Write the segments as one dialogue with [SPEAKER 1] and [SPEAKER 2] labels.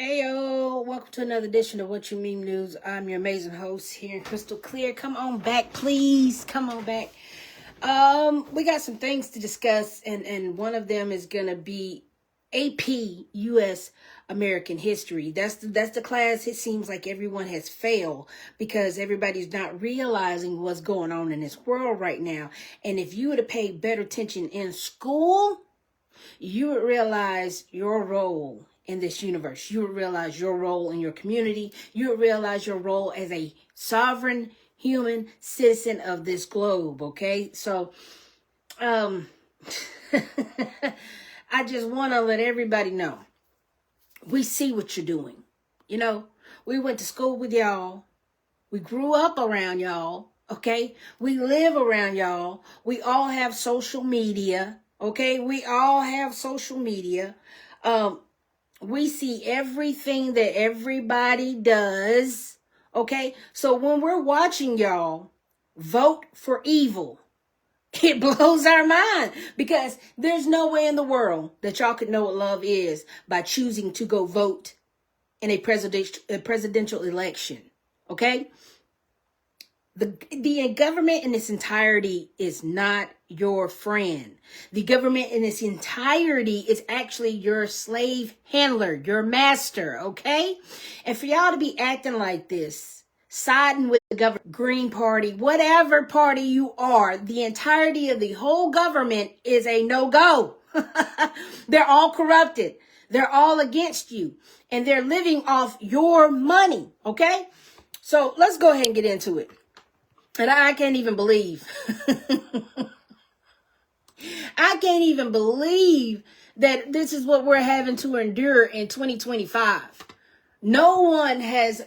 [SPEAKER 1] Ayo, welcome to another edition of What You Meme News. I'm your amazing host here in Crystal Clear. Come on back, please. Come on back. We got some things to discuss, and one of them is gonna be AP U.S. American History. That's the class it seems like everyone has failed because everybody's not realizing what's going on in this world right now. And if you would have paid better attention in school, you would realize your role in this universe. You would realize your role in your community. You would realize your role as a sovereign human citizen of this globe. Okay, so I just want to let everybody know we see what you're doing. You know, we went to school with y'all. We grew up around y'all. Okay, we live around y'all. We all have social media. Okay, we all have social media. We see everything that everybody does. Okay, so when we're watching y'all vote for evil, it blows our mind because there's no way in the world that y'all could know what love is by choosing to go vote in a presidential election. Okay, the government in its entirety is not your friend. The government in its entirety is actually your slave handler, your master, okay? And for y'all to be acting like this, siding with the government, Green Party, whatever party you are, the entirety of the whole government is a no-go. They're all corrupted. They're all against you. And they're living off your money, okay? So let's go ahead and get into it. And I can't even believe, I can't even believe that this is what we're having to endure in 2025. No one has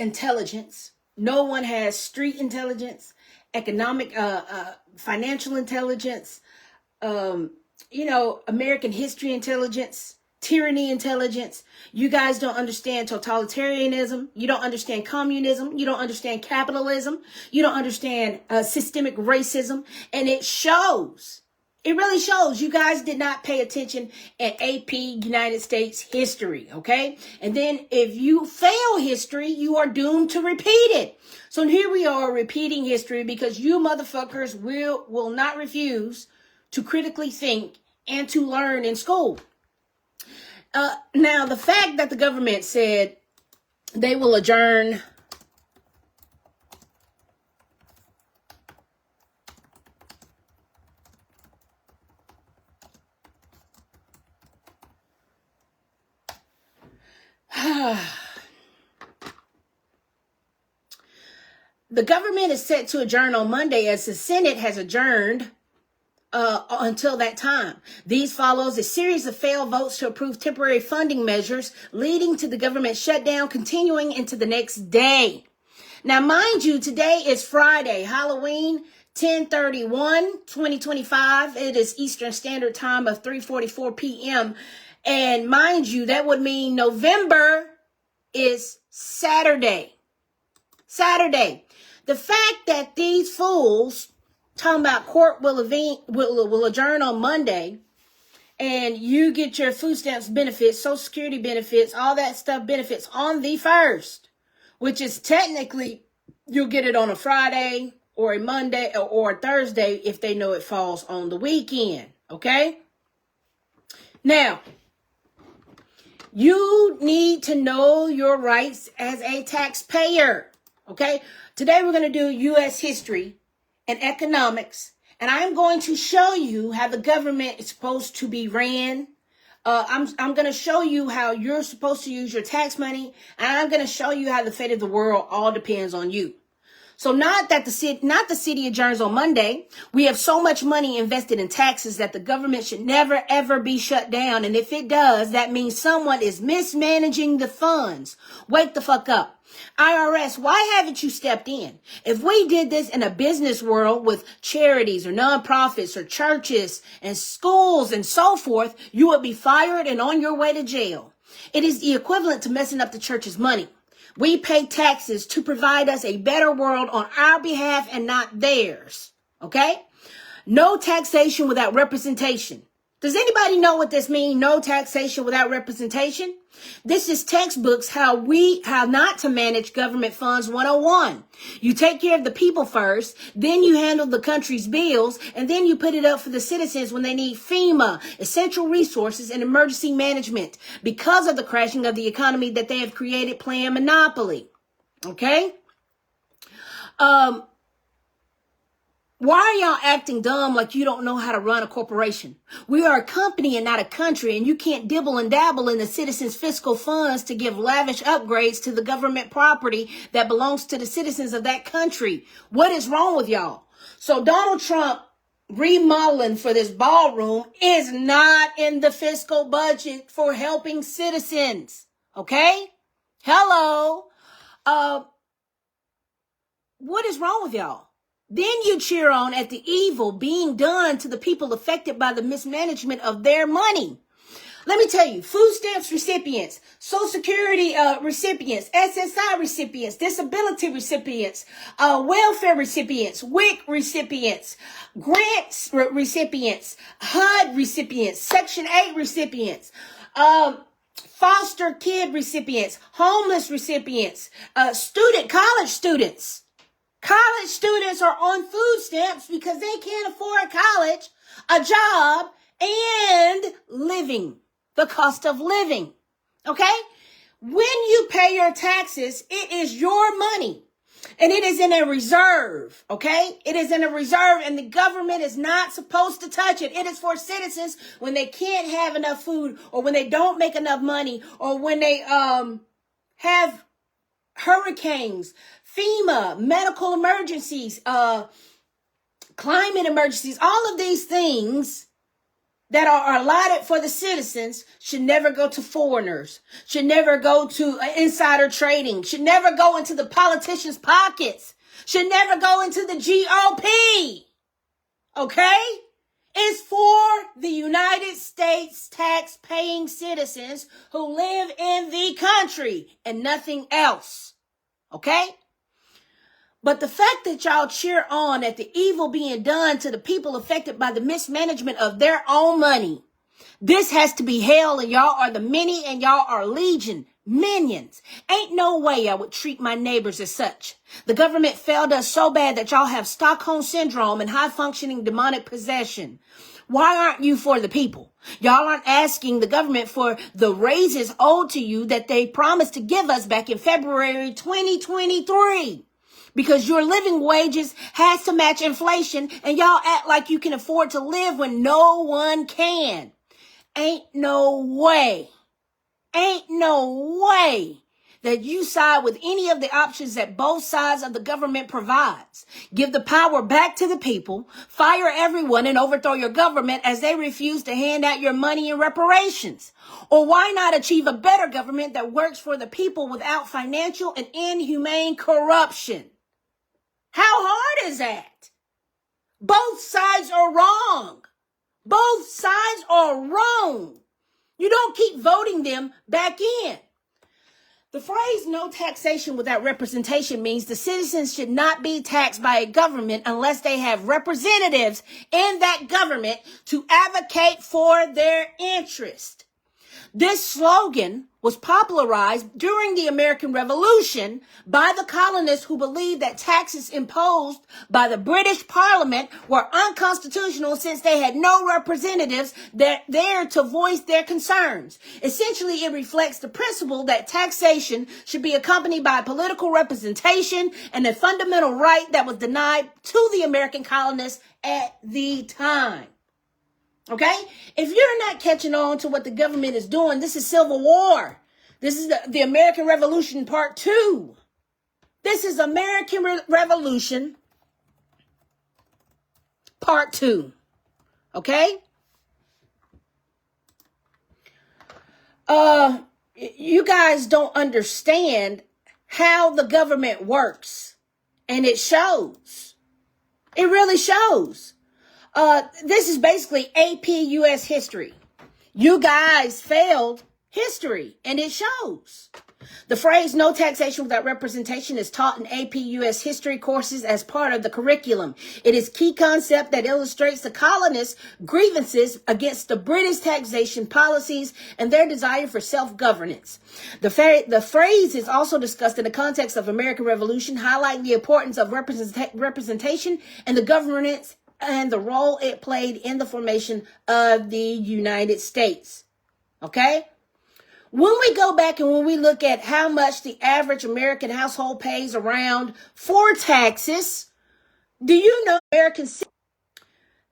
[SPEAKER 1] intelligence. No one has street intelligence, economic, financial intelligence, American history intelligence, tyranny intelligence. You guys don't understand totalitarianism. You don't understand communism. You don't understand capitalism. You don't understand systemic racism. And it shows. It really shows. You guys did not pay attention at AP United States history, okay? And then if you fail history, you are doomed to repeat it. So here we are repeating history because you motherfuckers will not refuse to critically think and to learn in school. Now, the fact that the government said they will adjourn the government is set to adjourn on Monday as the Senate has adjourned until that time. These follows a series of failed votes to approve temporary funding measures, leading to the government shutdown continuing into the next day. Now, mind you, today is Friday, Halloween, 10/31/2025. It is Eastern Standard Time of 3:44 p.m. And mind you, that would mean November is Saturday. Saturday. The fact that these fools talking about court will adjourn on Monday and you get your food stamps benefits, Social Security benefits, all that stuff benefits on the 1st, which is technically you'll get it on a Friday or a Monday or a Thursday if they know it falls on the weekend, okay? Now, you need to know your rights as a taxpayer, okay? Today we're going to do U.S. history and economics, and I'm going to show you how the government is supposed to be ran. I'm going to show you how you're supposed to use your tax money, and I'm going to show you how the fate of the world all depends on you. So not the city adjourns on Monday. We have so much money invested in taxes that the government should never, ever be shut down. And if it does, that means someone is mismanaging the funds. Wake the fuck up. IRS, why haven't you stepped in? If we did this in a business world with charities or nonprofits or churches and schools and so forth, you would be fired and on your way to jail. It is the equivalent to messing up the church's money. We pay taxes to provide us a better world on our behalf and not theirs. Okay? No taxation without representation. Does anybody know what this means? No taxation without representation? This is textbooks how not to manage government funds 101. You take care of the people first, then you handle the country's bills, and then you put it up for the citizens when they need FEMA, essential resources, and emergency management because of the crashing of the economy that they have created playing Monopoly. Okay? Why are y'all acting dumb like you don't know how to run a corporation? We are a company and not a country, and you can't dibble and dabble in the citizens' fiscal funds to give lavish upgrades to the government property that belongs to the citizens of that country. What is wrong with y'all? So Donald Trump remodeling for this ballroom is not in the fiscal budget for helping citizens. Okay? Hello? What is wrong with y'all? Then you cheer on at the evil being done to the people affected by the mismanagement of their money. Let me tell you, food stamps recipients, Social Security recipients, SSI recipients, disability recipients, welfare recipients, WIC recipients, grants recipients, HUD recipients, Section 8 recipients, foster kid recipients, homeless recipients, college students. College students are on food stamps because they can't afford college, a job, and living, the cost of living. Okay? When you pay your taxes, it is your money. And it is in a reserve, okay? It is in a reserve, and the government is not supposed to touch it. It is for citizens when they can't have enough food, or when they don't make enough money, or when they have hurricanes, FEMA, medical emergencies, climate emergencies. All of these things that are allotted for the citizens should never go to foreigners, should never go to insider trading, should never go into the politicians' pockets, should never go into the GOP. Okay? It's for the United States tax-paying citizens who live in the country and nothing else. Okay? But the fact that y'all cheer on at the evil being done to the people affected by the mismanagement of their own money, this has to be hell, and y'all are the many and y'all are legion, minions. Ain't no way I would treat my neighbors as such. The government failed us so bad that y'all have Stockholm Syndrome and high-functioning demonic possession. Why aren't you for the people? Y'all aren't asking the government for the raises owed to you that they promised to give us back in February 2023. Because your living wages has to match inflation, and y'all act like you can afford to live when no one can. Ain't no way that you side with any of the options that both sides of the government provides. Give the power back to the people, fire everyone, and overthrow your government as they refuse to hand out your money in reparations. Or why not achieve a better government that works for the people without financial and inhumane corruption? How hard is that? Both sides are wrong. Both sides are wrong. You don't keep voting them back in. The phrase no taxation without representation means the citizens should not be taxed by a government unless they have representatives in that government to advocate for their interest. This slogan was popularized during the American Revolution by the colonists who believed that taxes imposed by the British Parliament were unconstitutional since they had no representatives there to voice their concerns. Essentially, it reflects the principle that taxation should be accompanied by political representation and a fundamental right that was denied to the American colonists at the time. Okay? If you're not catching on to what the government is doing, this is Civil War. This is the American Revolution Part 2. This is American Revolution Part 2. Okay? You guys don't understand how the government works. And it shows. It really shows. This is basically AP U.S. history. You guys failed history, and it shows. The phrase "no taxation without representation" is taught in AP U.S. history courses as part of the curriculum. It is a key concept that illustrates the colonists' grievances against the British taxation policies and their desire for self-governance. The phrase is also discussed in the context of American Revolution, highlighting the importance of representation and the governance and the role it played in the formation of the United States. Okay? When we go back and when we look at how much the average American household pays around for taxes, do you know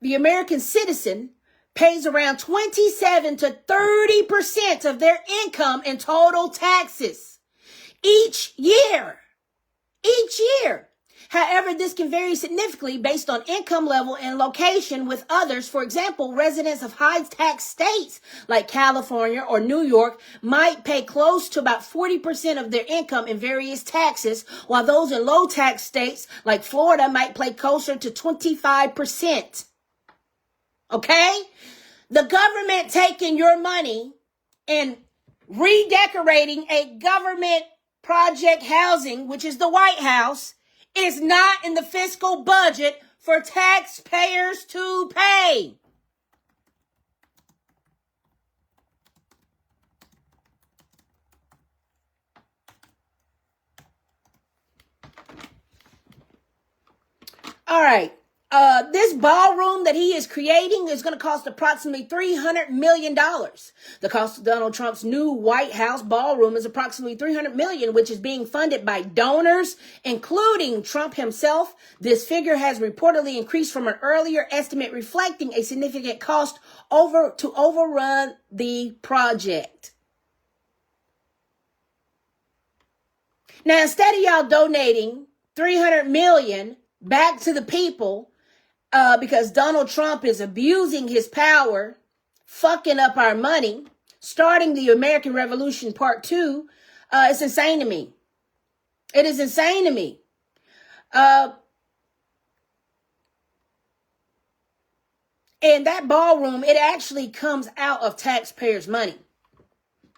[SPEAKER 1] the American citizen pays around 27 to 30% of their income in total taxes each year? Each year. However, this can vary significantly based on income level and location with others. For example, residents of high tax states like California or New York might pay close to about 40% of their income in various taxes, while those in low tax states like Florida might pay closer to 25%. Okay? The government taking your money and redecorating a government project housing, which is the White House, is not in the fiscal budget for taxpayers to pay. All right. This ballroom that he is creating is going to cost approximately $300 million. The cost of Donald Trump's new White House ballroom is approximately $300 million, which is being funded by donors, including Trump himself. This figure has reportedly increased from an earlier estimate, reflecting a significant cost to overrun the project. Now, instead of y'all donating $300 million back to the people, because Donald Trump is abusing his power, fucking up our money, starting the American Revolution Part 2, it's insane to me. It is insane to me. And that ballroom, it actually comes out of taxpayers' money.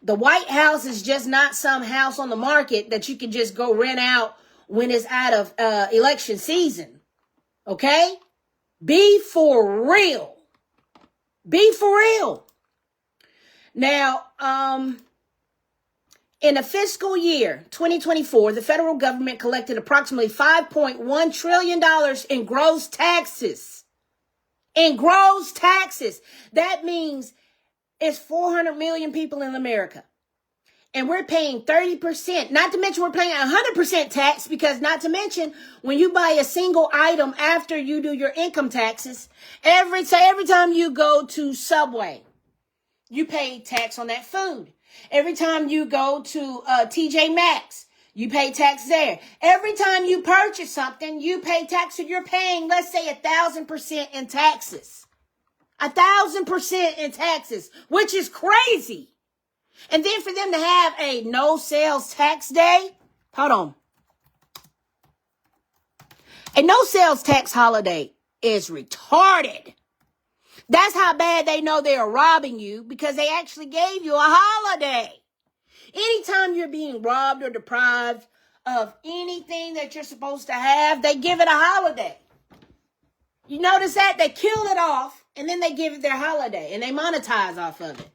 [SPEAKER 1] The White House is just not some house on the market that you can just go rent out when it's out of election season. Okay? Be for real. Be for real. Now, in the fiscal year 2024, the federal government collected approximately $5.1 trillion in gross taxes. In gross taxes. That means it's 400 million people in America. And we're paying 30%. Not to mention we're paying 100% tax, because not to mention when you buy a single item after you do your income taxes, every time you go to Subway, you pay tax on that food. Every time you go to TJ Maxx, you pay tax there. Every time you purchase something, you pay tax. So you're paying, let's say, 1,000% in taxes. 1,000% in taxes, which is crazy. And then for them to have a no sales tax day, hold on. A no sales tax holiday is retarded. That's how bad they know they are robbing you, because they actually gave you a holiday. Anytime you're being robbed or deprived of anything that you're supposed to have, they give it a holiday. You notice that? They kill it off and then they give it their holiday and they monetize off of it.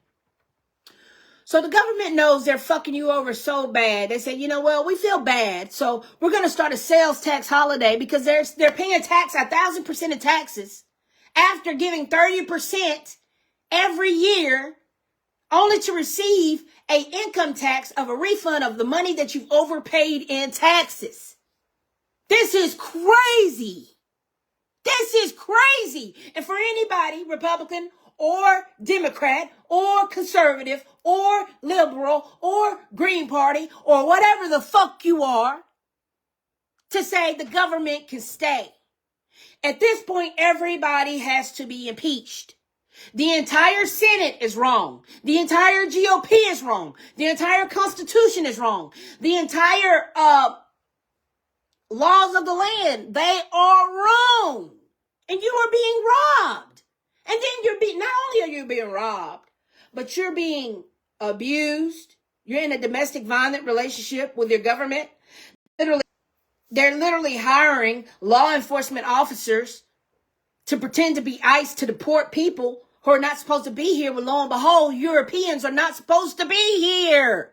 [SPEAKER 1] So the government knows they're fucking you over so bad. They say, well, we feel bad, so we're going to start a sales tax holiday, because they're paying tax, 1,000% of taxes, after giving 30% every year, only to receive a income tax of a refund of the money that you've overpaid in taxes. This is crazy. This is crazy. And for anybody, Republican or Democrat or conservative or liberal or Green Party or whatever the fuck you are, to say the government can stay. At this point, everybody has to be impeached. The entire Senate is wrong. The entire GOP is wrong. The entire Constitution is wrong. The entire laws of the land, they are wrong. And you are being robbed. And then not only are you being robbed, but you're being abused, you're in a domestic violent relationship with your government, they're literally hiring law enforcement officers to pretend to be ICE to deport people who are not supposed to be here, when lo and behold, Europeans are not supposed to be here.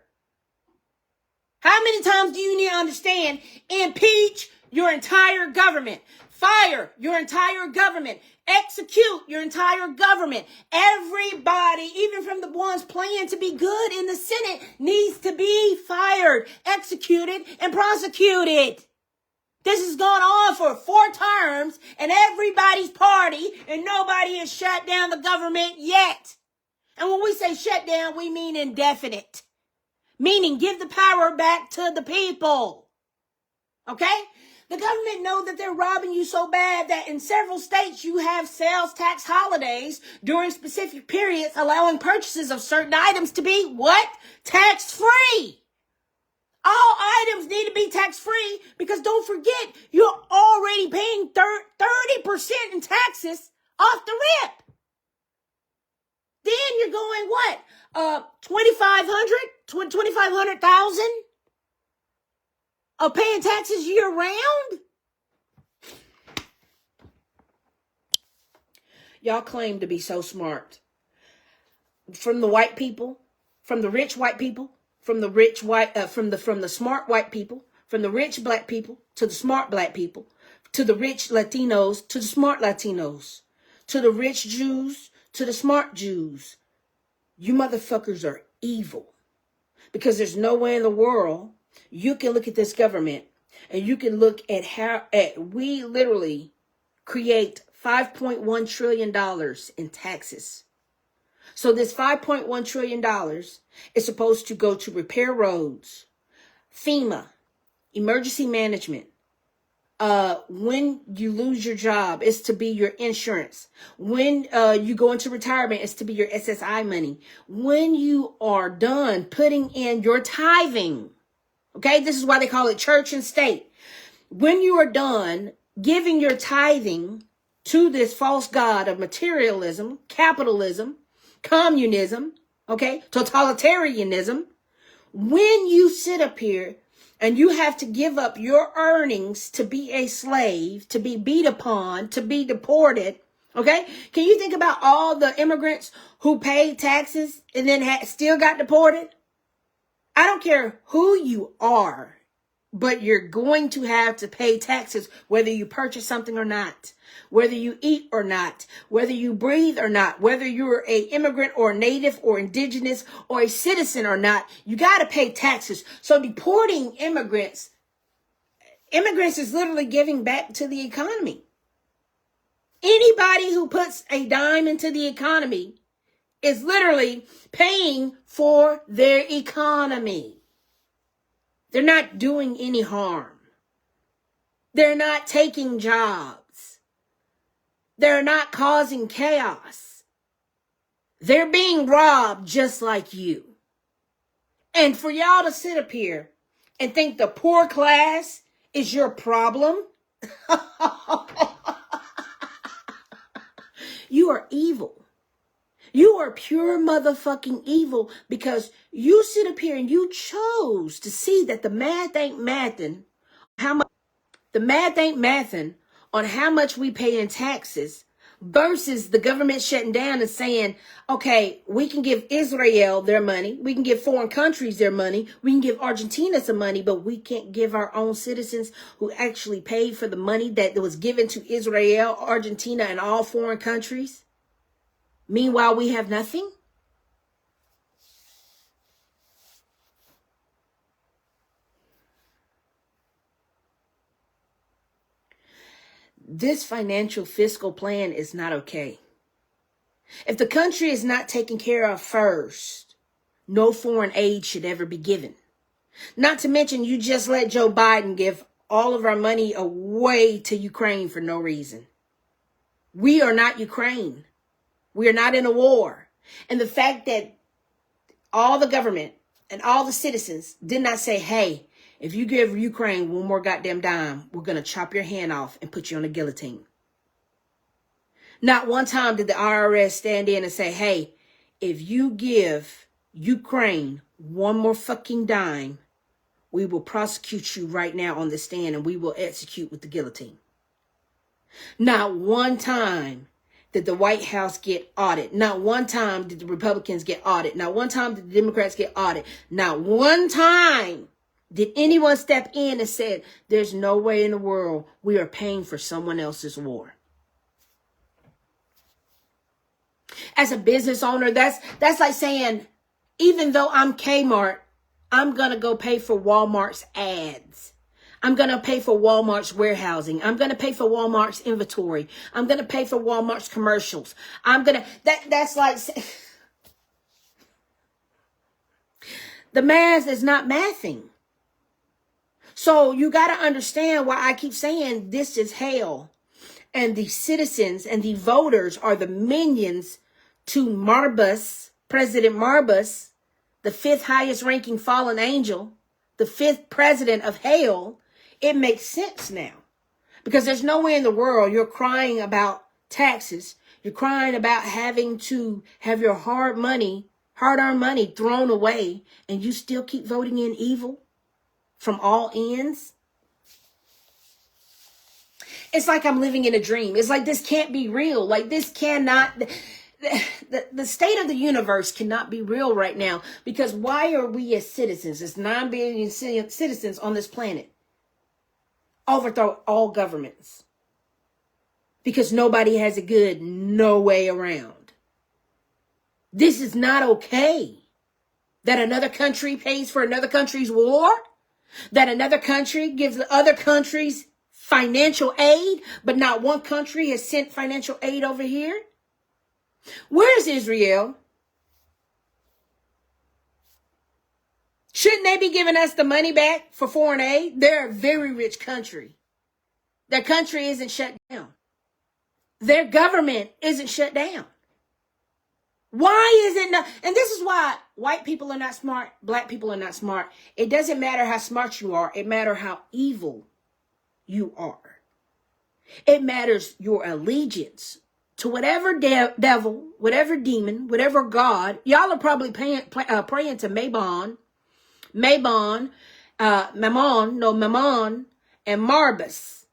[SPEAKER 1] How many times do you need to understand? Impeach your entire government. Fire your entire government. Execute your entire government. Everybody, even from the ones playing to be good in the Senate, needs to be fired, executed, and prosecuted. This has gone on for 4 terms and everybody's party, and nobody has shut down the government yet. And when we say shut down, we mean indefinite. Meaning give the power back to the people. Okay? The government know that they're robbing you so bad that in several states you have sales tax holidays during specific periods, allowing purchases of certain items to be what? Tax-free. All items need to be tax-free, because don't forget, you're already paying 30% in taxes off the rip. Then you're going what? 2,500,000 of paying taxes year round? Y'all claim to be so smart. From the white people, from the rich white people, from the rich white, from the smart white people, from the rich black people to the smart black people, to the rich Latinos to the smart Latinos, to the rich Jews to the smart Jews. You motherfuckers are evil, because there's no way in the world you can look at this government and you can look at how we literally create $5.1 trillion in taxes. So this $5.1 trillion is supposed to go to repair roads, FEMA, emergency management. When you lose your job, it's to be your insurance. When you go into retirement, it's to be your SSI money. When you are done putting in your tithing, okay, this is why they call it church and state. When you are done giving your tithing to this false god of materialism, capitalism, communism, okay, totalitarianism, when you sit up here and you have to give up your earnings to be a slave, to be beat upon, to be deported, okay? Can you think about all the immigrants who paid taxes and then still got deported? I don't care who you are, but you're going to have to pay taxes whether you purchase something or not, whether you eat or not, whether you breathe or not, whether you're an immigrant or a native or indigenous or a citizen or not. You got to pay taxes. So deporting immigrants is literally giving back to the economy. Anybody who puts a dime into the economy is literally paying for their economy. They're not doing any harm. They're not taking jobs. They're not causing chaos. They're being robbed just like you. And for y'all to sit up here and think the poor class is your problem, you are evil. You are pure motherfucking evil, because you sit up here and you chose to see that the math ain't mathing on how much we pay in taxes, versus the government shutting down and saying, okay, we can give Israel their money, we can give foreign countries their money, we can give Argentina some money, but we can't give our own citizens who actually paid for the money that was given to Israel, Argentina, and all foreign countries. Meanwhile, we have nothing. This financial fiscal plan is not okay. If the country is not taken care of first, no foreign aid should ever be given. Not to mention, you just let Joe Biden give all of our money away to Ukraine for no reason. We are not Ukraine. We are not in a war. And the fact that all the government and all the citizens did not say, hey, if you give Ukraine one more goddamn dime, we're going to chop your hand off and put you on a guillotine. Not one time did the IRS stand in and say, hey, if you give Ukraine one more fucking dime, we will prosecute you right now on the stand and we will execute with the guillotine. Not one time did the White House get audited. Not one time did the Republicans get audited. Not one time did the Democrats get audited. Not one time did anyone step in and said, there's no way in the world we are paying for someone else's war. As a business owner, that's like saying, even though I'm Kmart, I'm going to go pay for Walmart's ads. I'm going to pay for Walmart's warehousing. I'm going to pay for Walmart's inventory. I'm going to pay for Walmart's commercials. That's like, the math is not mathing. So you got to understand why I keep saying this is hell. And the citizens and the voters are the minions to Marbus, President Marbus, the 5th highest ranking fallen angel, the 5th president of hell. It makes sense now, because there's no way in the world you're crying about taxes. You're crying about having to have your hard-earned money thrown away, and you still keep voting in evil from all ends. It's like I'm living in a dream. It's like this can't be real. Like this cannot, the state of the universe cannot be real right now, because why are we as citizens, as 9 billion citizens on this planet, overthrow all governments? Because nobody has a good no way around. This is not okay. That another country pays for another country's war? That another country gives other countries financial aid, but not one country has sent financial aid over here? Where's Israel? Shouldn't they be giving us the money back for foreign aid? They're a very rich country. Their country isn't shut down. Their government isn't shut down. Why is it not? And this is why white people are not smart. Black people are not smart. It doesn't matter how smart you are. It matters how evil you are. It matters your allegiance to whatever devil, whatever demon, whatever God. Y'all are probably praying to Mammon, and Marbus.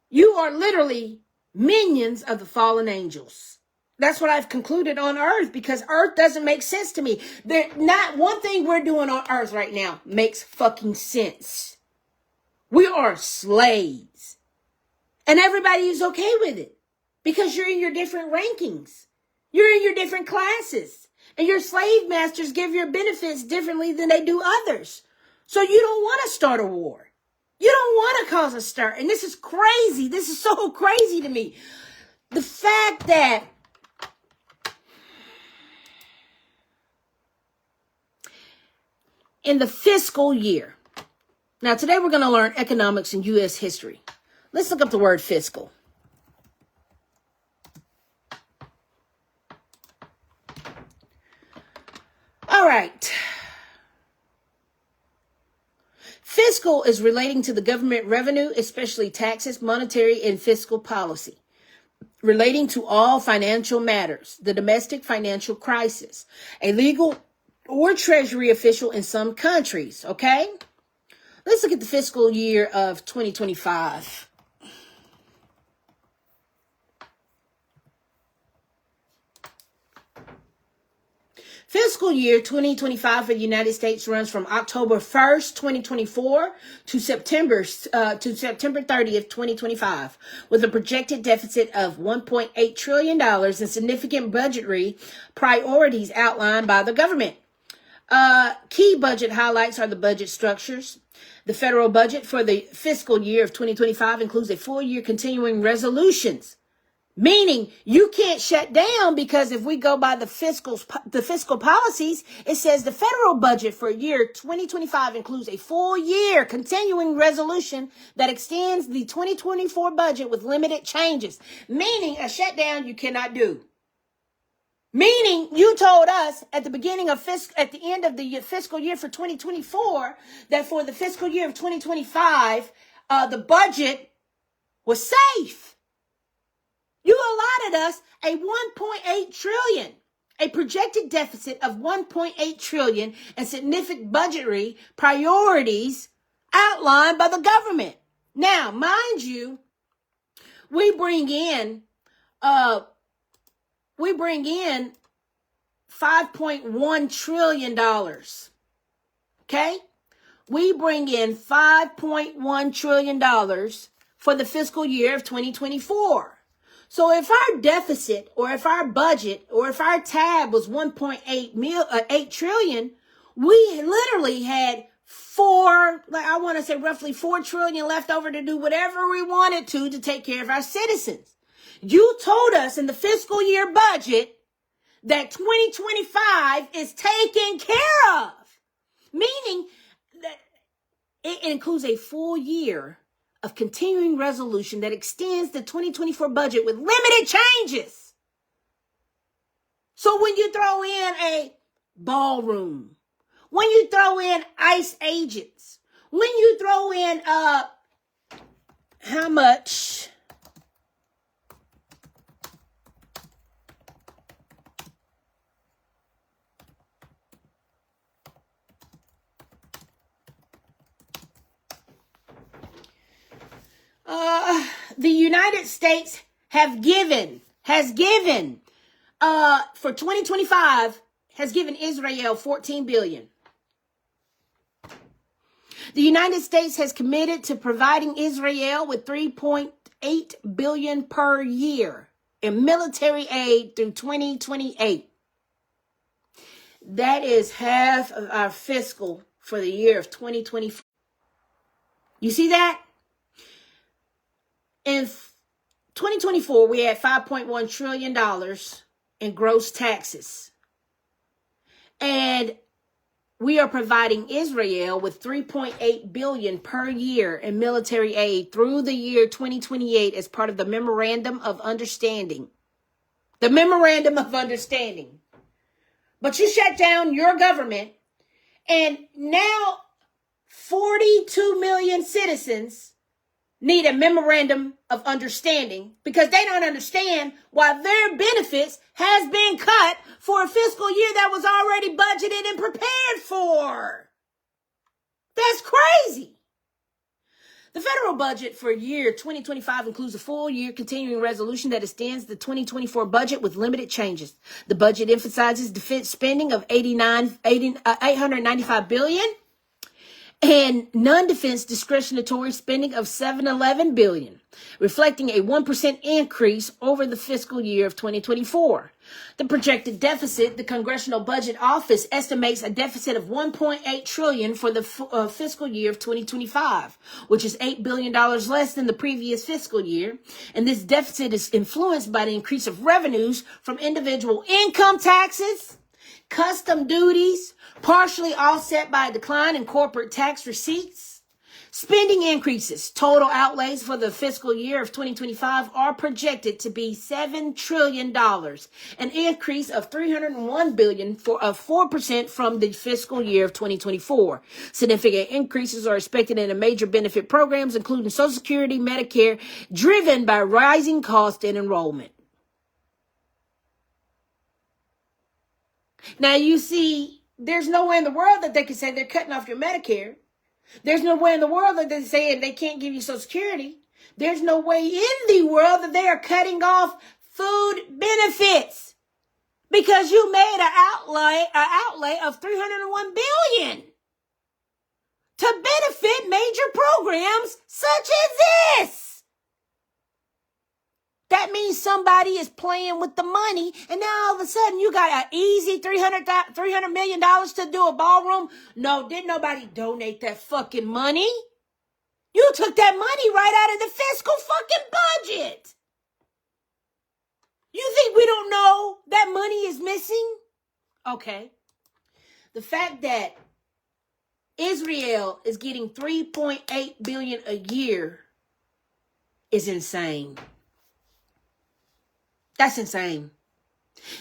[SPEAKER 1] You are literally minions of the fallen angels. That's what I've concluded on earth, because earth doesn't make sense to me. Not one thing we're doing on earth right now makes fucking sense. We are slaves. And everybody is okay with it, because you're in your different rankings. You're in your different classes. And your slave masters give your benefits differently than they do others. So you don't want to start a war. You don't want to cause a stir. And this is crazy. This is so crazy to me. The fact that in the fiscal year, now today we're going to learn economics and U.S. history. Let's look up the word fiscal. All right. Fiscal is relating to the government revenue, especially taxes, monetary, and fiscal policy, relating to all financial matters, the domestic financial crisis, a legal or treasury official in some countries, okay? Let's look at the fiscal year of 2025. Fiscal year 2025 for the United States runs from October 1st, 2024 to September 30th, 2025, with a projected deficit of $1.8 trillion and significant budgetary priorities outlined by the government. Key budget highlights are the budget structures. The federal budget for the fiscal year of 2025 includes a full-year continuing resolutions, meaning you can't shut down, because if we go by the fiscal policies, it says the federal budget for year 2025 includes a full-year continuing resolution that extends the 2024 budget with limited changes, meaning a shutdown you cannot do. Meaning you told us at the beginning of at the end of the fiscal year for 2024 that for the fiscal year of 2025, the budget was safe. You allotted us a $1.8 trillion, a projected deficit of 1.8 trillion and significant budgetary priorities outlined by the government. Now, mind you, we bring in $5.1 trillion. Okay? We bring in $5.1 trillion for the fiscal year of 2024. So if our deficit or if our budget or if our tab was 8 trillion, we literally had roughly 4 trillion left over to do whatever we wanted to take care of our citizens. You told us in the fiscal year budget that 2025 is taken care of, meaning that it includes a full year of continuing resolution that extends the 2024 budget with limited changes. So when you throw in a ballroom, when you throw in ICE agents, when you throw in how much? The United States has given for 2025 has given Israel 14 billion. The United States has committed to providing Israel with 3.8 billion per year in military aid through 2028. That is half of our fiscal for the year of 2024. You see that? In 2024, we had $5.1 trillion in gross taxes. And we are providing Israel with 3.8 billion per year in military aid through the year 2028 as part of the Memorandum of Understanding. The Memorandum of Understanding. But you shut down your government, and now 42 million citizens need a memorandum of understanding because they don't understand why their benefits has been cut for a fiscal year that was already budgeted and prepared for. That's crazy. The federal budget for year 2025 includes a full year continuing resolution that extends the 2024 budget with limited changes. The budget emphasizes defense spending of 895 billion. And non-defense discretionary spending of $711 billion, reflecting a 1% increase over the fiscal year of 2024. The projected deficit, the Congressional Budget Office estimates a deficit of $1.8 trillion for the fiscal year of 2025, which is $8 billion less than the previous fiscal year. And this deficit is influenced by the increase of revenues from individual income taxes, custom duties, partially offset by a decline in corporate tax receipts. Spending increases. Total outlays for the fiscal year of 2025 are projected to be $7 trillion, an increase of $301 billion of 4% from the fiscal year of 2024. Significant increases are expected in the major benefit programs, including Social Security, Medicare, driven by rising cost and enrollment. Now, you see, there's nowhere in the world that they can say they're cutting off your Medicare. There's nowhere in the world that they're saying they can't give you Social Security. There's no way in the world that they are cutting off food benefits because you made an outlay of $301 billion to benefit major programs such as this. That means somebody is playing with the money, and now all of a sudden you got an easy $300 million to do a ballroom. No, didn't nobody donate that fucking money. You took that money right out of the fiscal fucking budget. You think we don't know that money is missing? Okay. The fact that Israel is getting 3.8 billion a year is insane. That's insane.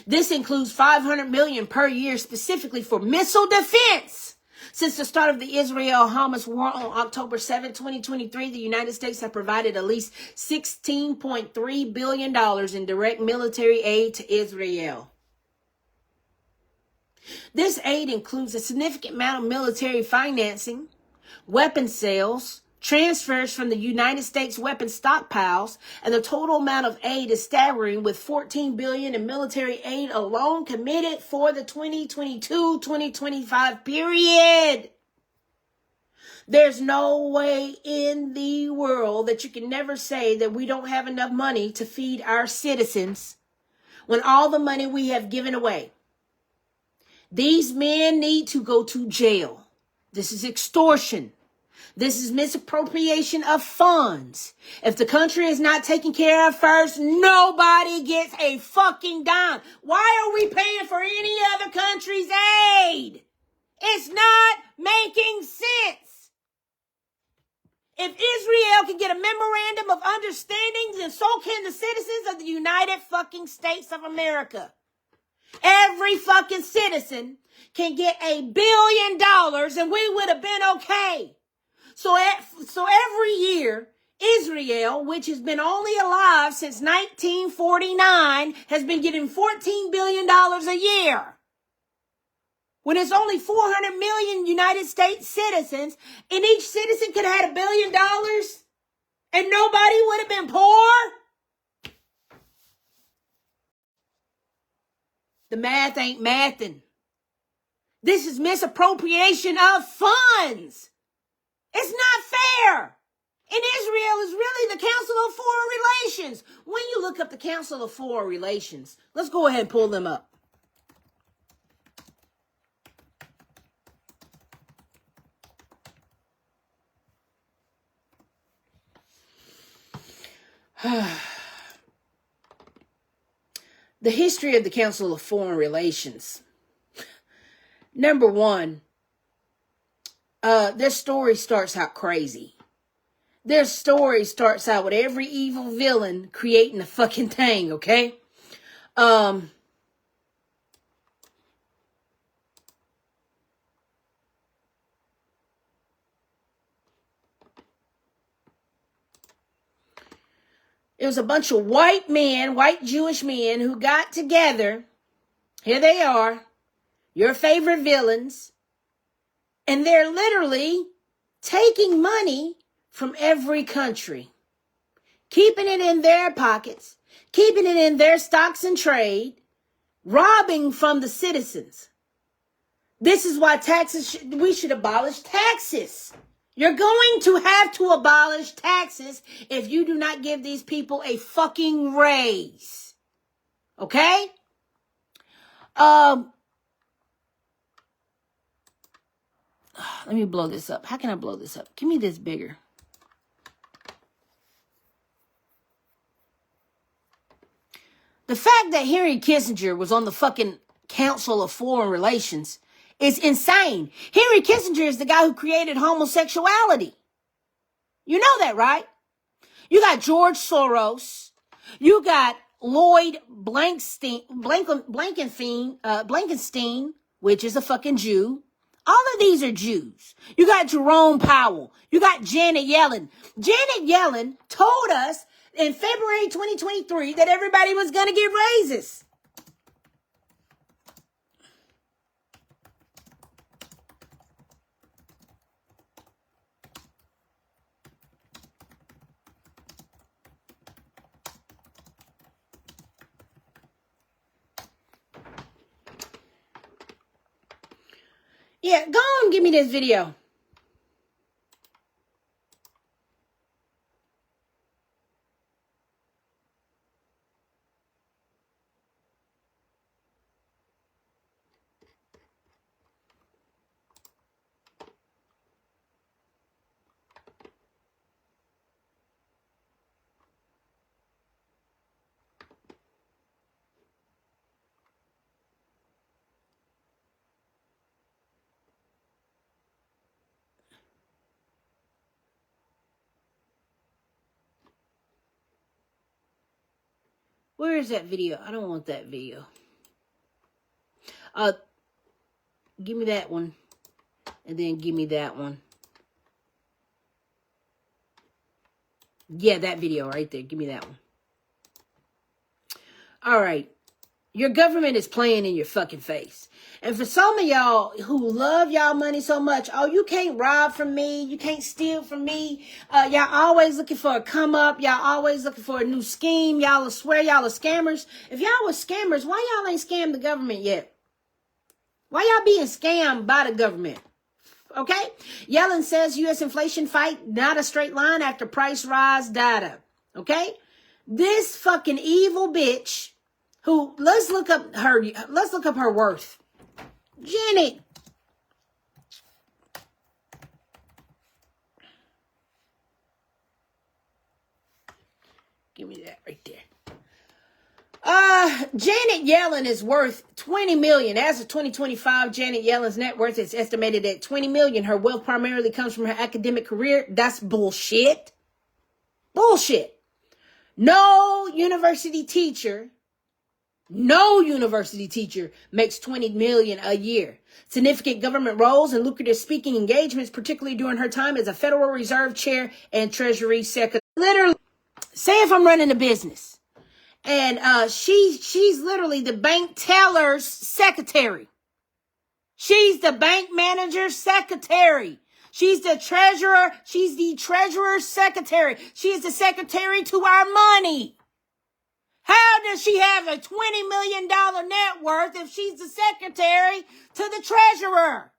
[SPEAKER 1] This includes 500 million per year specifically for missile defense. Since the start of the Israel-Hamas war on October 7, 2023, the United States have provided at least $16.3 billion in direct military aid to Israel. This aid includes a significant amount of military financing, weapon sales, transfers from the United States weapon stockpiles, and the total amount of aid is staggering, with $14 billion in military aid alone committed for the 2022-2025 period. There's no way in the world that you can never say that we don't have enough money to feed our citizens when all the money we have given away. These men need to go to jail. This is extortion. This is misappropriation of funds. If the country is not taken care of first, nobody gets a fucking dime. Why are we paying for any other country's aid? It's not making sense. If Israel can get a memorandum of understanding, then so can the citizens of the United fucking States of America. Every fucking citizen can get $1 billion and we would have been okay. So every year, Israel, which has been only alive since 1949, has been getting $14 billion a year. When it's only 400 million United States citizens, and each citizen could have had $1 billion, and nobody would have been poor. The math ain't mathing. This is misappropriation of funds. It's not fair. And Israel is really the Council of Foreign Relations. When you look up the Council of Foreign Relations, let's go ahead and pull them up. The history of the Council of Foreign Relations. Number one, their story starts out crazy. Their story starts out with every evil villain creating a fucking thing, okay? It was a bunch of white men, white Jewish men, who got together. Here they are, your favorite villains. And they're literally taking money from every country, keeping it in their pockets, keeping it in their stocks and trade, robbing from the citizens. This is why we should abolish taxes. You're going to have to abolish taxes if you do not give these people a fucking raise. Okay? Let me blow this up. How can I blow this up? Give me this bigger. The fact that Henry Kissinger was on the fucking Council of Foreign Relations is insane. Henry Kissinger is the guy who created homosexuality. You know that, right? You got George Soros. You got Lloyd Blankenstein, which is a fucking Jew. All of these are Jews. You got Jerome Powell. You got Janet Yellen. Janet Yellen told us in February 2023 that everybody was going to get raises. Yeah, go on and give me this video. Where is that video? I don't want that video. Give me that one. And then give me that one. Yeah, that video right there. Give me that one. All right. Your government is playing in your fucking face. And for some of y'all who love y'all money so much, oh, you can't rob from me. You can't steal from me. Y'all always looking for a come up. Y'all always looking for a new scheme. Y'all swear y'all are scammers. If y'all were scammers, why y'all ain't scammed the government yet? Why y'all being scammed by the government? Okay? Yellen says U.S. inflation fight not a straight line after price rise data. Okay? This fucking evil bitch who, let's look up her worth. Janet. Give me that right there. Janet Yellen is worth $20 million. As of 2025, Janet Yellen's net worth is estimated at $20 million. Her wealth primarily comes from her academic career. That's bullshit. Bullshit. No university teacher makes $20 million a year. Significant government roles and lucrative speaking engagements, particularly during her time as a Federal Reserve Chair and Treasury Secretary. Literally, say if I'm running a business and she's literally the bank teller's secretary. She's the bank manager's secretary. She's the treasurer. She's the treasurer's secretary. She is the secretary to our money. How does she have a $20 million net worth if she's the secretary to the treasurer?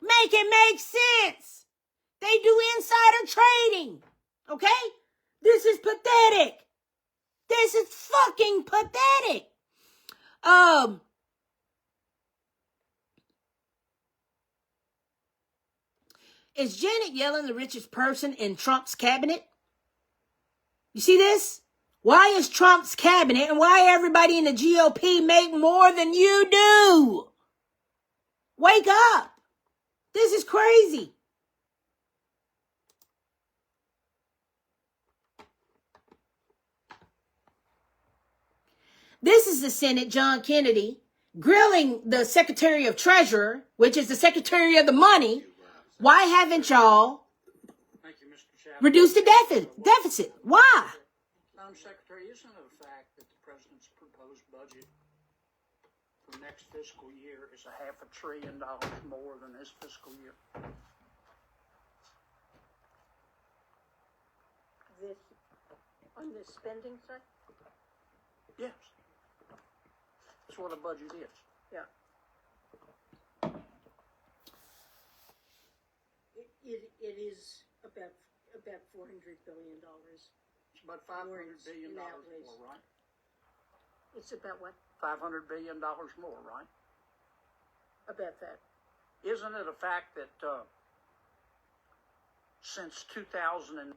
[SPEAKER 1] Make it make sense. They do insider trading. Okay? This is pathetic. This is fucking pathetic. Is Janet Yellen the richest person in Trump's cabinet? You see this? Why is Trump's cabinet and why everybody in the GOP make more than you do? Wake up. This is crazy. This is the Senate, John Kennedy, grilling the Secretary of Treasurer, which is the Secretary of the Money. Why haven't y'all reduced the deficit? Why?
[SPEAKER 2] Madam Secretary, isn't it a fact that the President's proposed budget for next fiscal year is $500 billion more than this fiscal year?
[SPEAKER 3] This, on the spending side?
[SPEAKER 2] Yes. That's what a budget is.
[SPEAKER 3] Yeah. It is about $400 billion.
[SPEAKER 2] It's about $500 billion more, right?
[SPEAKER 3] It's about what?
[SPEAKER 2] $500 billion more, right?
[SPEAKER 3] About that.
[SPEAKER 2] Isn't it a fact that since 2019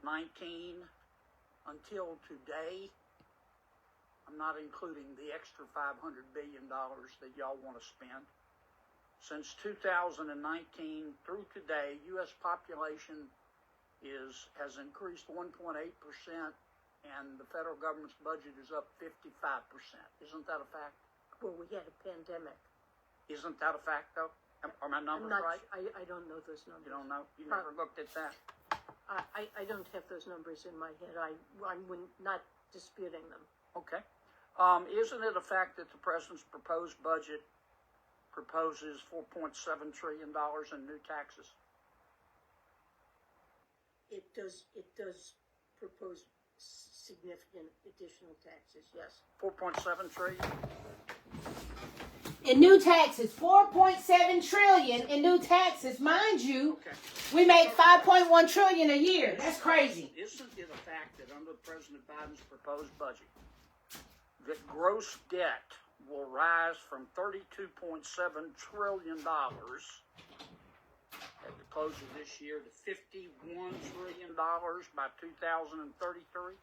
[SPEAKER 2] until today, I'm not including the extra $500 billion that y'all want to spend, since 2019 through today, U.S. population has increased 1.8%, and the federal government's budget is up 55%. Isn't that a fact?
[SPEAKER 3] Well, we had a pandemic.
[SPEAKER 2] Isn't that a fact, though? Are my numbers right?
[SPEAKER 3] I don't know those numbers.
[SPEAKER 2] You don't know? You never looked at that?
[SPEAKER 3] I don't have those numbers in my head. I'm not disputing them.
[SPEAKER 2] Okay. Isn't it a fact that the President's proposed budget proposes $4.7 trillion in new taxes?
[SPEAKER 3] It does propose significant additional taxes, yes.
[SPEAKER 2] 4.7 trillion?
[SPEAKER 1] In new taxes, 4.7 trillion in new taxes. Mind you,
[SPEAKER 2] Okay.
[SPEAKER 1] we make 5.1 trillion a year. That's crazy.
[SPEAKER 2] Isn't it a fact that under President Biden's proposed budget, that gross debt will rise from $32.7 trillion at the close of this year to $51 trillion by 2033?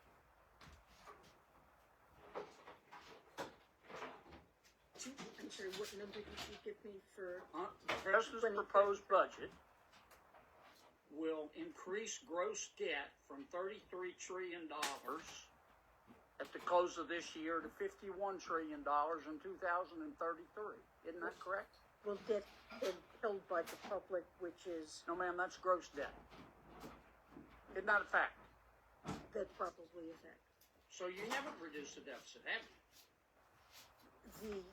[SPEAKER 3] I'm sorry, what number did you give me for?
[SPEAKER 2] The President's proposed budget will increase gross debt from $33 trillion at the close of this year to $51 trillion in 2033. Isn't that correct?
[SPEAKER 3] Well, debt held by the public, which is...
[SPEAKER 2] No, ma'am, that's gross debt. Isn't that a fact?
[SPEAKER 3] That's probably a fact.
[SPEAKER 2] So you haven't reduced the deficit, have you?
[SPEAKER 3] the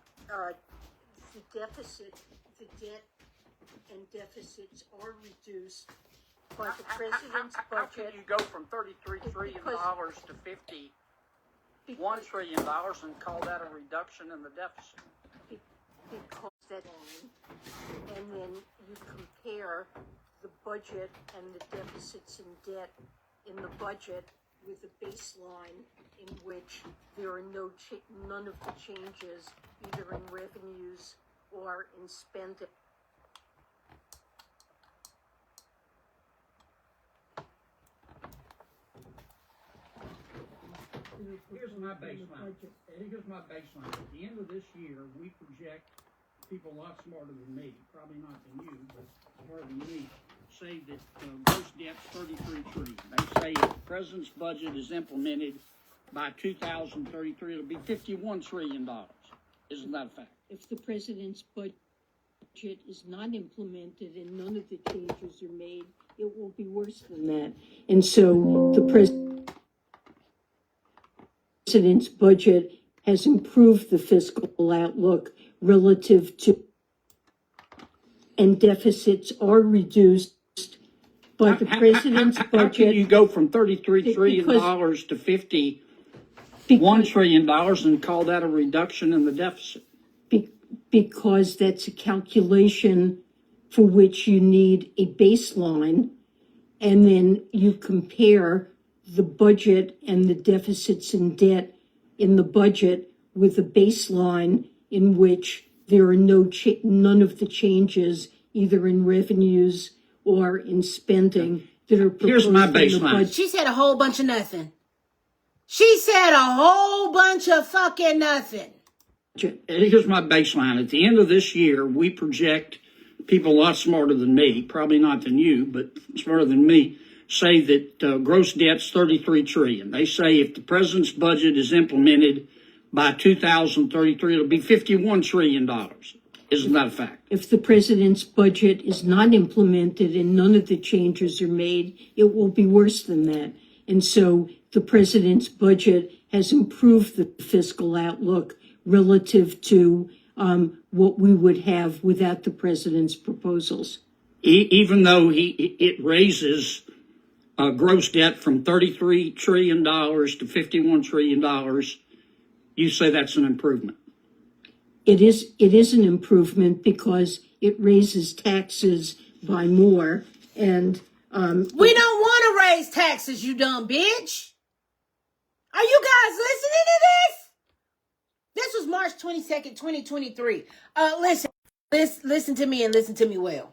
[SPEAKER 3] deficit, the debt and deficits are reduced by the president's
[SPEAKER 2] How can
[SPEAKER 3] budget.
[SPEAKER 2] you go from $33 trillion to $51 trillion and call that a reduction in the deficit?
[SPEAKER 3] Because that line, and then you compare the budget and the deficits and debt in the budget with a baseline in which there are none of the changes either in revenues or in spending.
[SPEAKER 2] Here's my baseline. Here's my baseline. At the end of this year, we project people a lot smarter than me, probably not than you, but smarter than me, say that gross debt's $33 trillion. They say if the president's budget is implemented by 2033, it'll be $51 trillion. Isn't that a fact?
[SPEAKER 3] If the president's budget is not implemented and none of the changes are made, it will be worse than that. And so the president's budget has improved the fiscal outlook relative to, and deficits are reduced by the president's budget.
[SPEAKER 2] How can you go from $33 trillion to $51 trillion and call that a reduction in the deficit?
[SPEAKER 3] Because that's a calculation for which you need a baseline, and then you compare the budget and the deficits and debt in the budget with a baseline in which there are none of the changes either in revenues or in spending that are proposed.
[SPEAKER 2] Here's my baseline.
[SPEAKER 1] She said a whole bunch of nothing. She said a whole bunch of fucking nothing.
[SPEAKER 2] Here's my baseline. At the end of this year, we project people a lot smarter than me, probably not than you, but smarter than me, say that gross debt's $33 trillion. They say if the president's budget is implemented by 2033, it'll be $51 trillion. Isn't that a fact?
[SPEAKER 3] If the president's budget is not implemented and none of the changes are made, it will be worse than that. And so the president's budget has improved the fiscal outlook relative to what we would have without the president's proposals.
[SPEAKER 2] Even though it raises gross debt from $33 trillion to $51 trillion, you say that's an improvement?
[SPEAKER 3] It is an improvement because it raises taxes by more. And
[SPEAKER 1] we don't want to raise taxes, you dumb bitch. Are you guys listening to this? This was March 22nd, 2023. Listen to me and listen to me well.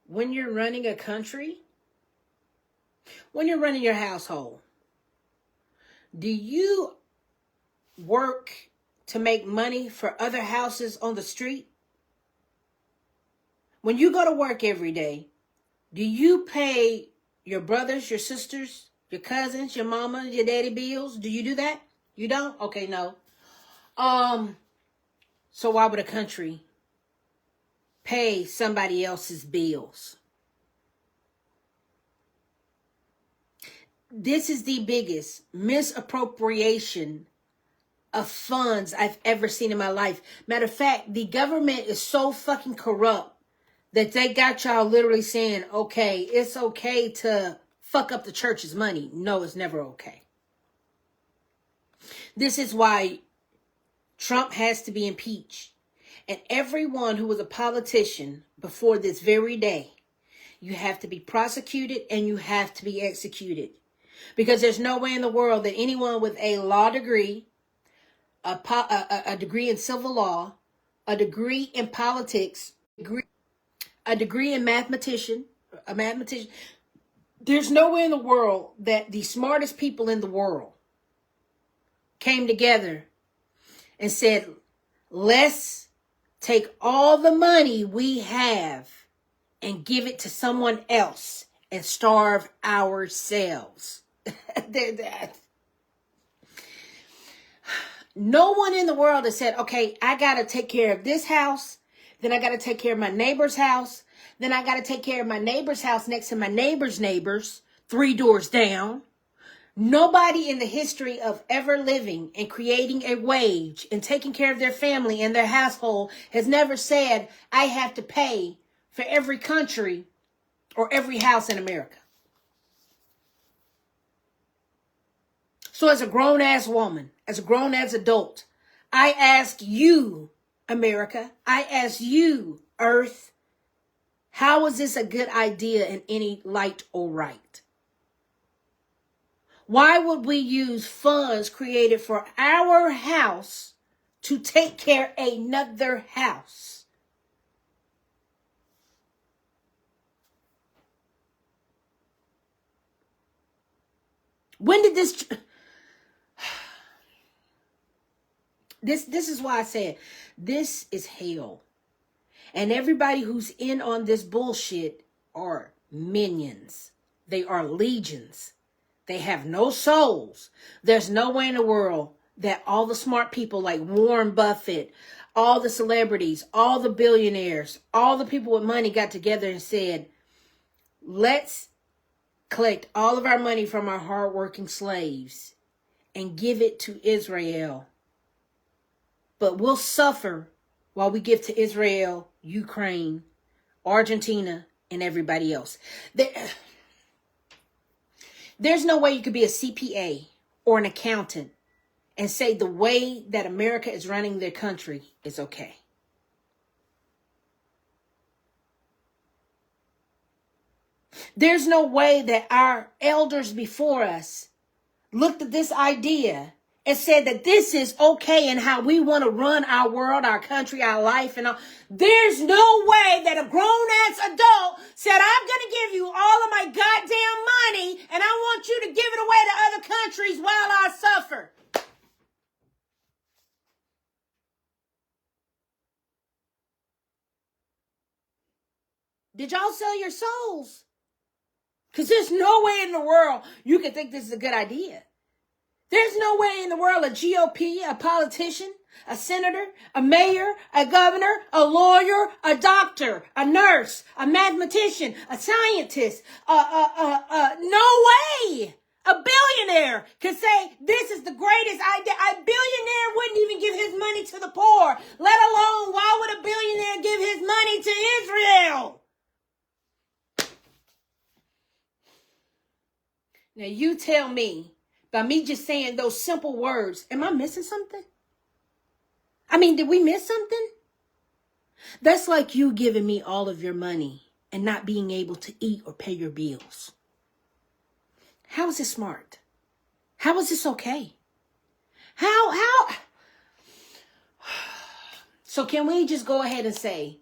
[SPEAKER 1] When you're running a country, when you're running your household, do you work to make money for other houses on the street? When you go to work every day, do you pay your brothers, your sisters, your cousins, your mama, your daddy bills? Do you do that? You don't? Okay, no. So why would a country pay somebody else's bills? This is the biggest misappropriation of funds I've ever seen in my life. Matter of fact, the government is so fucking corrupt that they got y'all literally saying, okay, it's okay to fuck up the church's money. No, it's never okay. This is why Trump has to be impeached. And everyone who was a politician before this very day, you have to be prosecuted and you have to be executed. Because there's no way in the world that anyone with a law degree, a degree in civil law, a degree in politics, a degree in mathematician, there's no way in the world that the smartest people in the world came together and said, let's take all the money we have and give it to someone else and starve ourselves. No one in the world has said, okay, I got to take care of this house. Then I got to take care of my neighbor's house. Then I got to take care of my neighbor's house next to my neighbor's neighbors, 3 doors down. Nobody in the history of ever living and creating a wage and taking care of their family and their household has never said, I have to pay for every country or every house in America. So as a grown-ass woman, as a grown-ass adult, I ask you, America, I ask you, Earth, how is this a good idea in any light or right? Why would we use funds created for our house to take care of another house? When did this is why I said this is hell. And everybody who's in on this bullshit are minions. They are legions. They have no souls. There's no way in the world that all the smart people like Warren Buffett, all the celebrities, all the billionaires, all the people with money got together and said, let's collect all of our money from our hardworking slaves and give it to Israel. But we'll suffer while we give to Israel, Ukraine, Argentina, and everybody else. There's no way you could be a CPA or an accountant and say the way that America is running their country is okay. There's no way that our elders before us looked at this idea and said that this is okay and how we want to run our world, our country, our life, and all. There's no way that a grown-ass adult said, I'm going to give you all of my goddamn money and I want you to give it away to other countries while I suffer. Did y'all sell your souls? Because there's no way in the world you can think this is a good idea. There's no way in the world a GOP, a politician, a senator, a mayor, a governor, a lawyer, a doctor, a nurse, a mathematician, a scientist, no way a billionaire could say this is the greatest idea. A billionaire wouldn't even give his money to the poor, let alone why would a billionaire give his money to Israel? Now you tell me, by me just saying those simple words, am I missing something? I mean, did we miss something? That's like you giving me all of your money and not being able to eat or pay your bills. How is this smart? How is this okay? How? So can we just go ahead and say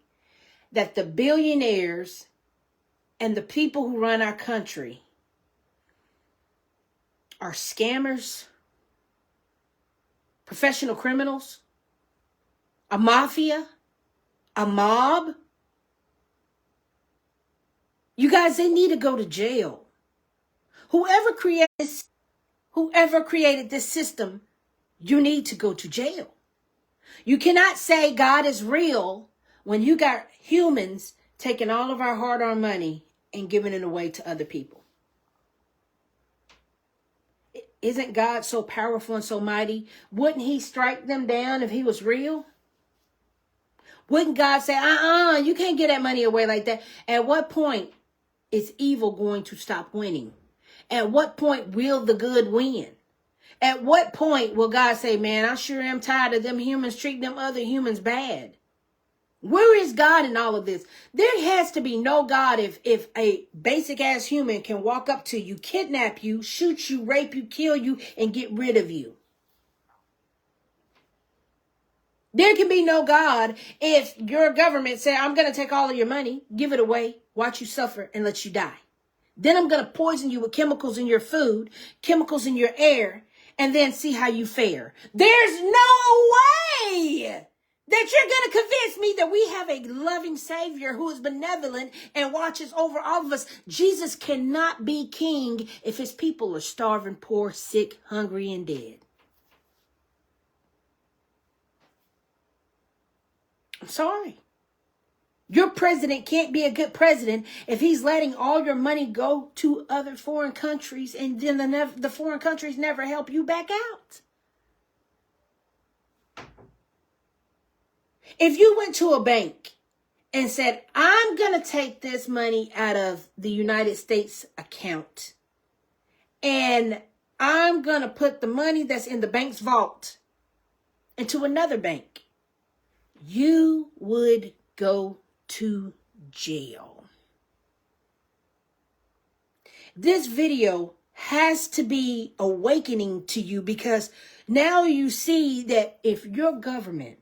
[SPEAKER 1] that the billionaires and the people who run our country are scammers, professional criminals, a mafia, a mob? You guys, they need to go to jail. Whoever created this system, you need to go to jail. You cannot say God is real when you got humans taking all of our hard-earned money and giving it away to other people. Isn't God so powerful and so mighty? Wouldn't he strike them down if he was real? Wouldn't God say, you can't get that money away like that? At what point is evil going to stop winning? At what point will the good win? At what point will God say, man, I sure am tired of them humans treating them other humans bad? Where is God in all of this? There has to be no God if a basic ass human can walk up to you, kidnap you, shoot you, rape you, kill you, and get rid of you. There can be no God if your government say, I'm going to take all of your money, give it away, watch you suffer, and let you die. Then I'm going to poison you with chemicals in your food, chemicals in your air, and then see how you fare. There's no way that you're going to convince me that we have a loving Savior who is benevolent and watches over all of us. Jesus cannot be king if his people are starving, poor, sick, hungry, and dead. I'm sorry. Your president can't be a good president if he's letting all your money go to other foreign countries and then the foreign countries never help you back out. If you went to a bank and said, I'm going to take this money out of the United States account and I'm going to put the money that's in the bank's vault into another bank, you would go to jail. This video has to be awakening to you because now you see that if your government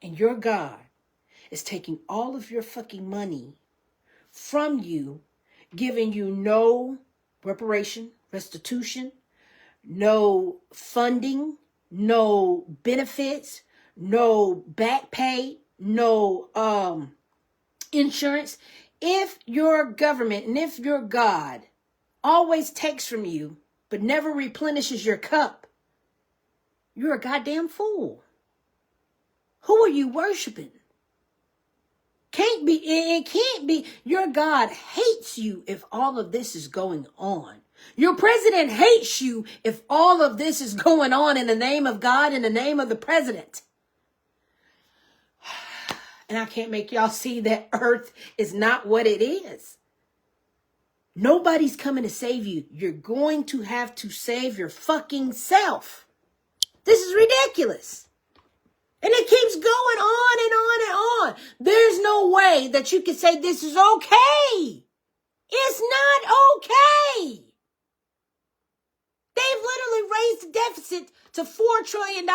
[SPEAKER 1] and your God is taking all of your fucking money from you, giving you no reparation, restitution, no funding, no benefits, no back pay, no insurance. If your government and if your God always takes from you but never replenishes your cup, you're a goddamn fool. Who are you worshiping? It can't be. Your God hates you if all of this is going on. Your president hates you if all of this is going on in the name of God, in the name of the president. And I can't make y'all see that earth is not what it is. Nobody's coming to save you. You're going to have to save your fucking self. This is ridiculous. And it keeps going on and on and on. There's no way that you can say this is okay. It's not okay. They've literally raised the deficit to $4 trillion.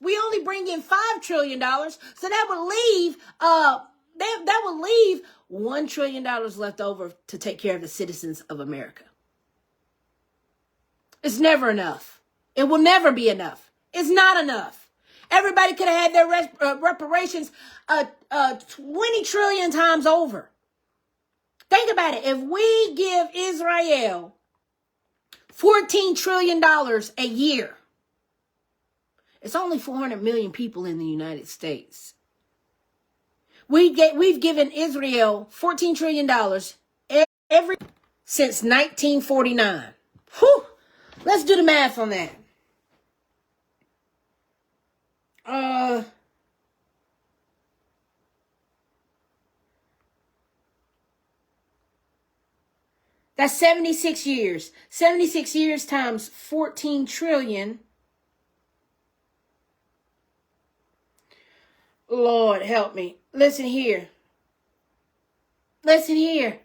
[SPEAKER 1] We only bring in $5 trillion. So that would leave that would leave $1 trillion left over to take care of the citizens of America. It's never enough. It will never be enough. It's not enough. Everybody could have had their reparations 20 trillion times over. Think about it. If we give Israel $14 trillion a year, it's only 400 million people in the United States. We've given Israel $14 trillion every since 1949. Whew. Let's do the math on that. That's 76 years. 76 years times 14 trillion. Lord help me. Listen here. Listen here.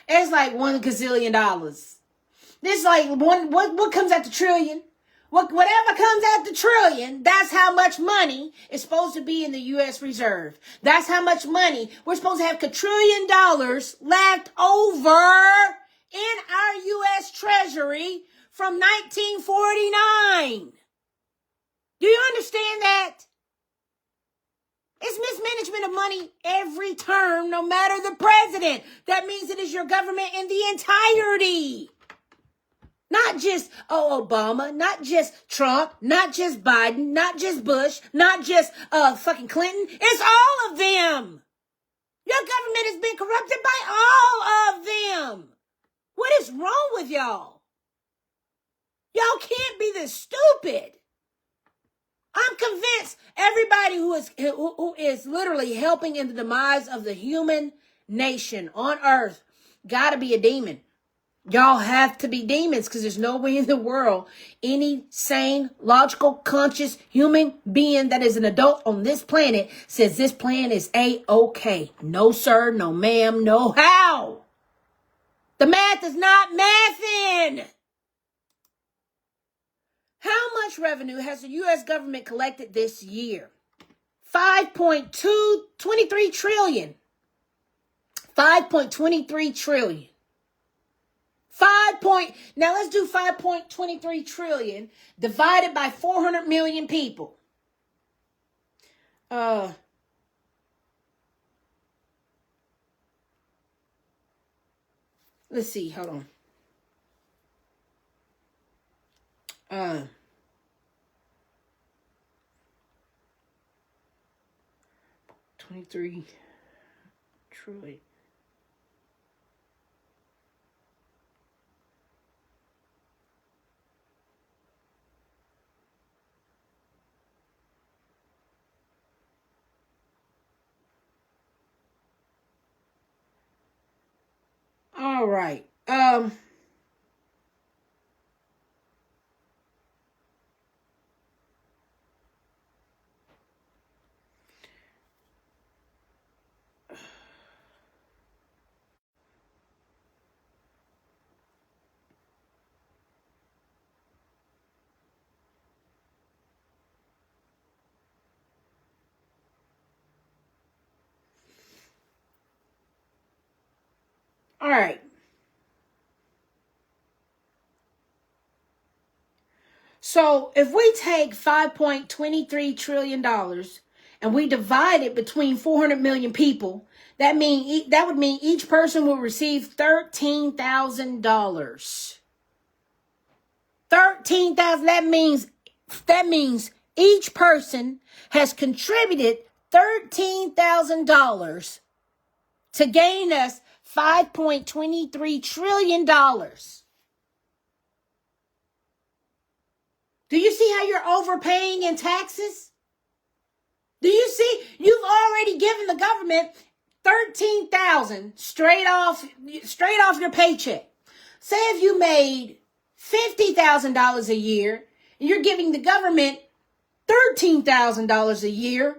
[SPEAKER 1] It's like $1 gazillion. This is like what comes at the trillion? Whatever comes at the trillion, that's how much money is supposed to be in the U.S. Reserve. That's how much money we're supposed to have $1 trillion left over in our U.S. Treasury from 1949. Do you understand that? It's mismanagement of money every term, no matter the president. That means it is your government in the entirety. Not just, Obama, not just Trump, not just Biden, not just Bush, not just fucking Clinton. It's all of them. Your government has been corrupted by all of them. What is wrong with y'all? Y'all can't be this stupid. I'm convinced everybody who is literally helping in the demise of the human nation on earth got to be a demon. Y'all have to be demons because there's no way in the world any sane, logical, conscious human being that is an adult on this planet says this plan is A-okay. No, sir. No, ma'am. No, how? The math is not mathing. How much revenue has the U.S. government collected this year? 5.23 trillion. 5.23 trillion. Now let's do 5.23 trillion divided by 400 million people. Let's see, hold on. 23 trillion. All right. All right. So if we take $5.23 trillion and we divide it between 400 million people, that would mean each person will receive $13,000. 13,000. That means each person has contributed $13,000 to gain us $5.23 trillion. Do you see how you're overpaying in taxes? Do you see you've already given the government $13,000 straight off your paycheck? Say if you made $50,000 a year and you're giving the government $13,000 a year,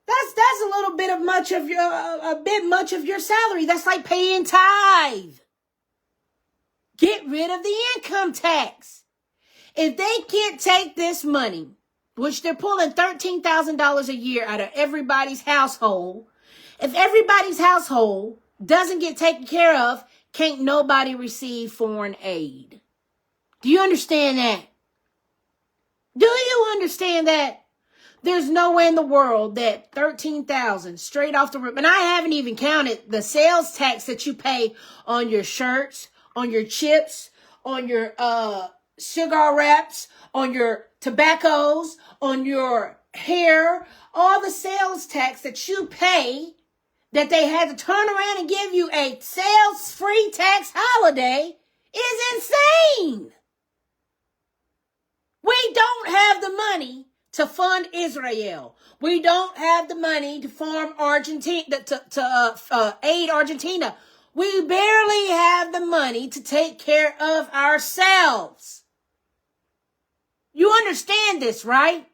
[SPEAKER 1] that's a little bit much of your salary. That's like paying tithe. Get rid of the income tax. If they can't take this money, which they're pulling $13,000 a year out of everybody's household, if everybody's household doesn't get taken care of, can't nobody receive foreign aid. Do you understand that? Do you understand that? There's no way in the world that $13,000 straight off the rip, and I haven't even counted the sales tax that you pay on your shirts, on your chips, on your cigar wraps, on your tobaccos, on your hair, all the sales tax that you pay, that they had to turn around and give you a sales-free tax holiday, is insane. We don't have the money to fund Israel. We don't have the money to farm Argentina, to aid Argentina. We barely have the money to take care of ourselves. You understand this, right?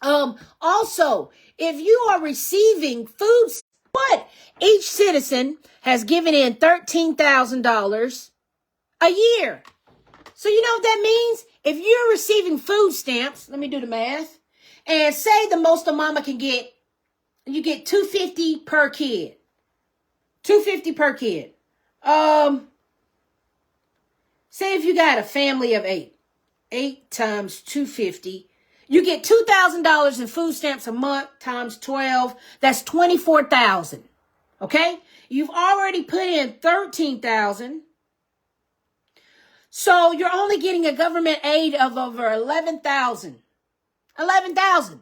[SPEAKER 1] Also, if you are receiving food, what? Each citizen has given in $13,000 a year. So you know what that means? If you're receiving food stamps, let me do the math, and say the most a mama can get, you get $250 per kid. $250 per kid. Say if you got a family of 8 times $250, you get $2,000 in food stamps a month times 12. That's $24,000. Okay? You've already put in $13,000. So you're only getting a government aid of over $11,000. $11,000.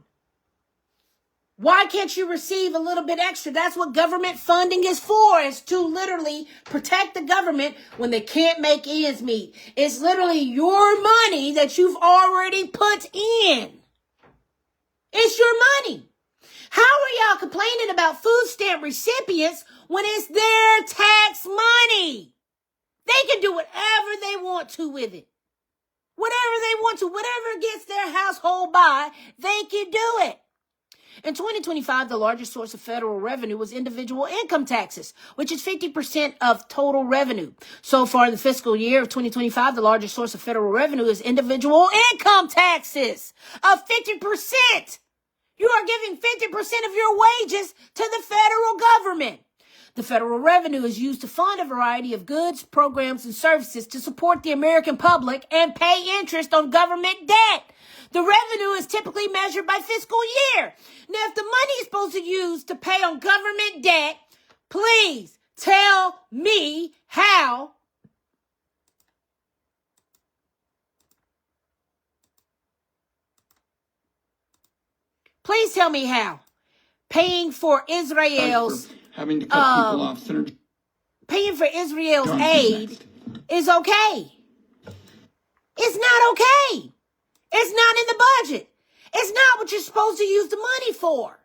[SPEAKER 1] Why can't you receive a little bit extra? That's what government funding is for, is to literally protect the government when they can't make ends meet. It's literally your money that you've already put in. It's your money. How are y'all complaining about food stamp recipients when it's their tax money? They can do whatever they want to with it. Whatever they want to, whatever gets their household by, they can do it. In 2025, the largest source of federal revenue was individual income taxes, which is 50% of total revenue. So far in the fiscal year of 2025, the largest source of federal revenue is individual income taxes of 50%. You are giving 50% of your wages to the federal government. The federal revenue is used to fund a variety of goods, programs, and services to support the American public and pay interest on government debt. The revenue is typically measured by fiscal year. Now, if the money is supposed to use to pay on government debt, please tell me how. Please tell me how. Paying for Israel's
[SPEAKER 4] having to cut people off. Senator
[SPEAKER 1] paying for Israel's
[SPEAKER 4] John,
[SPEAKER 1] aid is okay. It's not okay. It's not in the budget. It's not what you're supposed to use the money for.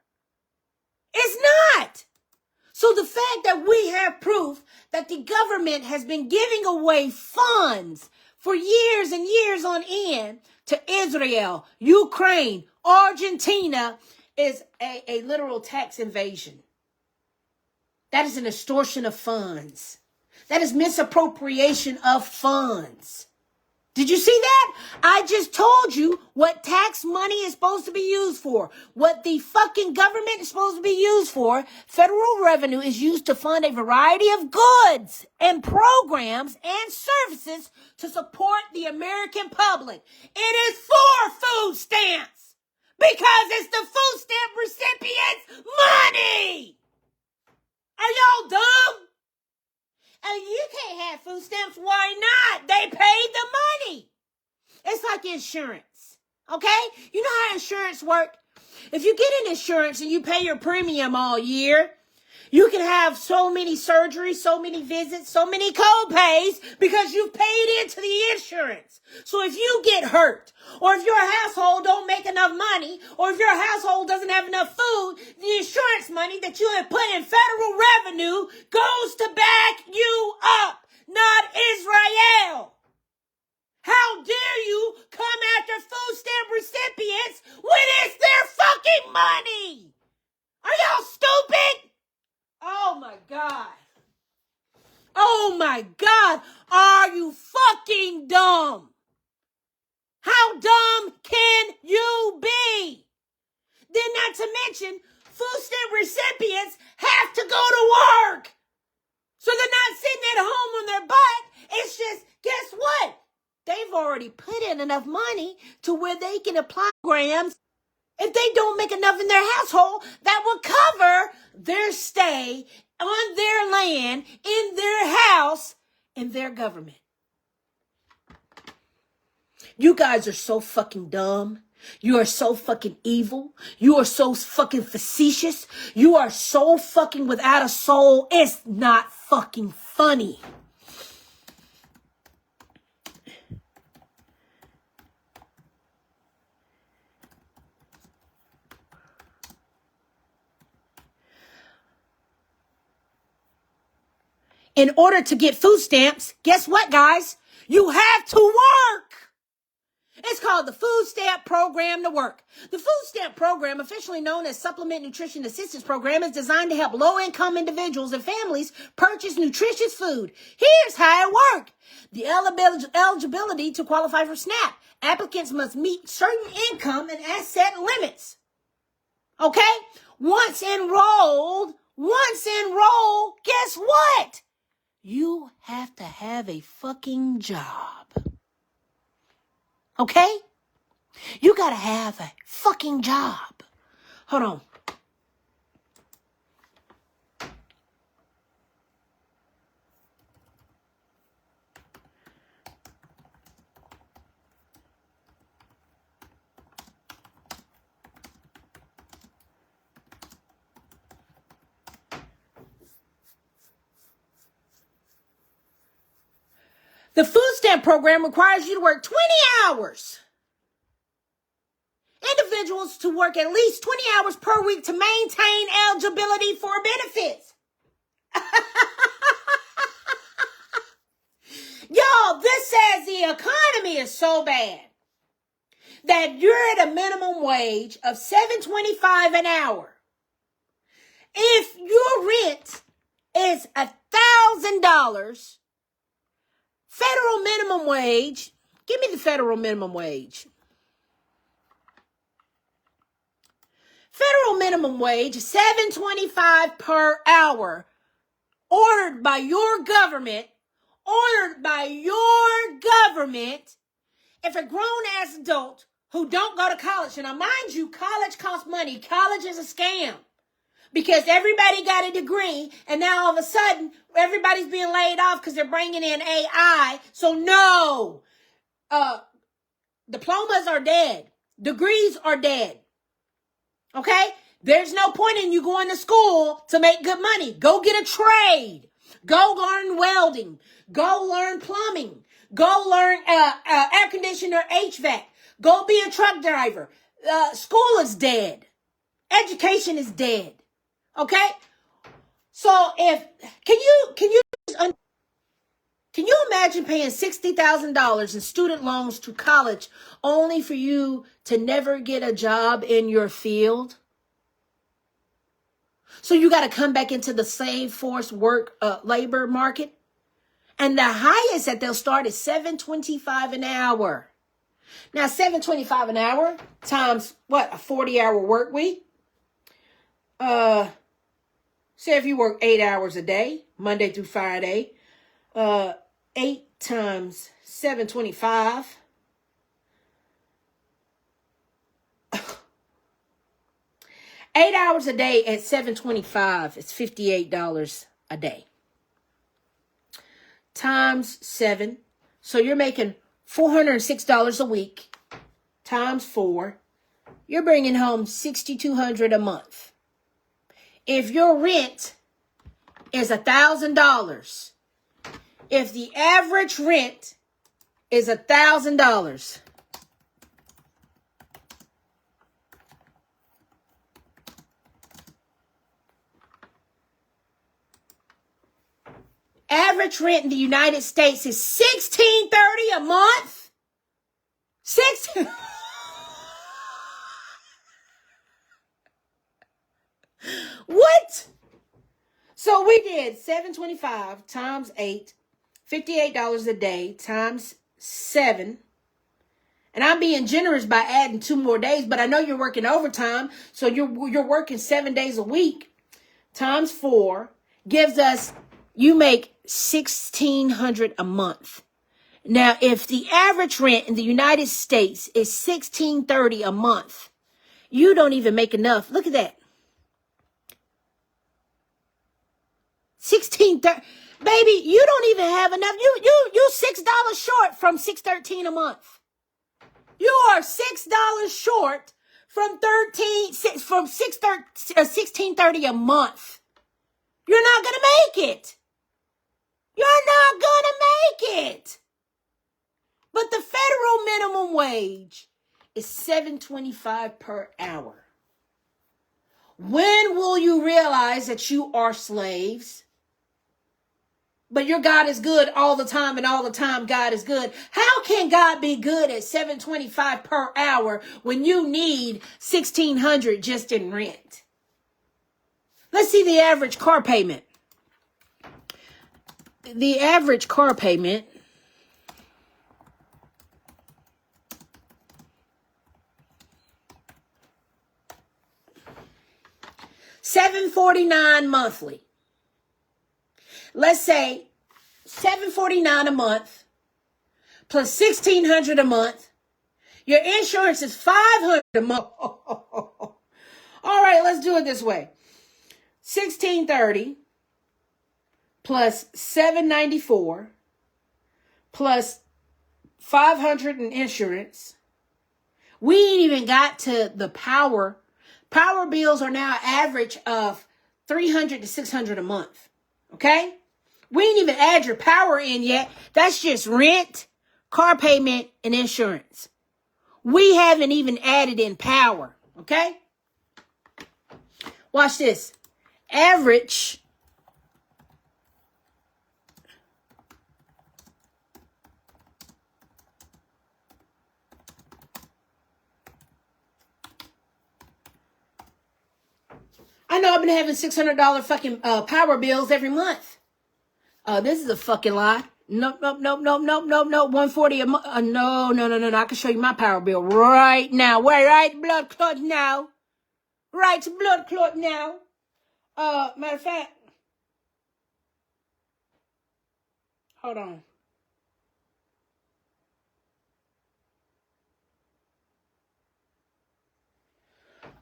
[SPEAKER 1] It's not. So the fact that we have proof that the government has been giving away funds for years and years on end to Israel, Ukraine, Argentina is a literal tax invasion. That is an extortion of funds. That is misappropriation of funds. Did you see that? I just told you what tax money is supposed to be used for. What the fucking government is supposed to be used for. Federal revenue is used to fund a variety of goods and programs and services to support the American public. It is for food stamps because it's the food stamp recipients' money. Are y'all dumb? And you can't have food stamps. Why not? They paid the money. It's like insurance. Okay? You know how insurance works? If you get an insurance and you pay your premium all year, you can have so many surgeries, so many visits, so many co-pays because you've paid into the insurance. So if you get hurt, or if your household don't make enough money, or if your household doesn't have enough food, the insurance money that you have put in federal revenue goes to back you up, not Israel. How dare you come after food stamp recipients when it's their fucking money? Are y'all stupid? Oh my God. Oh my God. Are you fucking dumb? How dumb can you be? Then not to mention, food stamp recipients have to go to work. So they're not sitting at home on their butt. It's just, guess what? They've already put in enough money to where they can apply programs. If they don't make enough in their household, that will cover their stay on their land, in their house, in their government. You guys are so fucking dumb. You are so fucking evil. You are so fucking facetious. You are so fucking without a soul. It's not fucking funny. In order to get food stamps, guess what, guys? You have to work. It's called the Food Stamp Program to Work. The Food Stamp Program, officially known as Supplement Nutrition Assistance Program, is designed to help low-income individuals and families purchase nutritious food. Here's how it works. The eligibility to qualify for SNAP. Applicants must meet certain income and asset limits. Okay? Once enrolled, guess what? You have to have a fucking job. Okay? You gotta have a fucking job. Hold on. The food stamp program requires you to work 20 hours. Individuals to work at least 20 hours per week to maintain eligibility for benefits. Y'all, this says the economy is so bad that you're at a minimum wage of $7.25 an hour. If your rent is $1,000, federal minimum wage, give me the federal minimum wage. Federal minimum wage is $7.25 per hour, ordered by your government. If a grown-ass adult who don't go to college, and now mind you, college costs money. College is a scam because everybody got a degree, and now all of a sudden, everybody's being laid off because they're bringing in AI. So no, diplomas are dead. Degrees are dead. Okay? There's no point in you going to school to make good money. Go get a trade. Go learn welding. Go learn plumbing. Go learn air conditioner, HVAC. Go be a truck driver. School is dead. Education is dead. Okay? So can you imagine paying $60,000 in student loans to college only for you to never get a job in your field? So you got to come back into the same force work labor market. And the highest that they'll start is $7.25 an hour. Now, $7.25 an hour times what? A 40-hour work week? Say if you work 8 hours a day, Monday through Friday, 8 times 7.25. 8 hours a day at $7.25 is $58 a day. Times 7. So you're making $406 a week. Times 4. You're bringing home $6,200 a month. If your rent is $1,000, if the average rent is $1,000, average rent in the United States is $1,630 a month. What? So we did $7.25 times 8, $58 a day times 7. And I'm being generous by adding 2 more days, but I know you're working overtime, so you're working 7 days a week. Times 4 gives us, you make $1,600 a month. Now, if the average rent in the United States is $1,630 a month, you don't even make enough. Look at that. $1,630, baby, you don't even have enough. You $6 short from $613 a month. You are $6 short from $1,630 a month. You're not gonna make it. You're not gonna make it. But the federal minimum wage is $7.25 per hour. When will you realize that you are slaves? But your God is good all the time, and all the time God is good. How can God be good at $7.25 per hour when you need $1,600 just in rent? Let's see the average car payment. The average car payment $749 monthly. Let's say $749 a month plus $1,600 a month. Your insurance is $500 a month. All right, let's do it this way. $1,630 plus $794 plus $500 in insurance. We ain't even got to the power. Power bills are now average of $300 to $600 a month. Okay? We ain't even add your power in yet. That's just rent, car payment, and insurance. We haven't even added in power. Okay? Watch this. Average I know I've been having $600 fucking power bills every month. This is a fucking lie. Nope. 140 a month. No. I can show you my power bill right now. Right, blood clot now. Right, blood clot now. Matter of fact, hold on.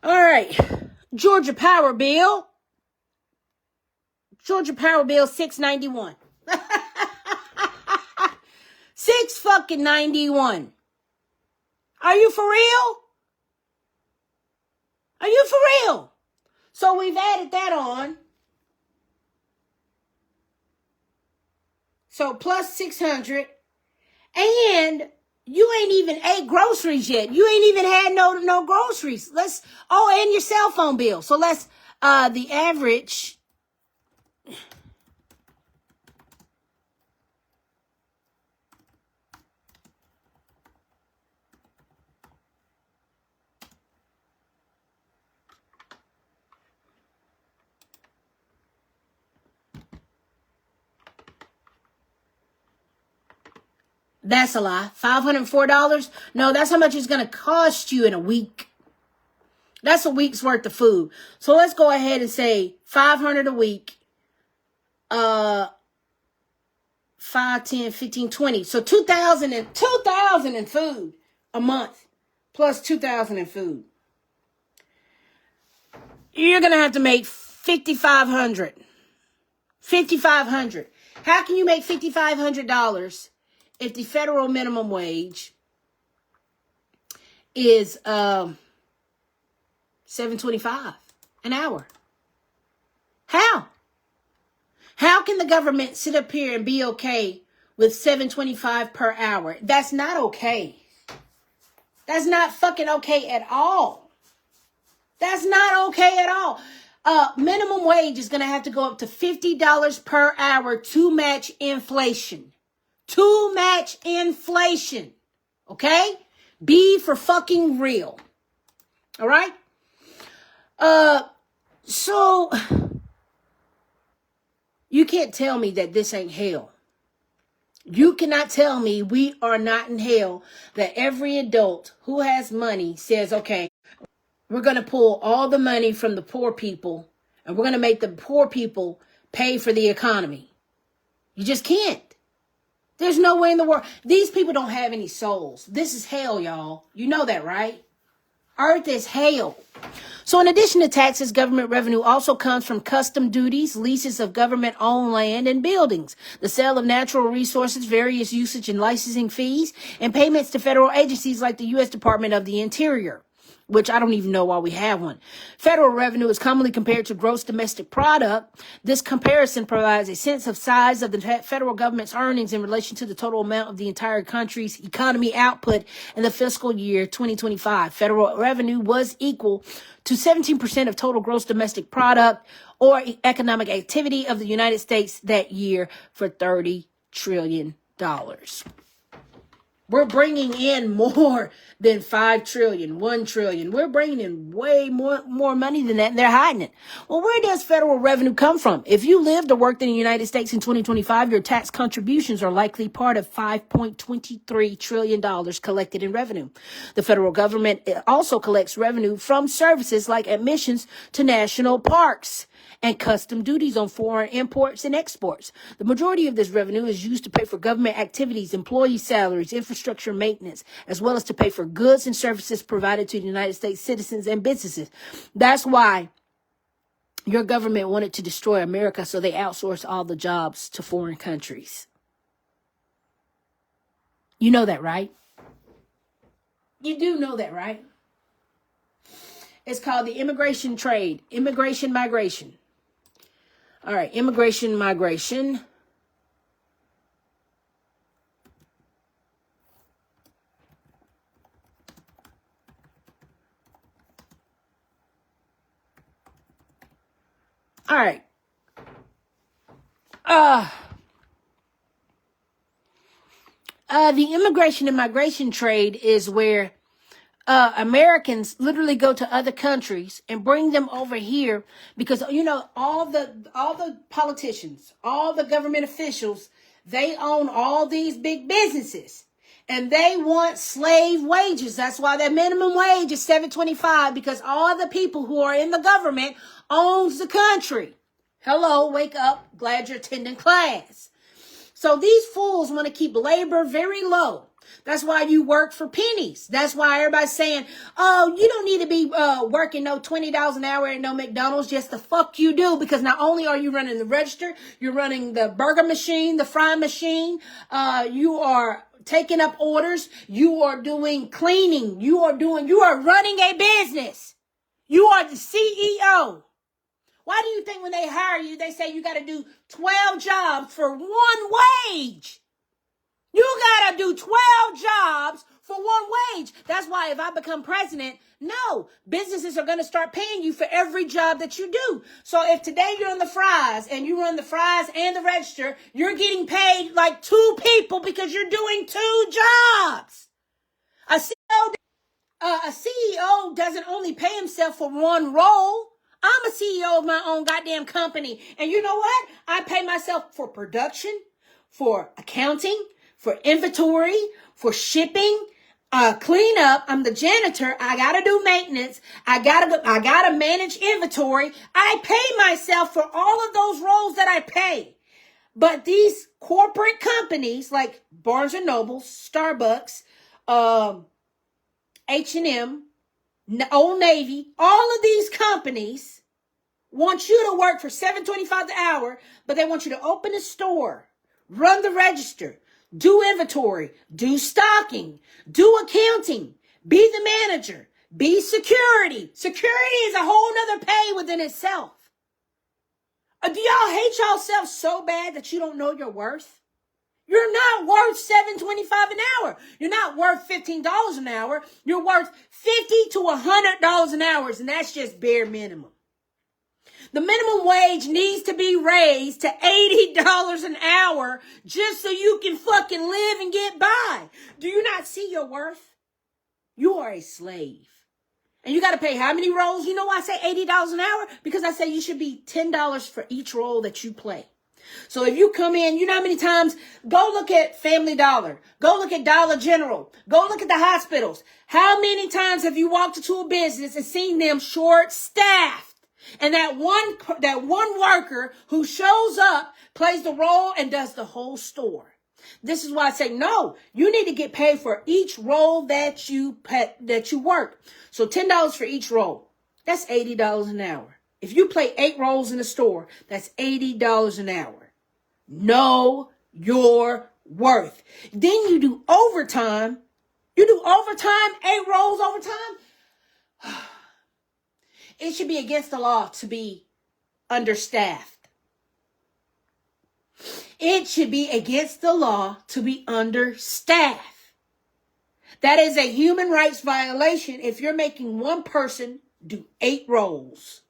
[SPEAKER 1] All right, Georgia power bill. $691. $691. Are you for real? Are you for So we've added that on. So plus 600. And you ain't even ate groceries yet. You ain't even had no groceries. And your cell phone bill. So let's, the average. That's a lie. $504? No, that's how much it's going to cost you in a week. That's a week's worth of food. So let's go ahead and say $500 a week. 5, 10, 15, 20. So 2,000 in food a month plus 2,000 in food. You're going to have to make $5,500. $5,500. How can you make $5,500 if the federal minimum wage is $7.25 an hour? How? How can the government sit up here and be okay with $7.25 per hour? That's not okay. That's not fucking okay at all. That's not okay at all. Minimum wage is going to have to go up to $50 per hour to match inflation. To match inflation. Okay? Be for fucking real. All right? So you can't tell me that this ain't hell. You cannot tell me we are not in hell, that every adult who has money says, okay, we're going to pull all the money from the poor people and we're going to make the poor people pay for the economy. You just can't. There's no way in the world. These people don't have any souls. This is hell, y'all. You know that, right? Earth is hell. So in addition to taxes, government revenue also comes from custom duties, leases of government-owned land and buildings, the sale of natural resources, various usage and licensing fees, and payments to federal agencies like the U.S. Department of the Interior, which I don't even know why we have one. Federal revenue is commonly compared to gross domestic product. This comparison provides a sense of size of the federal government's earnings in relation to the total amount of the entire country's economy output in the fiscal year 2025. Federal revenue was equal to 17% of total gross domestic product or economic activity of the United States that year for $30 trillion. We're bringing in more than 5 trillion, 1 trillion. We're bringing in way more money than that, and they're hiding it. Well, where does federal revenue come from? If you lived or worked in the United States in 2025, your tax contributions are likely part of $5.23 trillion collected in revenue. The federal government also collects revenue from services like admissions to national parks and custom duties on foreign imports and exports. The majority of this revenue is used to pay for government activities, employee salaries, infrastructure maintenance, as well as to pay for goods and services provided to the United States citizens and businesses. That's why your government wanted to destroy America, so they outsourced all the jobs to foreign countries. You know that, right? You do know that, right? It's called the immigration trade, immigration migration. All right, immigration migration. All right. The immigration and migration trade is where Americans literally go to other countries and bring them over here because, you know, all the politicians, all the government officials, they own all these big businesses and they want slave wages. That's why their minimum wage is $7.25, because all the people who are in the government owns the country. Hello, wake up. Glad you're attending class. So these fools want to keep labor very low. That's why you work for pennies. That's why everybody's saying, oh, you don't need to be working no $20 an hour at no McDonald's. Yes, the fuck you do. Because not only are you running the register, you're running the burger machine, the fry machine. You are taking up orders. You are doing cleaning. You are running a business. You are the CEO. Why do you think when they hire you, they say you got to do 12 jobs for one wage? You got to do 12 jobs for one wage. That's why if I become president, no, businesses are going to start paying you for every job that you do. So if today you're on the fries and you run the fries and the register, you're getting paid like 2 people because you're doing 2 jobs. A CEO doesn't only pay himself for one role. I'm a CEO of my own goddamn company. And you know what? I pay myself for production, for accounting, for inventory, for shipping, cleanup. I'm the janitor. I gotta do maintenance. I gotta manage inventory. I pay myself for all of those roles that I pay. But these corporate companies like Barnes and Noble, Starbucks, H&M, Old Navy, all of these companies want you to work for $7.25 an hour, but they want you to open a store, run the register, do inventory, do stocking, do accounting, be the manager, be security. Security is a whole nother pay within itself. Do y'all hate yourself so bad that you don't know your worth? You're not worth $7.25 an hour. You're not worth $15 an hour. You're worth $50 to $100 an hour, and that's just bare minimum. The minimum wage needs to be raised to $80 an hour just so you can fucking live and get by. Do you not see your worth? You are a slave. And you got to pay how many roles? You know why I say $80 an hour? Because I say you should be $10 for each role that you play. So if you come in, you know how many times, go look at Family Dollar, go look at Dollar General, go look at the hospitals. How many times have you walked into a business and seen them short-staffed? And that one worker who shows up, plays the role and does the whole store. This is why I say, no, you need to get paid for each role that you work. So $10 for each role. That's $80 an hour. If you play 8 roles in a store, that's $80 an hour. Know your worth. Then you do overtime. You do overtime, 8 roles overtime. It should be against the law to be understaffed. It should be against the law to be understaffed. That is a human rights violation if you're making one person do 8 roles.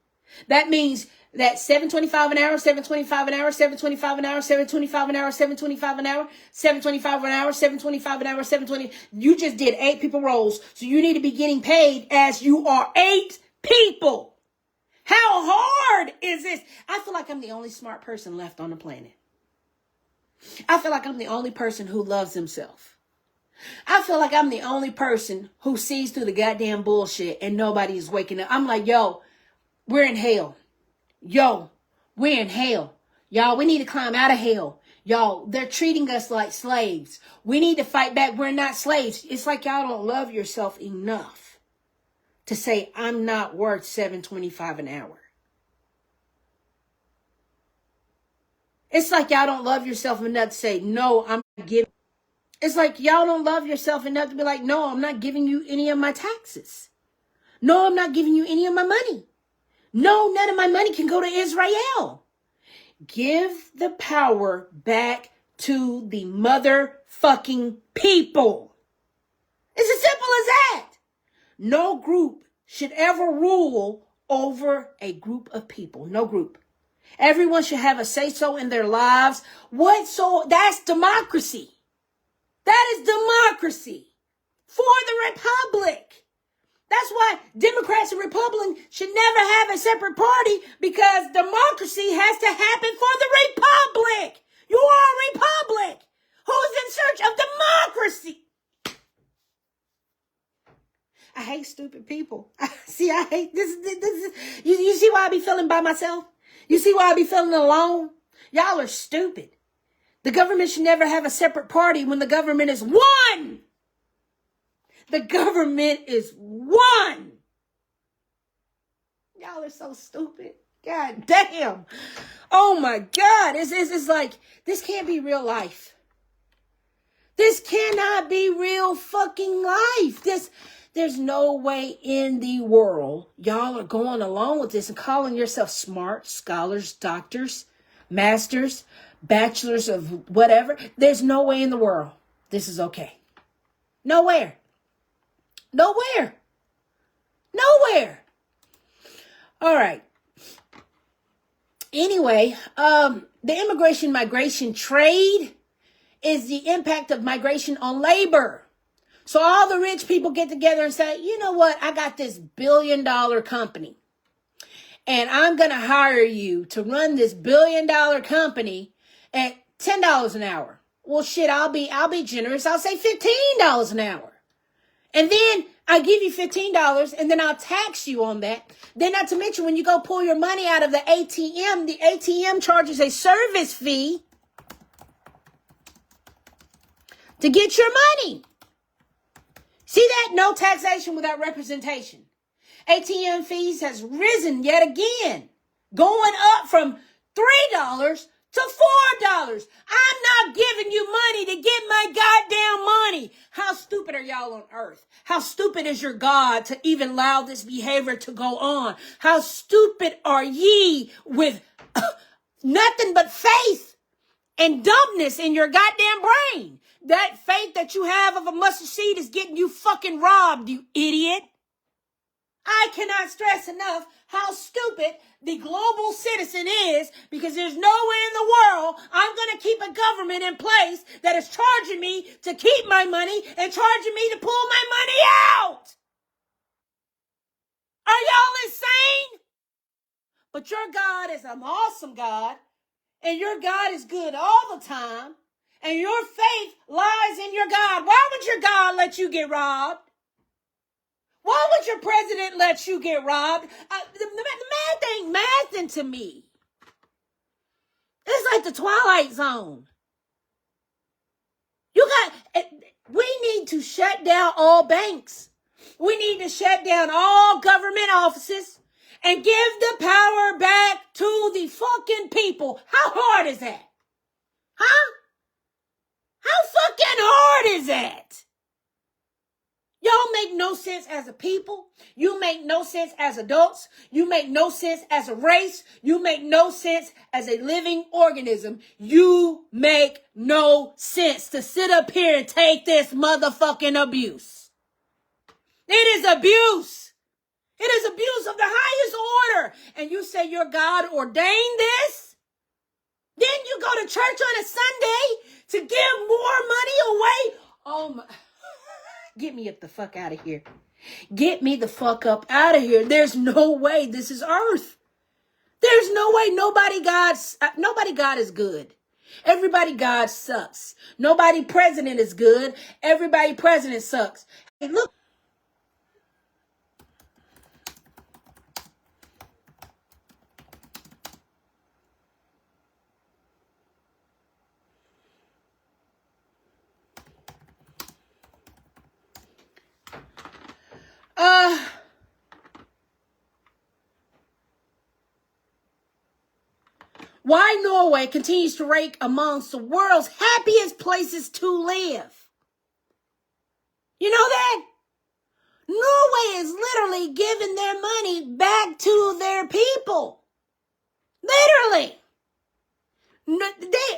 [SPEAKER 1] That means that $7.25 an hour, $7.25 an hour, $7.25 an hour, $7.25 an hour, $7.25 an hour, $7.25 an hour, $7.25 an hour, $7.20. You just did 8 people roles. So you need to be getting paid as you are 8 people. How hard is this? I feel like I'm the only smart person left on the planet. I feel like I'm the only person who loves himself. I feel like I'm the only person who sees through the goddamn bullshit and nobody is waking up. I'm like, yo, we're in hell. Yo, we're in hell. Y'all, we need to climb out of hell. Y'all, they're treating us like slaves. We need to fight back. We're not slaves. It's like y'all don't love yourself enough to say, I'm not worth $7.25 an hour. It's like y'all don't love yourself enough to say, no, I'm not giving. It's like y'all don't love yourself enough to be like, no, I'm not giving you any of my taxes. No, I'm not giving you any of my money. No, none of my money can go to Israel. Give the power back to the motherfucking people. It's as simple as that. No group should ever rule over a group of people. No group. Everyone should have a say-so in their lives. That's democracy. That is democracy for the republic. That's why Democrats and Republicans should never have a separate party, because democracy has to happen for the republic. You are a republic who's in search of democracy. I hate stupid people. I hate this. You see why I be feeling by myself? You see why I be feeling alone? Y'all are stupid. The government should never have a separate party when the government is one. The government is one. Y'all are so stupid. God damn. Oh my God. It's like, this can't be real life. This cannot be real fucking life. There's no way in the world y'all are going along with this and calling yourself smart scholars, doctors, masters, bachelors of whatever. There's no way in the world this is okay. Nowhere. Nowhere. Nowhere. All right. Anyway, the immigration migration trade is the impact of migration on labor. So all the rich people get together and say, you know what? I got this $1 billion company and I'm going to hire you to run this $1 billion company at $10 an hour. Well, shit, I'll be generous. I'll say $15 an hour. And then I give you $15 and then I'll tax you on that. Then not to mention when you go pull your money out of the ATM charges a service fee to get your money. See that? No taxation without representation. ATM fees has risen yet again, going up from $3 to $4. I'm not giving you money to get my goddamn money. How stupid are y'all on earth? How stupid is your God to even allow this behavior to go on? How stupid are ye with nothing but faith and dumbness in your goddamn brain? That faith that you have of a mustard seed is getting you fucking robbed, you idiot. I cannot stress enough how stupid the global citizen is, because there's no way in the world I'm going to keep a government in place that is charging me to keep my money and charging me to pull my money out. Are y'all insane? But your God is an awesome God, and your God is good all the time, and your faith lies in your God. Why would your God let you get robbed? Why would your president let you get robbed? The math ain't mathing to me. It's like the Twilight Zone. We need to shut down all banks. We need to shut down all government offices and give the power back to the fucking people. How hard is that? Huh? How fucking hard is that? Y'all make no sense as a people. You make no sense as adults. You make no sense as a race. You make no sense as a living organism. You make no sense to sit up here and take this motherfucking abuse. It is abuse. It is abuse of the highest order. And you say your God ordained this? Then you go to church on a Sunday to give more money away? Oh my... Get me up the fuck out of here. Get me the fuck up out of here. There's no way this is earth. There's no way nobody God is good. Everybody God sucks. Nobody president is good. Everybody president sucks. Hey, look. Why Norway continues to rank amongst the world's happiest places to live. You know that? Norway is literally giving their money back to their people. Literally.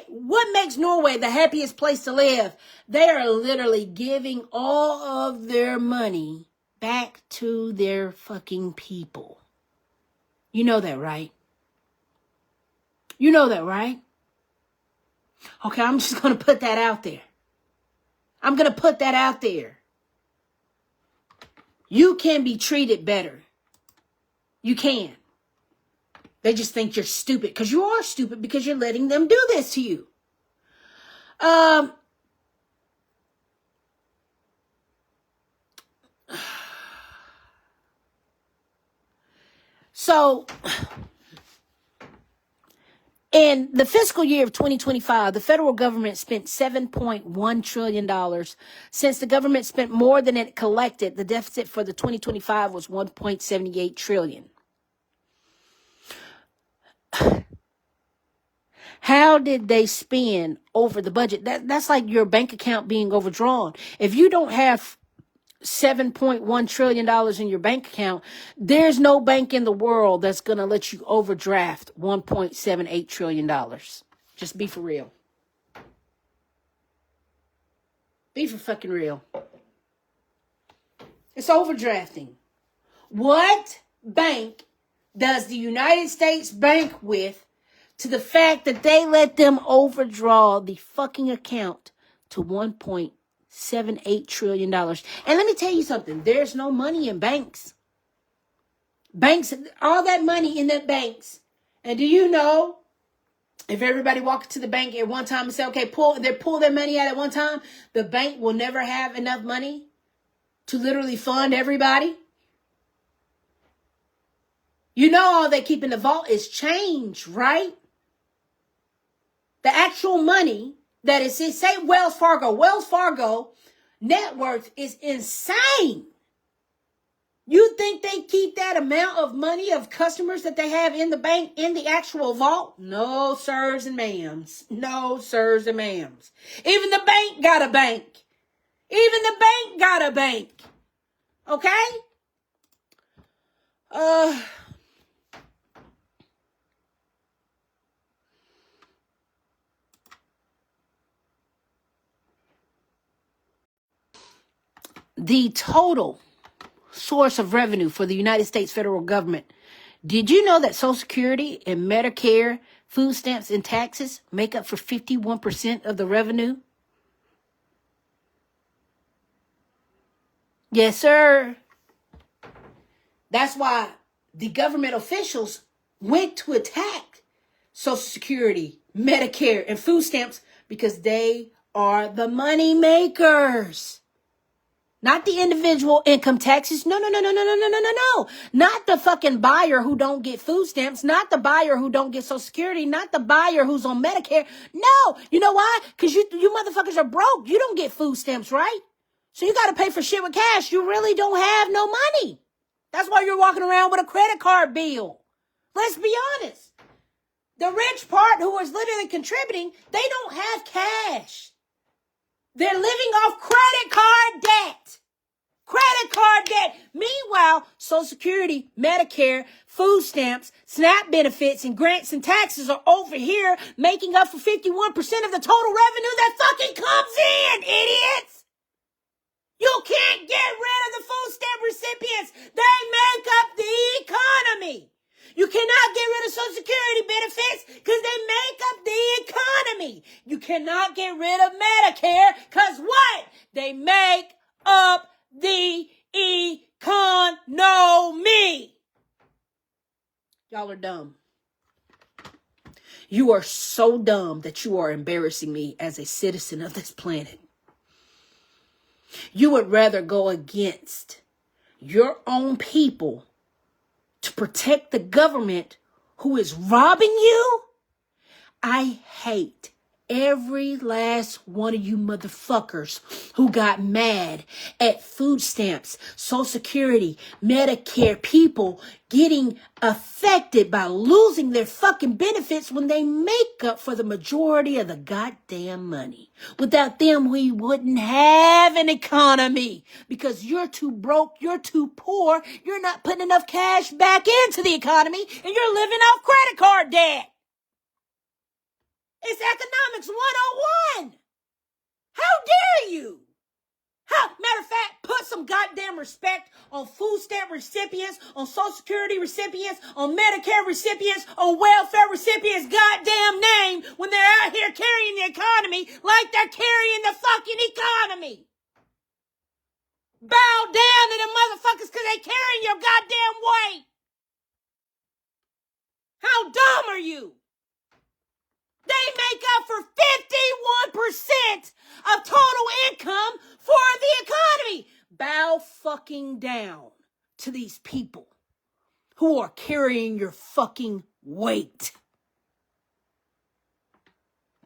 [SPEAKER 1] What makes Norway the happiest place to live? They are literally giving all of their money back to their fucking people. You know that, right? You know that, right? Okay, I'm just going to put that out there. I'm going to put that out there. You can be treated better. You can. They just think you're stupid, because you are stupid, because you're letting them do this to you. So, in the fiscal year of 2025, the federal government spent $7.1 trillion. Since the government spent more than it collected, the deficit for the 2025 was $1.78 trillion. How did they spend over the budget? That's like your bank account being overdrawn. If you don't have $7.1 trillion in your bank account, there's no bank in the world that's going to let you overdraft $1.78 trillion. Just be for real. Be for fucking real. It's overdrafting. What bank does the United States bank with to the fact that they let them overdraw the fucking account to $1.78 trillion? And let me tell you something. There's no money in banks. Banks, all that money in the banks. And do you know, if everybody walked to the bank at one time and say, okay, pull their money out at one time, the bank will never have enough money to literally fund everybody? You know, all they keep in the vault is change, right? The actual money that is, say Wells Fargo net worth is insane. You think they keep that amount of money of customers that they have in the bank in the actual vault? No, sirs and ma'ams. No, sirs and ma'ams. Even the bank got a bank. Even the bank got a bank. Okay? The total source of revenue for the United States federal government. Did you know that Social Security and Medicare, food stamps, and taxes make up for 51% of the revenue? Yes, sir. That's why the government officials went to attack Social Security, Medicare, and food stamps because they are the money makers. Not the individual income taxes. No. Not the fucking buyer who don't get food stamps. Not the buyer who don't get Social Security. Not the buyer who's on Medicare. No. You know why? Because you motherfuckers are broke. You don't get food stamps, right? So you got to pay for shit with cash. You really don't have no money. That's why you're walking around with a credit card bill. Let's be honest. The rich part who is literally contributing, they don't have cash. They're living off credit card debt. Credit card debt. Meanwhile, Social Security, Medicare, food stamps, SNAP benefits, and grants and taxes are over here making up for 51% of the total revenue that fucking comes in, idiots. You can't get rid of the food stamp recipients. They make up the economy. You cannot get rid of Social Security benefits because they make up the economy. You cannot get rid of Medicare because what? They make up the economy. Y'all are dumb. You are so dumb that you are embarrassing me as a citizen of this planet. You would rather go against your own people to protect the government who is robbing you? I hate every last one of you motherfuckers who got mad at food stamps, Social Security, Medicare, people getting affected by losing their fucking benefits when they make up for the majority of the goddamn money. Without them, we wouldn't have an economy because you're too broke, you're too poor, you're not putting enough cash back into the economy, and you're living off credit card debt. It's economics 101. How dare you? Matter of fact, put some goddamn respect on food stamp recipients, on Social Security recipients, on Medicare recipients, on welfare recipients' goddamn name when they're out here carrying the economy like they're carrying the fucking economy. Bow down to the motherfuckers because they carrying your goddamn weight. How dumb are you? They make up for 51% of total income for the economy. Bow fucking down to these people who are carrying your fucking weight.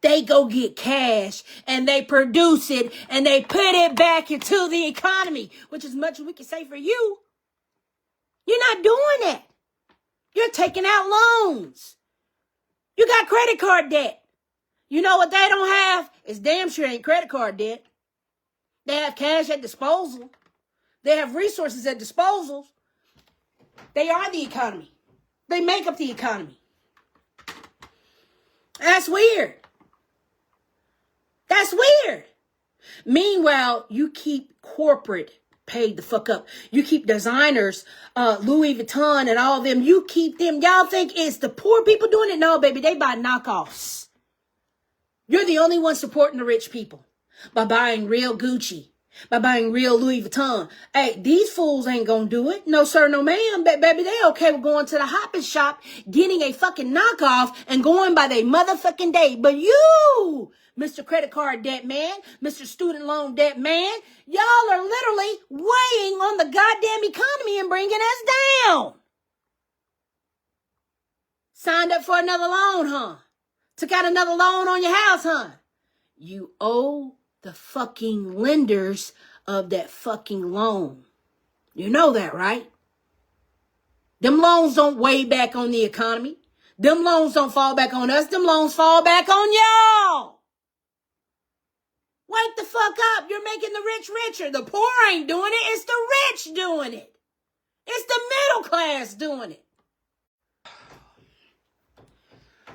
[SPEAKER 1] They go get cash and they produce it and they put it back into the economy, which is much as we can say for you. You're not doing it. You're taking out loans. You got credit card debt. You know what they don't have? It's damn sure ain't credit card debt. They have cash at disposal. They have resources at disposal. They are the economy. They make up the economy. That's weird. That's weird. Meanwhile, you keep corporate paid the fuck up. You keep designers, Louis Vuitton and all of them. You keep them. Y'all think it's the poor people doing it? No, baby. They buy knockoffs. You're the only one supporting the rich people by buying real Gucci, by buying real Louis Vuitton. Hey, these fools ain't gonna do it. No, sir, no, ma'am. Baby, they okay with going to the hopping shop, getting a fucking knockoff and going by their motherfucking day. But you, Mr. Credit Card Debt Man, Mr. Student Loan Debt Man, y'all are literally weighing on the goddamn economy and bringing us down. Signed up for another loan, huh? Took out another loan on your house, huh? You owe the fucking lenders of that fucking loan. You know that, right? Them loans don't weigh back on the economy. Them loans don't fall back on us. Them loans fall back on y'all. Wake the fuck up. You're making the rich richer. The poor ain't doing it. It's the rich doing it. It's the middle class doing it.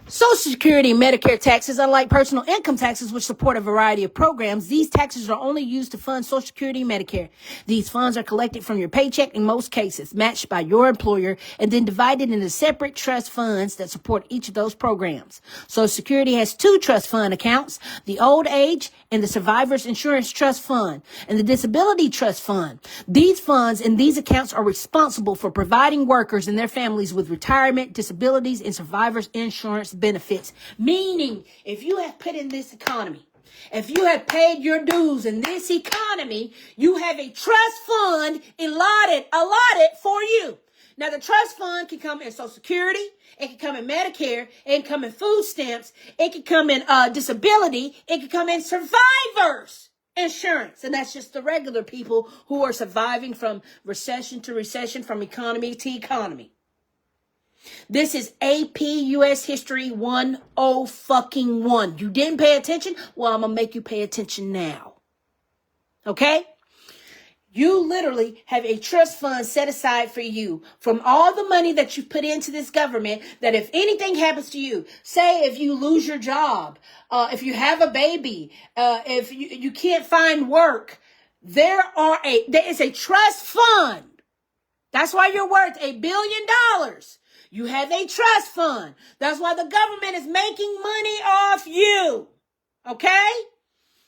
[SPEAKER 1] Social Security and Medicare taxes, unlike personal income taxes, which support a variety of programs, these taxes are only used to fund Social Security and Medicare. These funds are collected from your paycheck in most cases, matched by your employer, and then divided into separate trust funds that support each of those programs. Social Security has two trust fund accounts, the Old Age and the Survivors Insurance Trust Fund, and the Disability Trust Fund. These funds and these accounts are responsible for providing workers and their families with retirement, disabilities, and survivors insurance benefits. Meaning, if you have put in this economy, if you have paid your dues in this economy, you have a trust fund allotted for you. Now, the trust fund can come in Social Security, it can come in Medicare, it can come in food stamps, it can come in disability, it can come in survivors insurance. And that's just the regular people who are surviving from recession to recession, from economy to economy. This is AP US History 101 fucking 1. You didn't pay attention? Well, I'm going to make you pay attention now. Okay? You literally have a trust fund set aside for you from all the money that you put into this government, that if anything happens to you, say if you lose your job, if you have a baby, if you can't find work, there is a trust fund. That's why you're worth $1 billion. You have a trust fund. That's why the government is making money off you. Okay?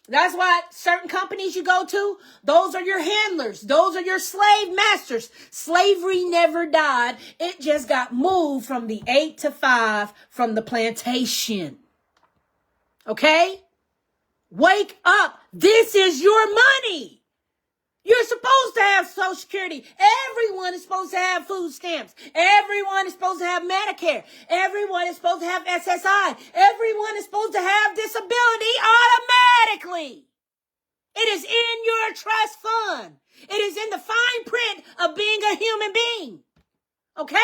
[SPEAKER 1] That's why certain companies you go to, those are your handlers. Those are your slave masters. Slavery never died. It just got moved from the 8 to 5 from the plantation. Okay? Wake up. This is your money. You're supposed to have Social Security. Everyone is supposed to have food stamps. Everyone is supposed to have Medicare. Everyone is supposed to have SSI. Everyone is supposed to have disability automatically. It is in your trust fund. It is in the fine print of being a human being. Okay?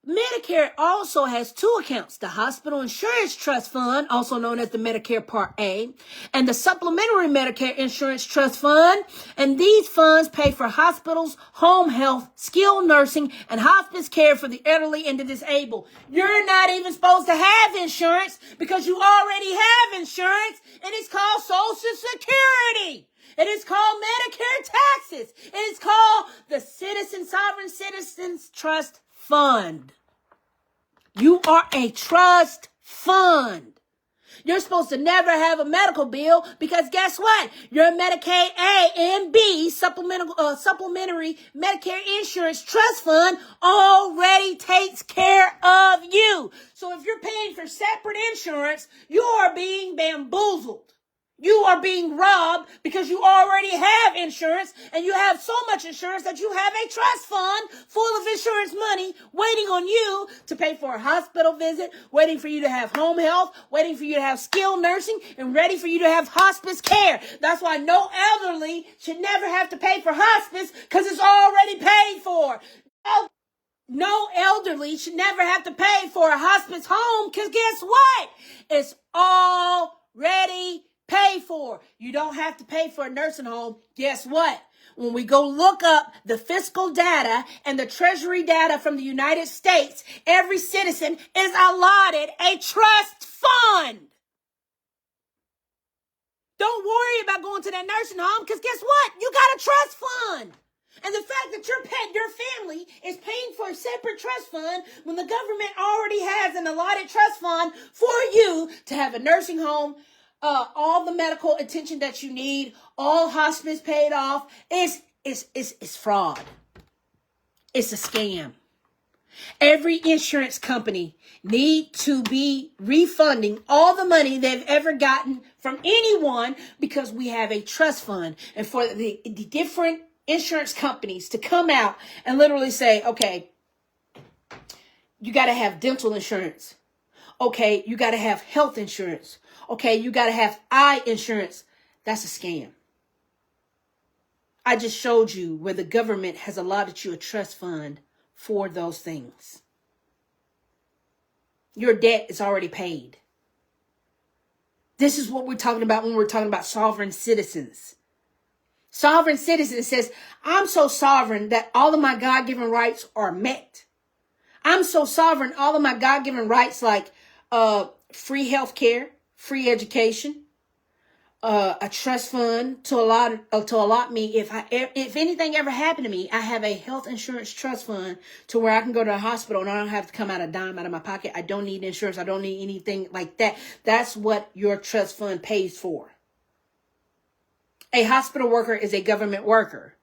[SPEAKER 1] Medicare also has two accounts, the Hospital Insurance Trust Fund, also known as the Medicare Part A, and the Supplementary Medicare Insurance Trust Fund. And these funds pay for hospitals, home health, skilled nursing, and hospice care for the elderly and the disabled. You're not even supposed to have insurance because you already have insurance, and it's called Social Security. It is called Medicare taxes. It is called the Sovereign Citizens Trust Fund. You are a trust fund. You're supposed to never have a medical bill because guess what? Your Medicaid A and B supplementary Medicare Insurance Trust Fund already takes care of you. So if you're paying for separate insurance, you are being bamboozled. You are being robbed because you already have insurance, and you have so much insurance that you have a trust fund full of insurance money waiting on you to pay for a hospital visit, waiting for you to have home health, waiting for you to have skilled nursing, and ready for you to have hospice care. That's why no elderly should never have to pay for hospice because it's already paid for. No elderly should never have to pay for a hospice home because guess what? It's already paid for. You don't have to pay for a nursing home. Guess what? When we go look up the fiscal data and the treasury data from the United States, every citizen is allotted a trust fund. Don't worry about going to that nursing home, because guess what? You got a trust fund. And the fact that your family is paying for a separate trust fund when the government already has an allotted trust fund for you to have a nursing home, all the medical attention that you need, all hospice paid off, is fraud. It's a scam. Every insurance company need to be refunding all the money they've ever gotten from anyone, because we have a trust fund. And for the different insurance companies to come out and literally say, okay, you got to have dental insurance. Okay, you got to have health insurance. Okay, you got to have eye insurance. That's a scam. I just showed you where the government has allotted you a trust fund for those things. Your debt is already paid. This is what we're talking about when we're talking about sovereign citizens. Sovereign citizen says, I'm so sovereign that all of my God-given rights are met. I'm so sovereign, all of my God-given rights like free health care, free education, a trust fund to allot me if anything ever happened to me. I have a health insurance trust fund to where I can go to a hospital and I don't have to come out a dime out of my pocket. I don't need insurance. I don't need anything like that. That's what your trust fund pays for. A hospital worker is a government worker.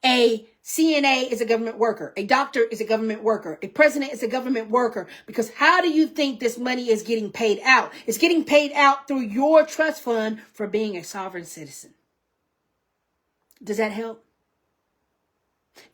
[SPEAKER 1] A CNA is a government worker. A doctor is a government worker. A president is a government worker. Because how do you think this money is getting paid out? It's getting paid out through your trust fund for being a sovereign citizen. Does that help?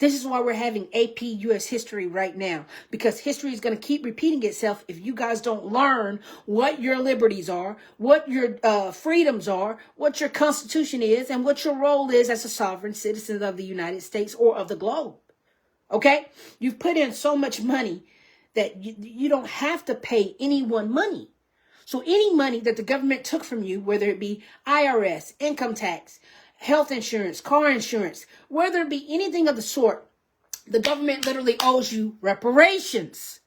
[SPEAKER 1] This is why we're having AP US history right now, because history is going to keep repeating itself if you guys don't learn what your liberties are, what your freedoms are, what your constitution is, and what your role is as a sovereign citizen of the United States or of the globe. Okay? You've put in so much money that you don't have to pay anyone money. So any money that the government took from you, whether it be IRS, income tax, health insurance, car insurance, whether it be anything of the sort, the government literally owes you reparations.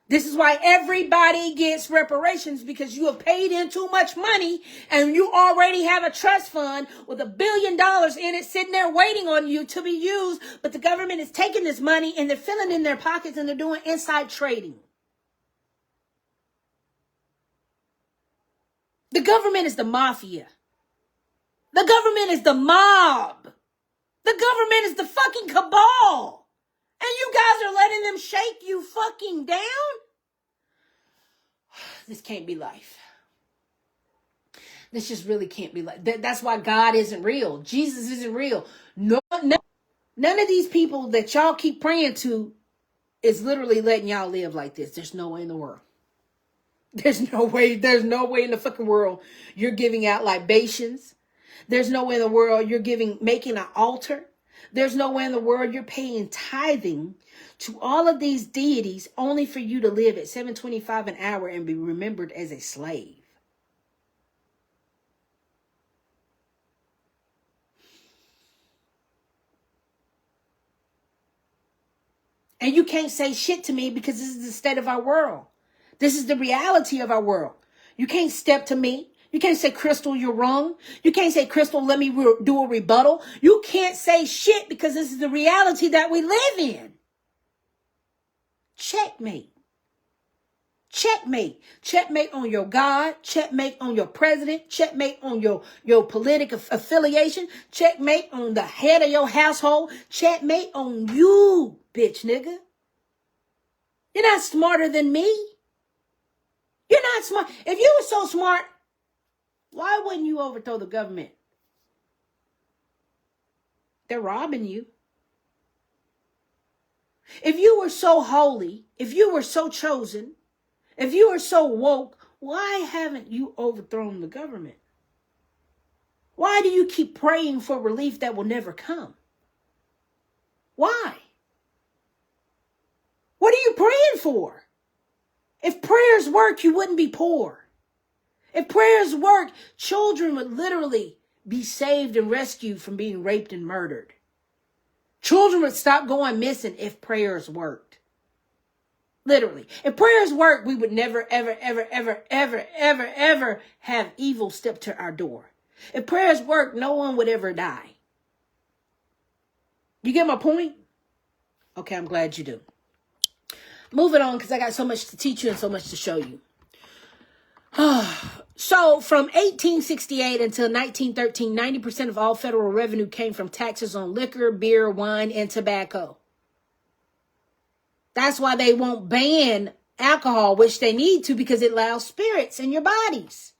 [SPEAKER 1] This is why everybody gets reparations, because you have paid in too much money and you already have a trust fund with $1 billion in it sitting there waiting on you to be used. But the government is taking this money and they're filling in their pockets and they're doing inside trading. The government is the mafia. The government is the mob. The government is the fucking cabal. And you guys are letting them shake you fucking down? This can't be life. This just really can't be life. That's why God isn't real. Jesus isn't real. None of these people that y'all keep praying to is literally letting y'all live like this. There's no way in the world. There's no way in the fucking world you're giving out libations. There's no way in the world you're making an altar. There's no way in the world you're paying tithing to all of these deities only for you to live at $7.25 an hour and be remembered as a slave. And you can't say shit to me, because this is the state of our world. This is the reality of our world. You can't step to me. You can't say, Crystal, you're wrong. You can't say, Crystal, let me do a rebuttal. You can't say shit, because this is the reality that we live in. Checkmate. Checkmate. Checkmate on your God. Checkmate on your president. Checkmate on your political affiliation. Checkmate on the head of your household. Checkmate on you, bitch nigga. You're not smarter than me. You're not smart. If you were so smart, why wouldn't you overthrow the government? They're robbing you. If you were so holy, if you were so chosen, if you were so woke, why haven't you overthrown the government? Why do you keep praying for relief that will never come? Why? What are you praying for? If prayers work, you wouldn't be poor. If prayers work, children would literally be saved and rescued from being raped and murdered. Children would stop going missing if prayers worked. Literally. If prayers worked, we would never, ever, ever, ever, ever, ever, ever have evil step to our door. If prayers worked, no one would ever die. You get my point? Okay, I'm glad you do. Moving on, because I got so much to teach you and so much to show you. So from 1868 until 1913, 90% of all federal revenue came from taxes on liquor, beer, wine, and tobacco. That's why they won't ban alcohol, which they need to, because it allows spirits in your bodies.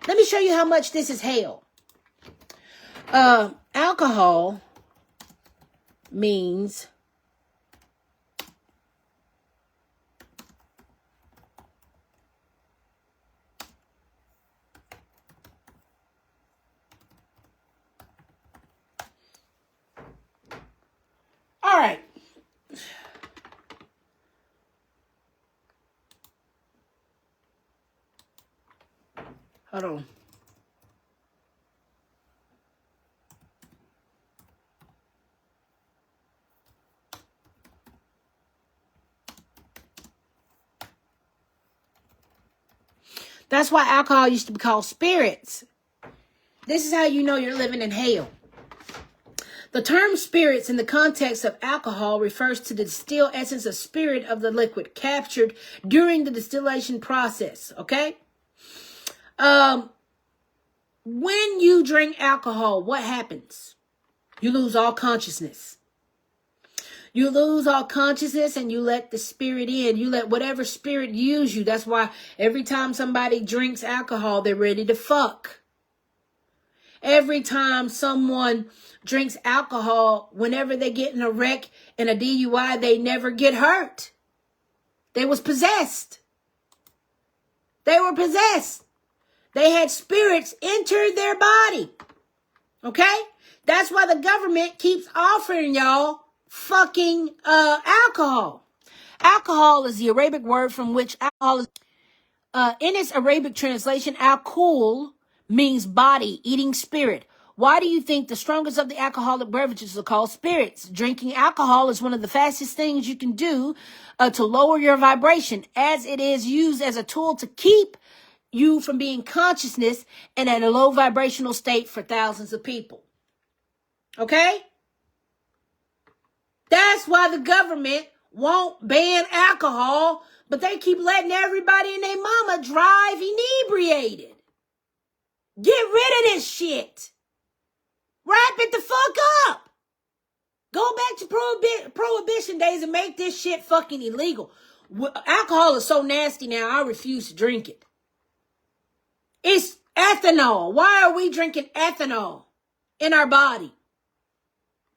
[SPEAKER 1] Let me show you how much this is hell. Alcohol means all right. Hold on. That's why alcohol used to be called spirits. This is how you know you're living in hell. The term spirits in the context of alcohol refers to the distilled essence of spirit of the liquid captured during the distillation process. Okay? When you drink alcohol, what happens? You lose all consciousness. You lose all consciousness and you let the spirit in. You let whatever spirit use you. That's why every time somebody drinks alcohol, they're ready to fuck. Every time someone drinks alcohol, whenever they get in a wreck and a DUI, they never get hurt. They was possessed. They were possessed. They had spirits enter their body. Okay? That's why the government keeps offering y'all fucking alcohol. Alcohol is the Arabic word from which alcohol is. In its Arabic translation, alcohol means body, eating spirit. Why do you think the strongest of the alcoholic beverages are called spirits? Drinking alcohol is one of the fastest things you can do to lower your vibration, as it is used as a tool to keep you from being consciousness and at a low vibrational state for thousands of people. Okay? That's why the government won't ban alcohol, but they keep letting everybody and their mama drive inebriated. Get rid of this shit. Wrap it the fuck up. Go back to prohibition days and make this shit fucking illegal. Alcohol is so nasty now, I refuse to drink it. It's ethanol. Why are we drinking ethanol in our body?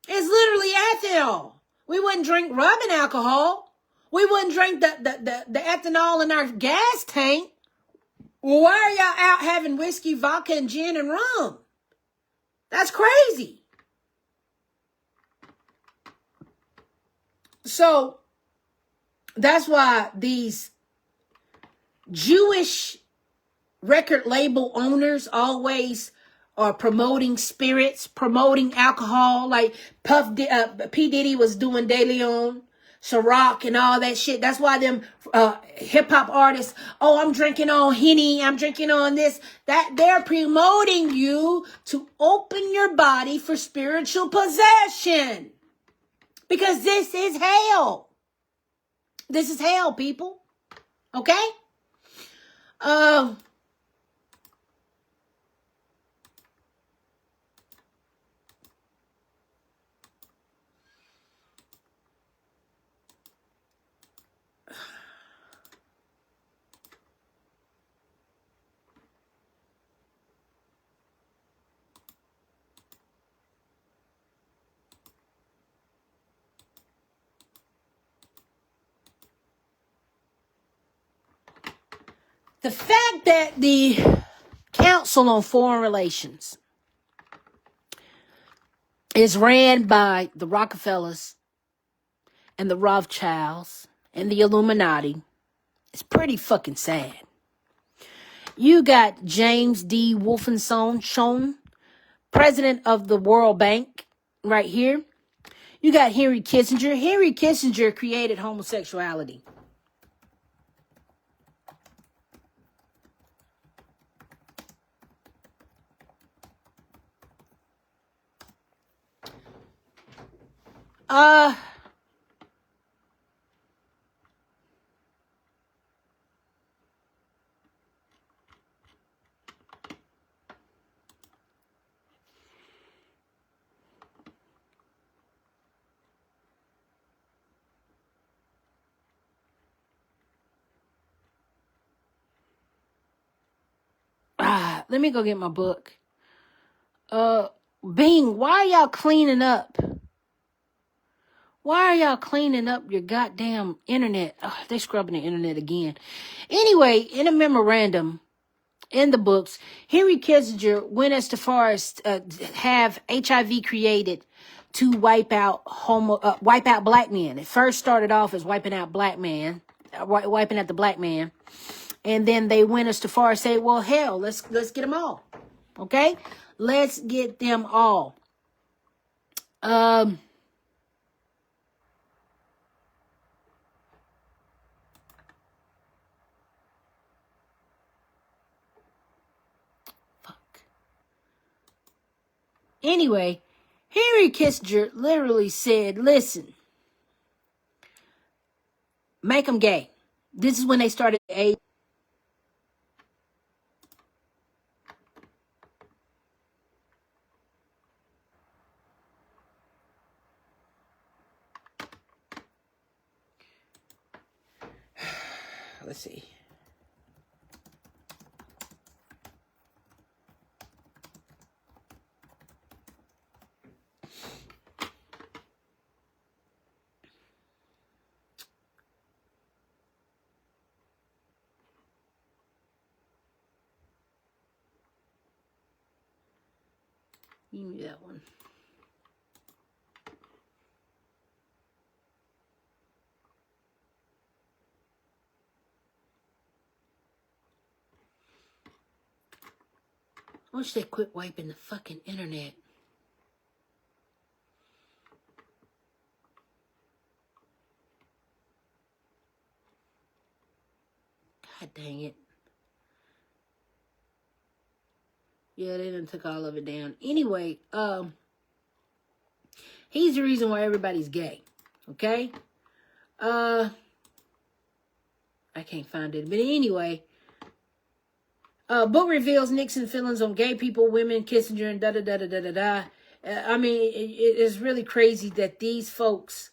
[SPEAKER 1] It's literally ethanol. We wouldn't drink rubbing alcohol. We wouldn't drink the ethanol in our gas tank. Well, why are y'all out having whiskey, vodka, and gin and rum? That's crazy. So that's why these Jewish record label owners always are promoting spirits, promoting alcohol, like P. Diddy was doing De Leon, Ciroc, and all that shit. That's why them hip-hop artists, oh, I'm drinking on Henny, I'm drinking on this, that they're promoting you to open your body for spiritual possession. Because this is hell. This is hell, people. Okay? The fact that the Council on Foreign Relations is ran by the Rockefellers and the Rothschilds and the Illuminati is pretty fucking sad. You got James D. Wolfensohn, president of the World Bank right here. You got Henry Kissinger. Henry Kissinger created homosexuality. Let me go get my book. Bing, why are y'all cleaning up? Why are y'all cleaning up your goddamn internet? They scrubbing the internet again. Anyway, in a memorandum in the books, Henry Kissinger went as far as have HIV created to wipe out black men. It first started off as wiping out wiping out the black man, and then they went as far as say, well, hell, let's get them all. Okay, let's get them all. Anyway, Henry Kissinger literally said, listen, make them gay. This is when they started AIDS. Let's see. Give me that one. I wish they quit wiping the fucking internet. God dang it. Yeah, they done took all of it down. Anyway, he's the reason why everybody's gay. Okay? I can't find it. But anyway, book reveals Nixon's feelings on gay people, women, Kissinger, and da-da-da-da-da-da-da. I mean, it is really crazy that these folks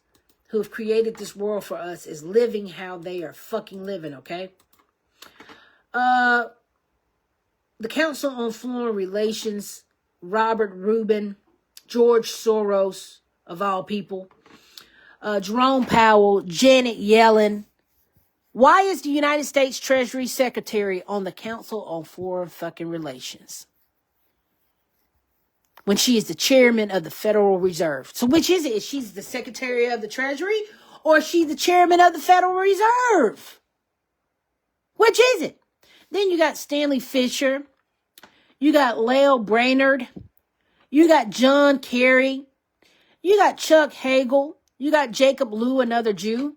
[SPEAKER 1] who have created this world for us is living how they are fucking living, okay? The Council on Foreign Relations, Robert Rubin, George Soros, of all people, Jerome Powell, Janet Yellen. Why is the United States Treasury Secretary on the Council on Foreign fucking Relations when she is the chairman of the Federal Reserve? So which is it? Is she the Secretary of the Treasury or is she the chairman of the Federal Reserve? Which is it? Then you got Stanley Fischer. You got Lael Brainerd. You got John Kerry. You got Chuck Hagel. You got Jacob Lew, another Jew.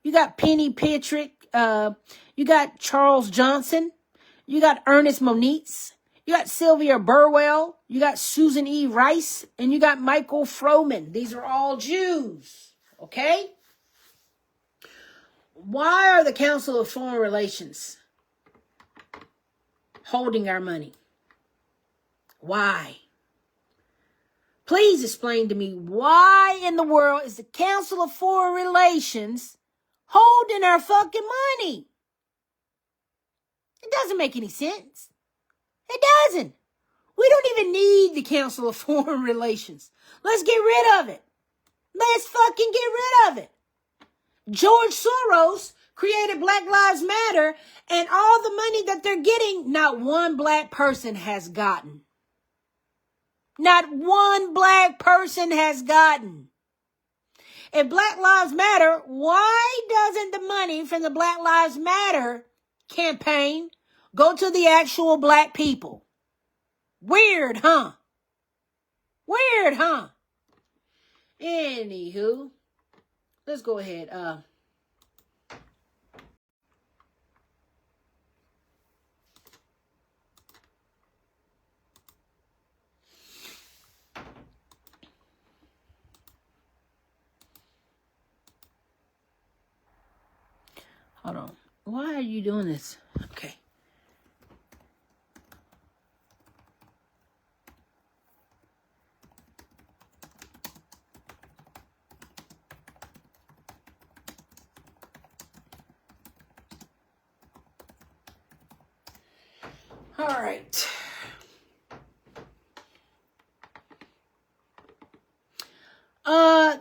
[SPEAKER 1] You got Penny Patrick. You got Charles Johnson. You got Ernest Moniz. You got Sylvia Burwell. You got Susan E. Rice. And you got Michael Froman. These are all Jews. Okay? Why are the Council of Foreign Relations holding our money? Why? Please explain to me why in the world is the Council of Foreign Relations holding our fucking money? It doesn't make any sense. It doesn't. We don't even need the Council of Foreign Relations. Let's get rid of it. Let's fucking get rid of it. George Soros created Black Lives Matter, and all the money that they're getting, not one black person has gotten. Not one black person has gotten. If Black Lives Matter, why doesn't the money from the Black Lives Matter campaign go to the actual black people? Weird, huh? Weird, huh? Anywho, let's go ahead. Hold on. Why are you doing this? Okay. All right.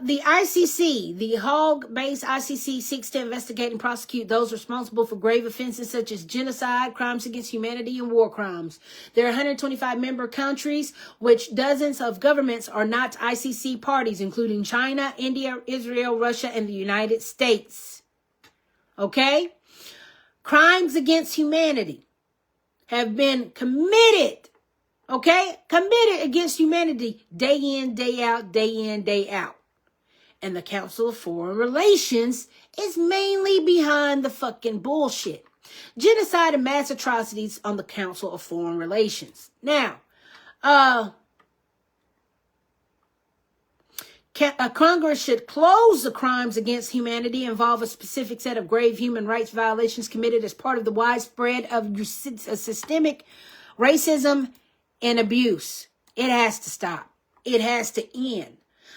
[SPEAKER 1] The ICC, the Hague-based ICC, seeks to investigate and prosecute those responsible for grave offenses such as genocide, crimes against humanity, and war crimes. There are 125 member countries, which dozens of governments are not ICC parties, including China, India, Israel, Russia, and the United States. Okay? Crimes against humanity have been committed, okay? Committed against humanity day in, day out, day in, day out. And the Council of Foreign Relations is mainly behind the fucking bullshit. Genocide and mass atrocities on the Council of Foreign Relations. Now, Congress should close the crimes against humanity involve a specific set of grave human rights violations committed as part of the widespread of systemic racism and abuse. It has to stop. It has to end.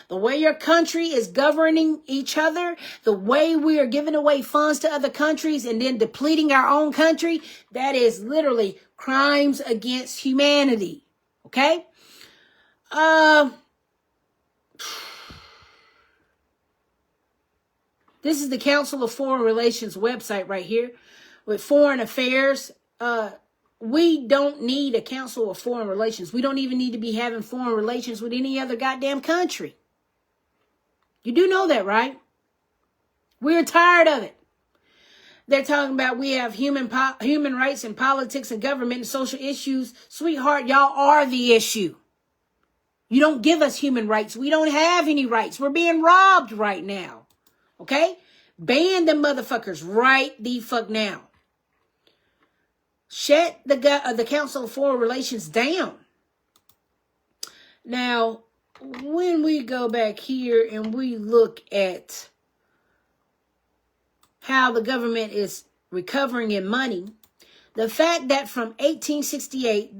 [SPEAKER 1] The way your country is governing each other, the way we are giving away funds to other countries and then depleting our own country, that is literally crimes against humanity. Okay? This is the Council of Foreign Relations website right here with foreign affairs. We don't need a Council of Foreign Relations. We don't even need to be having foreign relations with any other goddamn country. You do know that, right? We're tired of it. They're talking about we have human rights and politics and government and social issues. Sweetheart, y'all are the issue. You don't give us human rights. We don't have any rights. We're being robbed right now. Okay? Ban them motherfuckers right the fuck now. Shut the Council of Foreign Relations down. Now, when we go back here and we look at how the government is recovering in money, the fact that from 1868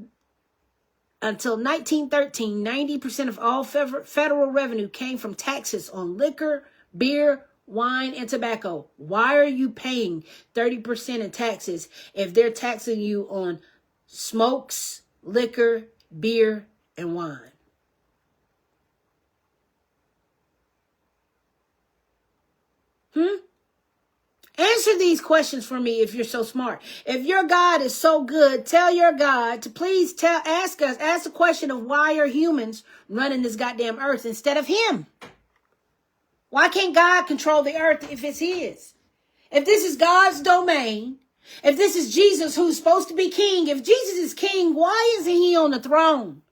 [SPEAKER 1] until 1913, 90% of all federal revenue came from taxes on liquor, beer, wine, and tobacco. Why are you paying 30% in taxes if they're taxing you on smokes, liquor, beer, and wine? Answer these questions for me if you're so smart. If your God is so good, tell your God to please ask the question of why are humans running this goddamn earth instead of him? Why can't God control the earth if it's his? If this is God's domain, if this is Jesus who's supposed to be king, if Jesus is king, why isn't he on the throne?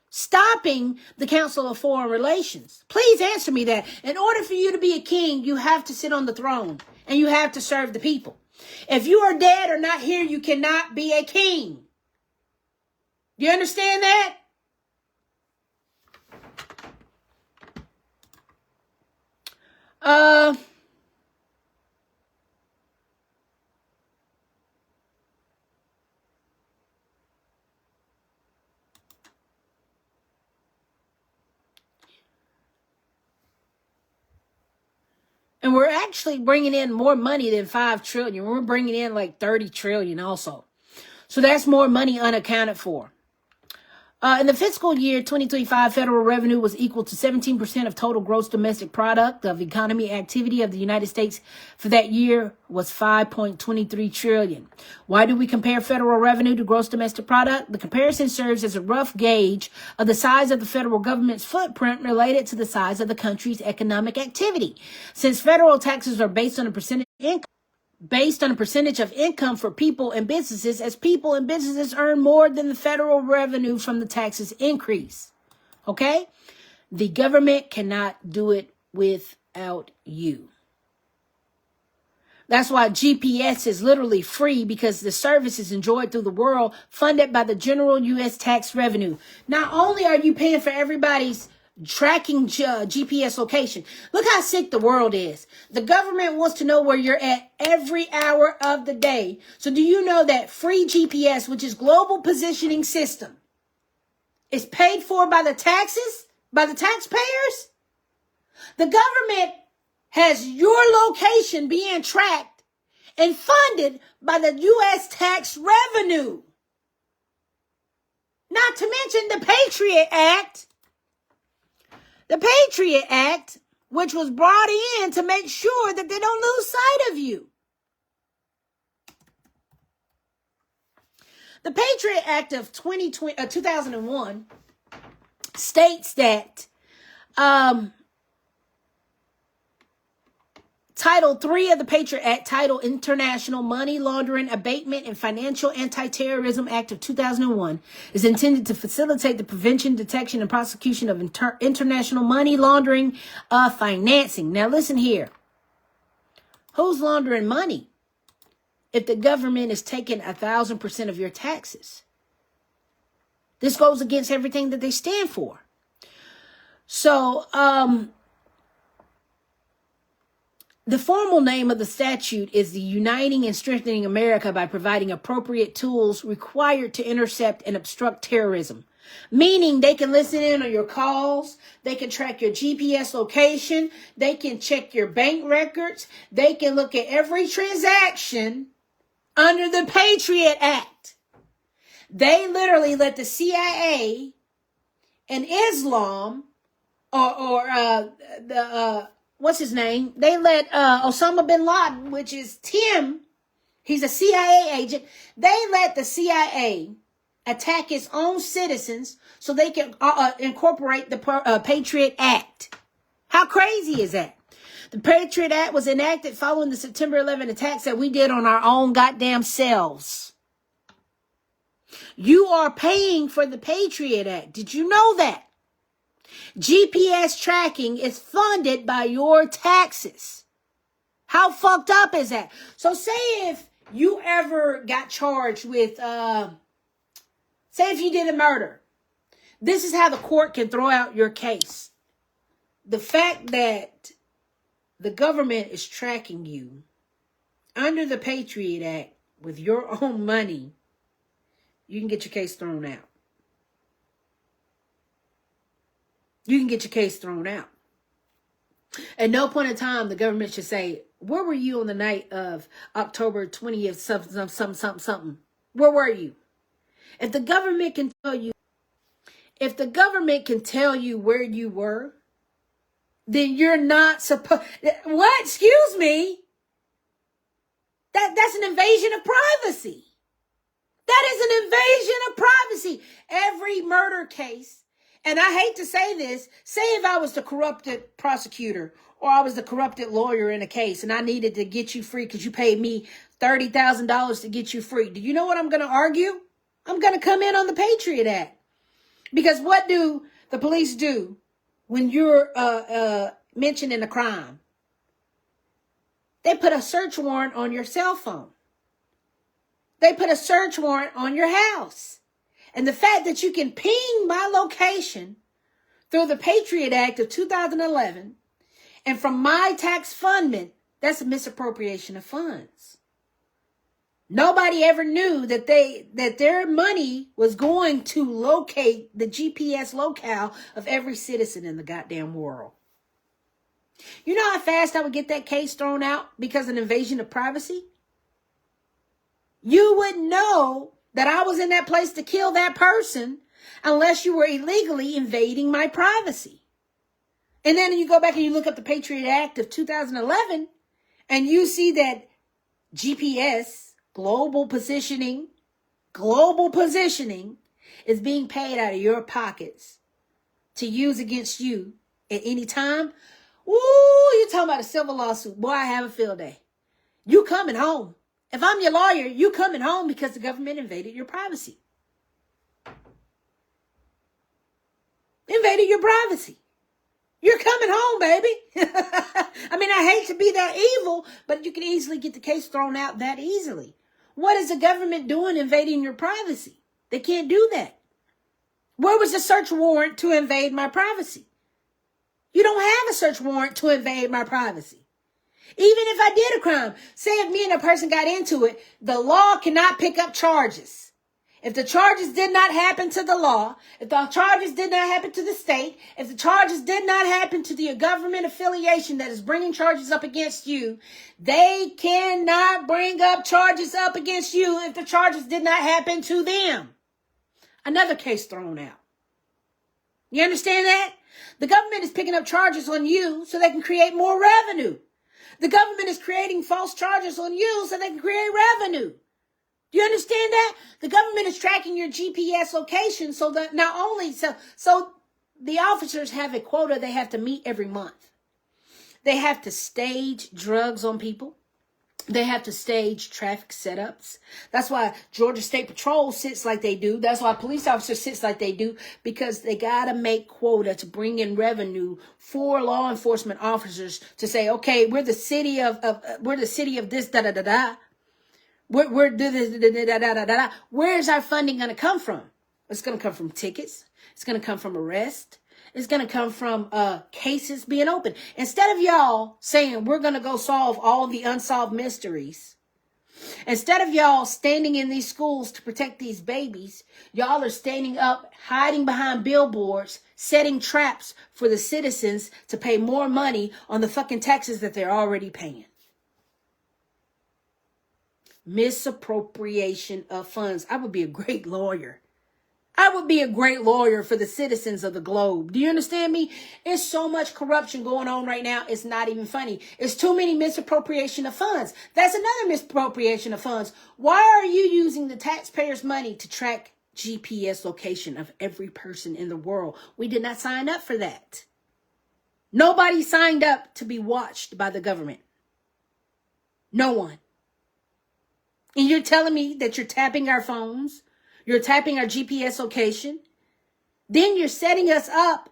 [SPEAKER 1] Stopping the Council of Foreign Relations. Please answer me that. In order for you to be a king, you have to sit on the throne and you have to serve the people. If you are dead or not here, you cannot be a king. Do you understand that? And we're actually bringing in more money than 5 trillion. We're bringing in like 30 trillion also. So that's more money unaccounted for. In the fiscal year 2025, federal revenue was equal to 17% of total gross domestic product of economy activity of the United States for that year was 5.23 trillion. Why do we compare federal revenue to gross domestic product? The comparison serves as a rough gauge of the size of the federal government's footprint related to the size of the country's economic activity. Since federal taxes are based on a percentage of income for people and businesses, as people and businesses earn more than the federal revenue from the taxes increase. Okay? The government cannot do it without you. That's why GPS is literally free, because the service is enjoyed through the world, funded by the general U.S. tax revenue. Not only are you paying for everybody's tracking GPS location, look how sick the world is. The government wants to know where you're at every hour of the day. So do you know that free GPS, which is global positioning system, is paid for by the taxes, by the taxpayers? The government has your location being tracked and funded by the U.S. tax revenue. Not to mention the Patriot Act. The Patriot Act, which was brought in to make sure that they don't lose sight of you. The Patriot Act of 2001 states that Title 3 of the Patriot Act, titled International Money Laundering Abatement and Financial Anti-Terrorism Act of 2001, is intended to facilitate the prevention, detection, and prosecution of international money laundering financing. Now listen here. Who's laundering money? If the government is taking 1,000% of your taxes. This goes against everything that they stand for. So, the formal name of the statute is the Uniting and Strengthening America by Providing Appropriate Tools Required to Intercept and Obstruct Terrorism. Meaning they can listen in on your calls, they can track your GPS location, they can check your bank records, they can look at every transaction under the Patriot Act. They literally let the CIA and Islam what's his name? They let Osama bin Laden, which is Tim, he's a CIA agent. They let the CIA attack its own citizens so they can incorporate the Patriot Act. How crazy is that? The Patriot Act was enacted following the September 11 attacks that we did on our own goddamn selves. You are paying for the Patriot Act. Did you know that? GPS tracking is funded by your taxes. How fucked up is that? So say if you ever got charged with, say if you did a murder. This is how the court can throw out your case. The fact that the government is tracking you under the Patriot Act with your own money, you can get your case thrown out. You can get your case thrown out. At no point in time, the government should say, where were you on the night of October 20th, something? Where were you? If the government can tell you where you were, then you're not supposed. What? Excuse me? That's an invasion of privacy. That is an invasion of privacy. Every murder case. And I hate to say this, say if I was the corrupted prosecutor or I was the corrupted lawyer in a case and I needed to get you free because you paid me $30,000 to get you free. Do you know what I'm going to argue? I'm going to come in on the Patriot Act. Because what do the police do when you're mentioning a crime? They put a search warrant on your cell phone. They put a search warrant on your house. And the fact that you can ping my location through the Patriot Act of 2011 and from my tax funding, that's a misappropriation of funds. Nobody ever knew that their money was going to locate the GPS locale of every citizen in the goddamn world. You know how fast I would get that case thrown out because of an invasion of privacy? You wouldn't know that I was in that place to kill that person unless you were illegally invading my privacy. And then you go back and you look up the Patriot Act of 2011 and you see that GPS, global positioning, is being paid out of your pockets to use against you at any time. Woo, you're talking about a civil lawsuit. Boy, I have a field day. You coming home. If I'm your lawyer, you coming home because the government invaded your privacy. Invaded your privacy. You're coming home, baby. I mean, I hate to be that evil, but you can easily get the case thrown out that easily. What is the government doing invading your privacy? They can't do that. Where was the search warrant to invade my privacy? You don't have a search warrant to invade my privacy. Even if I did a crime, say if me and a person got into it, the law cannot pick up charges. If the charges did not happen to the law, if the charges did not happen to the state, if the charges did not happen to the government affiliation that is bringing charges up against you, they cannot bring up charges up against you if the charges did not happen to them. Another case thrown out. You understand that? The government is picking up charges on you so they can create more revenue. The government is creating false charges on you so they can create revenue. Do you understand that? The government is tracking your GPS location so that not only so the officers have a quota they have to meet every month. They have to stage drugs on people. They have to stage traffic setups. That's why Georgia State Patrol sits like they do. That's why police officers sits like they do, because they got to make quota to bring in revenue for law enforcement officers to say, okay, we're the city of this da da da da. Where's our funding going to come from? It's going to come from tickets. It's going to come from arrest. It's going to come from cases being opened. Instead of y'all saying we're going to go solve all the unsolved mysteries, instead of y'all standing in these schools to protect these babies, y'all are standing up, hiding behind billboards, setting traps for the citizens to pay more money on the fucking taxes that they're already paying. Misappropriation of funds. I would be a great lawyer. I would be a great lawyer for the citizens of the globe. Do you understand me? There's so much corruption going on right now. It's not even funny. It's too many misappropriation of funds. That's another misappropriation of funds. Why are you using the taxpayers' money to track GPS location of every person in the world? We did not sign up for that. Nobody signed up to be watched by the government. No one. And you're telling me that you're tapping our phones? You're tapping our GPS location. Then you're setting us up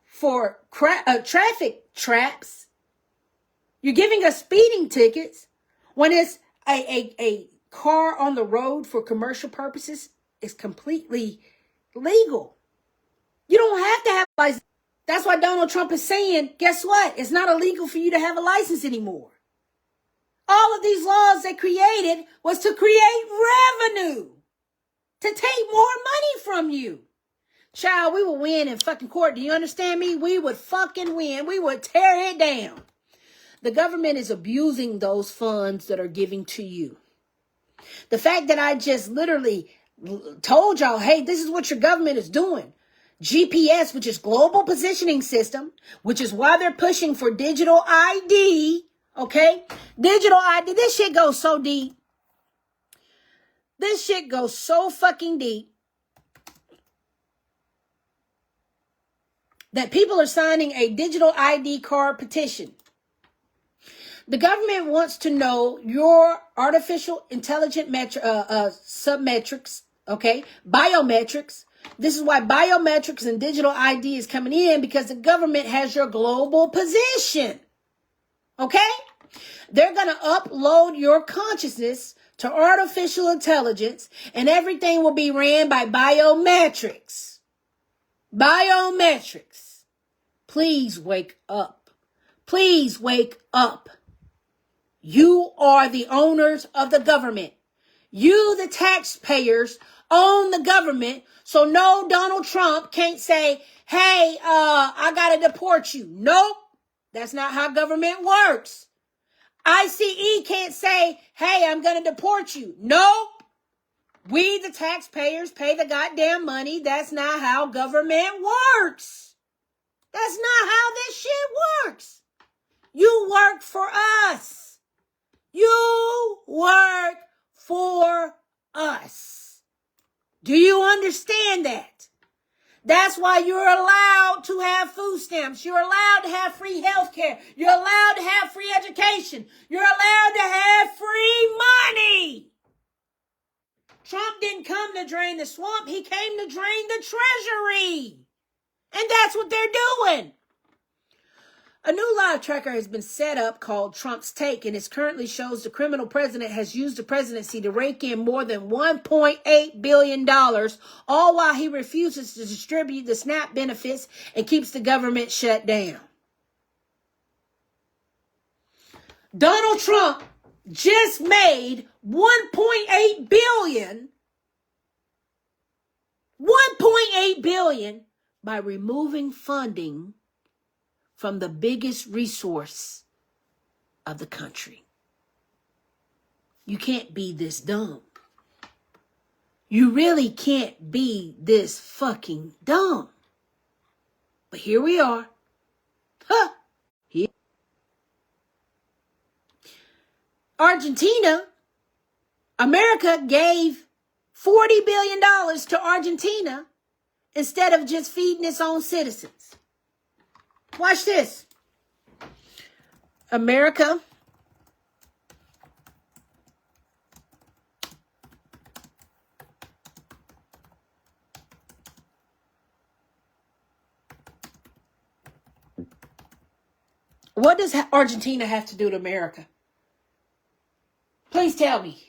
[SPEAKER 1] for traffic traps. You're giving us speeding tickets when it's a car on the road for commercial purposes is completely legal. You don't have to have a license. That's why Donald Trump is saying, guess what? It's not illegal for you to have a license anymore. All of these laws they created was to create revenue. To take more money from you. Child, we will win in fucking court. Do you understand me? We would fucking win. We would tear it down. The government is abusing those funds that are giving to you. The fact that I just literally told y'all, hey, this is what your government is doing. GPS, which is global positioning system, which is why they're pushing for digital ID. Okay? Digital ID. This shit goes so deep. This shit goes so fucking deep that people are signing a digital ID card petition. The government wants to know your artificial intelligent submetrics, okay? Biometrics. This is why biometrics and digital ID is coming in, because the government has your global position. Okay? They're going to upload your consciousness to artificial intelligence, and everything will be ran by biometrics. Biometrics. Please wake up. Please wake up. You are the owners of the government. You, the taxpayers, own the government. So no, Donald Trump can't say, hey, I got to deport you. Nope. That's not how government works. ICE can't say, hey, I'm going to deport you. Nope. We, the taxpayers, pay the goddamn money. That's not how government works. That's not how this shit works. You work for us. You work for us. Do you understand that? That's why you're allowed to have food stamps. You're allowed to have free health care. You're allowed to have free education. You're allowed to have free money. Trump didn't come to drain the swamp. He came to drain the treasury. And that's what they're doing. A new live tracker has been set up called Trump's Take, and it currently shows the criminal president has used the presidency to rake in more than $1.8 billion, all while he refuses to distribute the SNAP benefits and keeps the government shut down. Donald Trump just made $1.8 billion by removing funding from the biggest resource of the country. You can't be this dumb. You really can't be this fucking dumb. But here we are. Huh. Here. Argentina. America gave $40 billion to Argentina instead of just feeding its own citizens. Watch this. America What does Argentina have to do to America? Please tell me.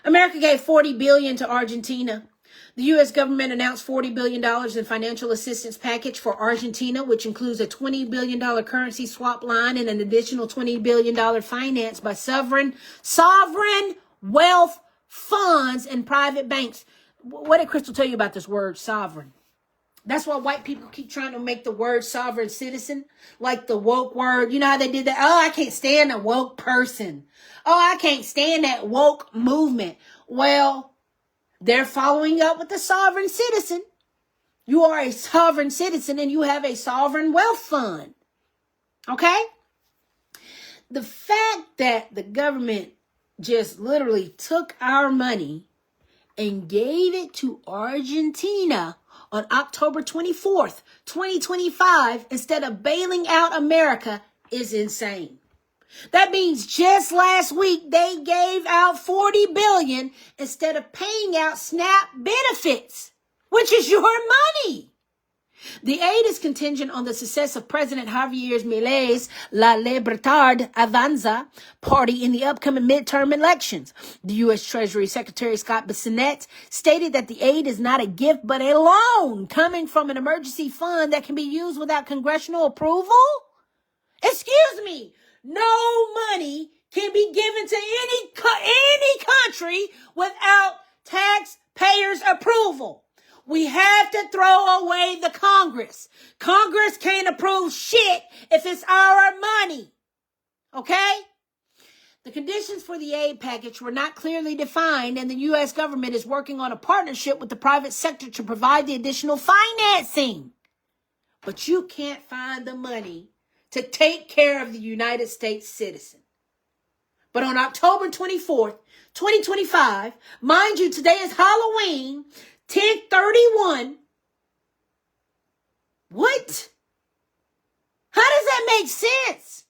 [SPEAKER 1] America gave $40 billion to Argentina. The U.S. government announced $40 billion in financial assistance package for Argentina, which includes a $20 billion currency swap line and an additional $20 billion financed by sovereign wealth funds and private banks. What did Crystal tell you about this word sovereign? That's why white people keep trying to make the word sovereign citizen like the woke word. You know how they did that? Oh, I can't stand a woke person. Oh, I can't stand that woke movement. Well, they're following up with the sovereign citizen. You are a sovereign citizen and you have a sovereign wealth fund. Okay? The fact that the government just literally took our money and gave it to Argentina on October 24th, 2025, instead of bailing out America is insane. That means just last week they gave out $40 billion instead of paying out SNAP benefits, which is your money. The aid is contingent on the success of President Javier Milei's La Libertad Avanza party in the upcoming midterm elections. The U.S. Treasury Secretary Scott Bessent stated that the aid is not a gift but a loan coming from an emergency fund that can be used without congressional approval. Excuse me. No money can be given to any country without taxpayers' approval. We have to throw away the Congress. Congress can't approve shit if it's our money. Okay? The conditions for the aid package were not clearly defined, and the U.S. government is working on a partnership with the private sector to provide the additional financing. But you can't find the money to take care of the United States citizen. But on October 24th, 2025, mind you, today is Halloween, 10/31. What? How does that make sense?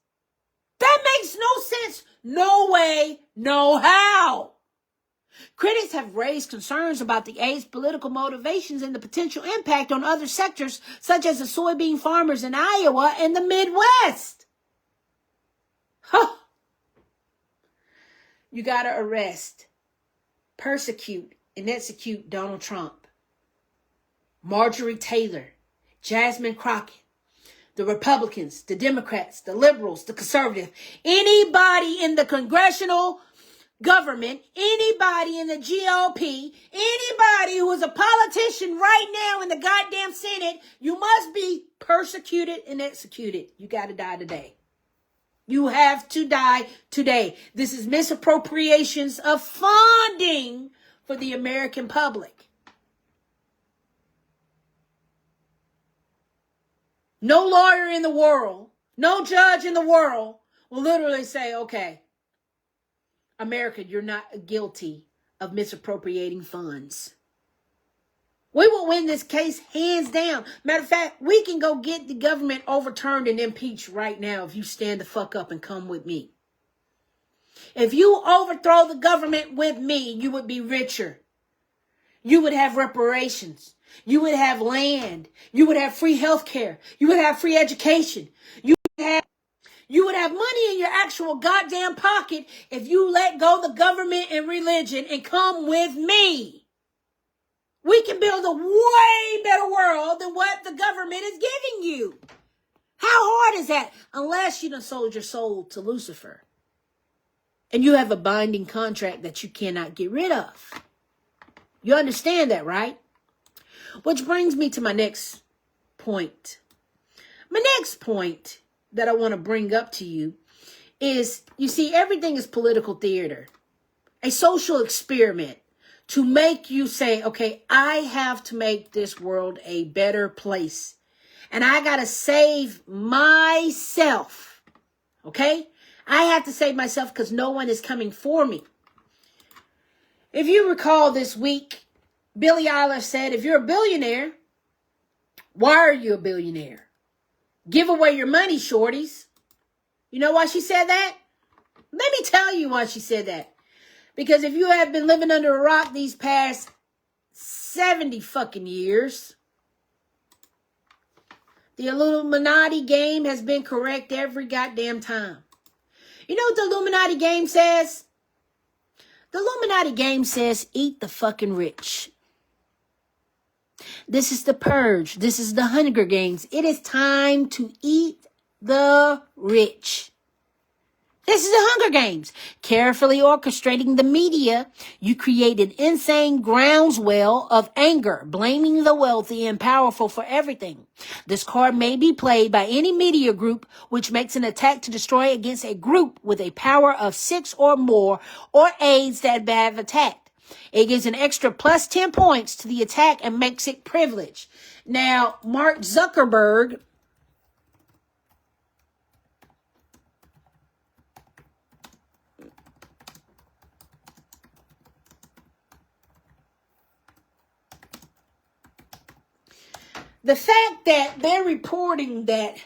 [SPEAKER 1] That makes no sense. No way, no how. Critics have raised concerns about the aid's political motivations and the potential impact on other sectors, such as the soybean farmers in Iowa and the Midwest. Huh. You got to arrest, persecute, and execute Donald Trump, Marjorie Taylor, Jasmine Crockett, the Republicans, the Democrats, the liberals, the conservatives, anybody in the congressional government, anybody in the GOP, anybody who is a politician right now in the goddamn Senate, you must be persecuted and executed. You got to die today. You have to die today. This is misappropriations of funding for the American public. No lawyer in the world, no judge in the world will literally say, okay, America, you're not guilty of misappropriating funds. We will win this case hands down. Matter of fact, we can go get the government overturned and impeached right now if you stand the fuck up and come with me. If you overthrow the government with me, you would be richer. You would have reparations. You would have land. You would have free healthcare. You would have free education. You would have money in your actual goddamn pocket if you let go the government and religion and come with me. We can build a way better world than what the government is giving you. How hard is that? Unless you done sold your soul to Lucifer. And you have a binding contract that you cannot get rid of. You understand that, right? Which brings me to my next point. My next point that I want to bring up to you is, you see, everything is political theater, a social experiment to make you say, okay, I have to make this world a better place. And I got to save myself. Okay? I have to save myself because no one is coming for me. If you recall this week, Billie Eilish said, if you're a billionaire, why are you a billionaire? Give away your money, shorties. You know why she said that? Let me tell you why she said that. Because if you have been living under a rock these past 70 fucking years, the Illuminati game has been correct every goddamn time. You know what the Illuminati game says? The Illuminati game says, eat the fucking rich. This is the purge. This is the Hunger Games. It is time to eat the rich. This is the Hunger Games. Carefully orchestrating the media, you create an insane groundswell of anger, blaming the wealthy and powerful for everything. This card may be played by any media group which makes an attack to destroy against a group with a power of 6 or more, or aides that have attacked. It gives an extra plus 10 points to the attack and makes it privileged. Now, Mark Zuckerberg the fact that they're reporting that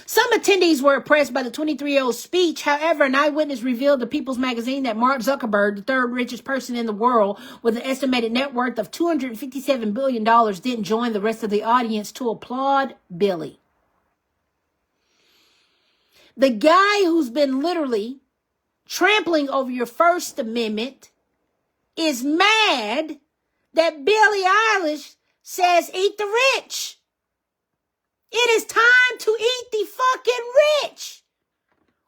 [SPEAKER 1] some attendees were impressed by the 23-year-old speech. However, an eyewitness revealed to People's Magazine that Mark Zuckerberg, the third richest person in the world with an estimated net worth of $257 billion, didn't join the rest of the audience to applaud Billy. The guy who's been literally trampling over your First Amendment is mad that Billie Eilish says eat the rich. It is time to eat the fucking rich.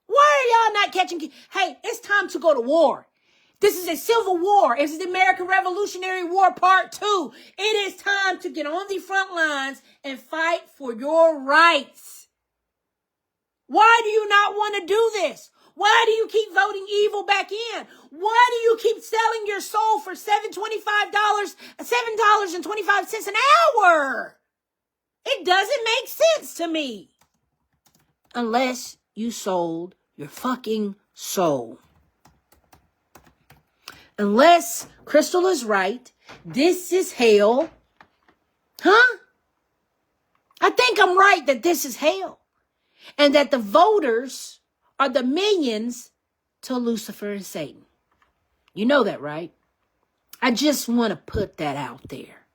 [SPEAKER 1] Why are y'all not catching? Hey, it's time to go to war. This is a civil war. This is the American Revolutionary War Part 2. It is time to get on the front lines and fight for your rights. Why do you not want to do this? Why do you keep voting evil back in? Why do you keep selling your soul for $7.25 an hour? It doesn't make sense to me. Unless you sold your fucking soul. Unless Crystal is right, this is hell. Huh? I think I'm right that this is hell. And that the voters are the minions to Lucifer and Satan. You know that, right? I just want to put that out there.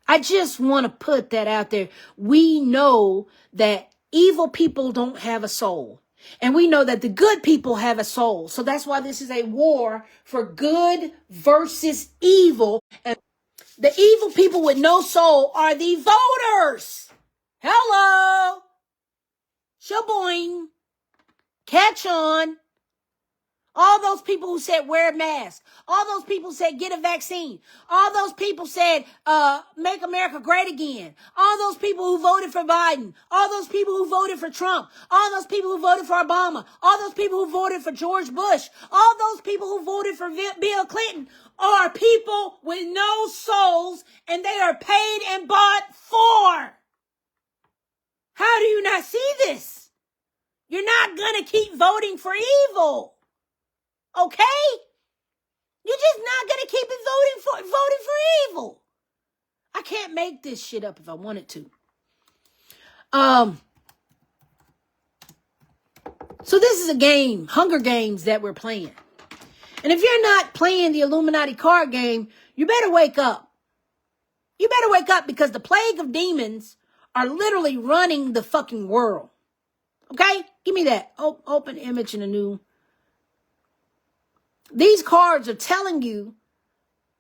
[SPEAKER 1] I just want to put that out there. We know that evil people don't have a soul. And we know that the good people have a soul. So that's why this is a war for good versus evil. And the evil people with no soul are the voters. Hello. Shaboing. Catch on. All those people who said wear a mask. All those people said get a vaccine. All those people said make America great again. All those people who voted for Biden. All those people who voted for Trump. All those people who voted for Obama. All those people who voted for George Bush. All those people who voted for Bill Clinton are people with no souls, and they are paid and bought for. How do you not see this? You're not going to keep voting for evil. Okay? You're just not going to keep it voting for evil. I can't make this shit up if I wanted to. So this is a game, Hunger Games, that we're playing. And if you're not playing the Illuminati card game, you better wake up. You better wake up, because the plague of demons are literally running the fucking world. Okay? Give me that. Open image in a new. These cards are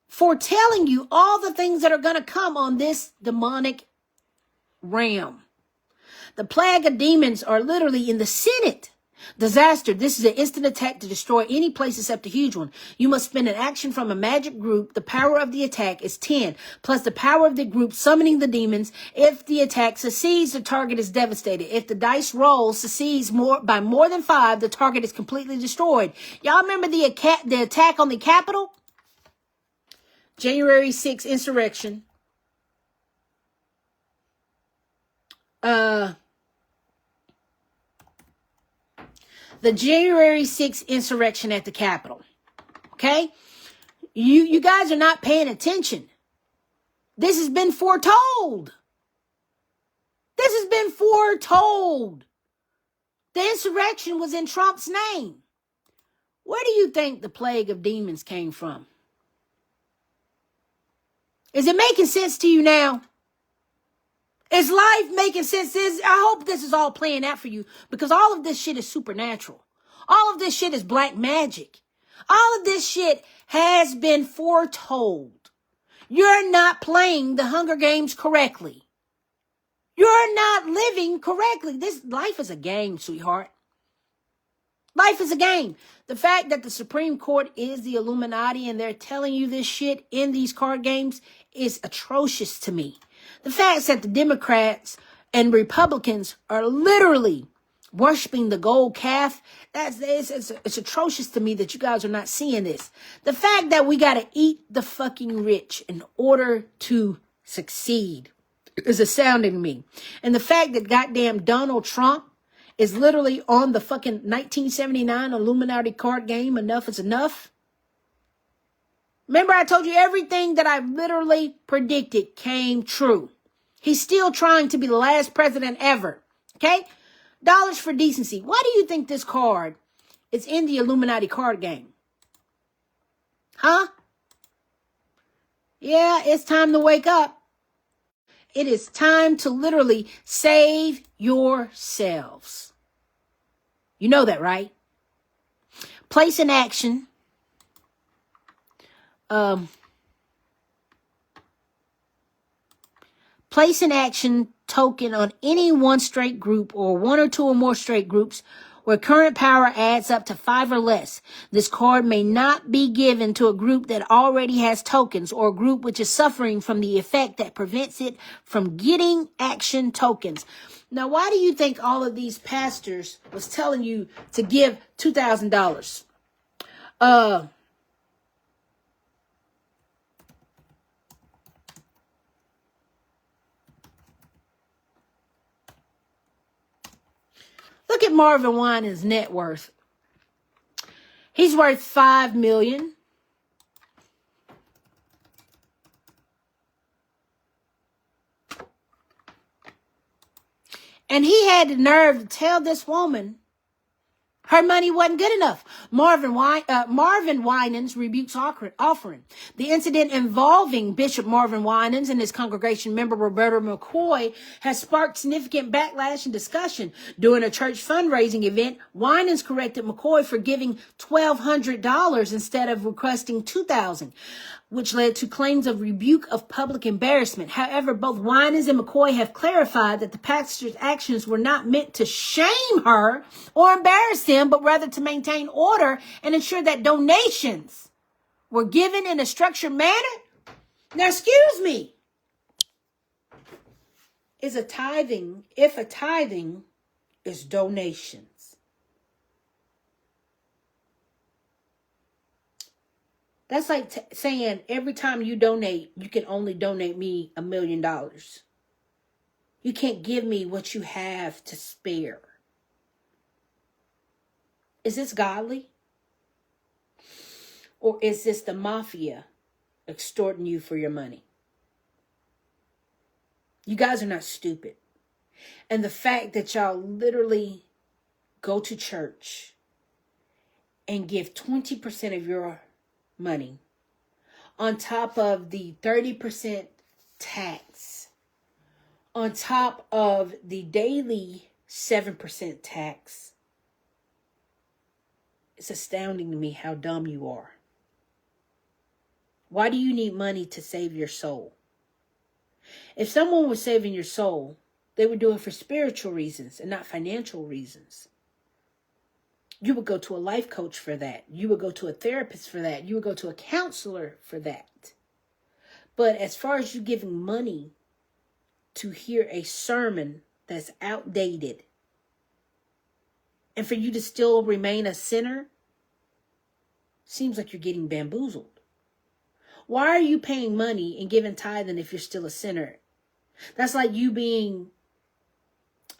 [SPEAKER 1] foretelling you all the things that are going to come on this demonic realm. The plague of demons are literally in the Senate. Disaster. This is an instant attack to destroy any place except a huge one. You must spend an action from a magic group. The power of the attack is 10, plus the power of the group summoning the demons. If the attack succeeds, the target is devastated. If the dice roll succeeds by more than 5, the target is completely destroyed. Y'all remember the attack on the Capitol? January 6th insurrection. The January 6th insurrection at the Capitol. Okay? You guys are not paying attention. This has been foretold. This has been foretold. The insurrection was in Trump's name. Where do you think the plague of demons came from? Is it making sense to you now? Is life making sense? I hope this is all playing out for you, because all of this shit is supernatural. All of this shit is black magic. All of this shit has been foretold. You're not playing the Hunger Games correctly. You're not living correctly. This life is a game, sweetheart. Life is a game. The fact that the Supreme Court is the Illuminati and they're telling you this shit in these card games is atrocious to me. The fact that the Democrats and Republicans are literally worshiping the gold calf, it's atrocious to me that you guys are not seeing this. The fact that we got to eat the fucking rich in order to succeed is astounding to me. And the fact that goddamn Donald Trump is literally on the fucking 1979 Illuminati card game, enough is enough. Remember, I told you everything that I literally predicted came true. He's still trying to be the last president ever. Okay? Dollars for decency. Why do you think this card is in the Illuminati card game? Huh? Yeah, it's time to wake up. It is time to literally save yourselves. You know that, right? Place in action. Place an action token on any one straight group or one or two or more straight groups where current power adds up to 5 or less. This card may not be given to a group that already has tokens or a group which is suffering from the effect that prevents it from getting action tokens. Now, why do you think all of these pastors was telling you to give $2,000? Look at Marvin Winans' net worth. He's worth $5 million. And he had the nerve to tell this woman her money wasn't good enough. Marvin Winans rebukes offering. The incident involving Bishop Marvin Winans and his congregation member Roberta McCoy has sparked significant backlash and discussion. During a church fundraising event, Winans corrected McCoy for giving $1,200 instead of requesting $2,000, which led to claims of rebuke of public embarrassment. However, both Winans and McCoy have clarified that the pastor's actions were not meant to shame her or embarrass him, but rather to maintain order and ensure that donations were given in a structured manner. Now, excuse me. If a tithing is donations, that's like saying every time you donate, you can only donate me $1 million. You can't give me what you have to spare. Is this godly? Or is this the mafia extorting you for your money? You guys are not stupid. And the fact that y'all literally go to church and give 20% of your money on top of the 30% tax on top of the daily 7% tax. It's astounding to me how dumb you are. Why do you need money to save your soul? If someone was saving your soul, they would do it for spiritual reasons and not financial reasons. You would go to a life coach for that. You would go to a therapist for that. You would go to a counselor for that. But as far as you giving money to hear a sermon that's outdated, and for you to still remain a sinner, seems like you're getting bamboozled. Why are you paying money and giving tithing if you're still a sinner? That's like you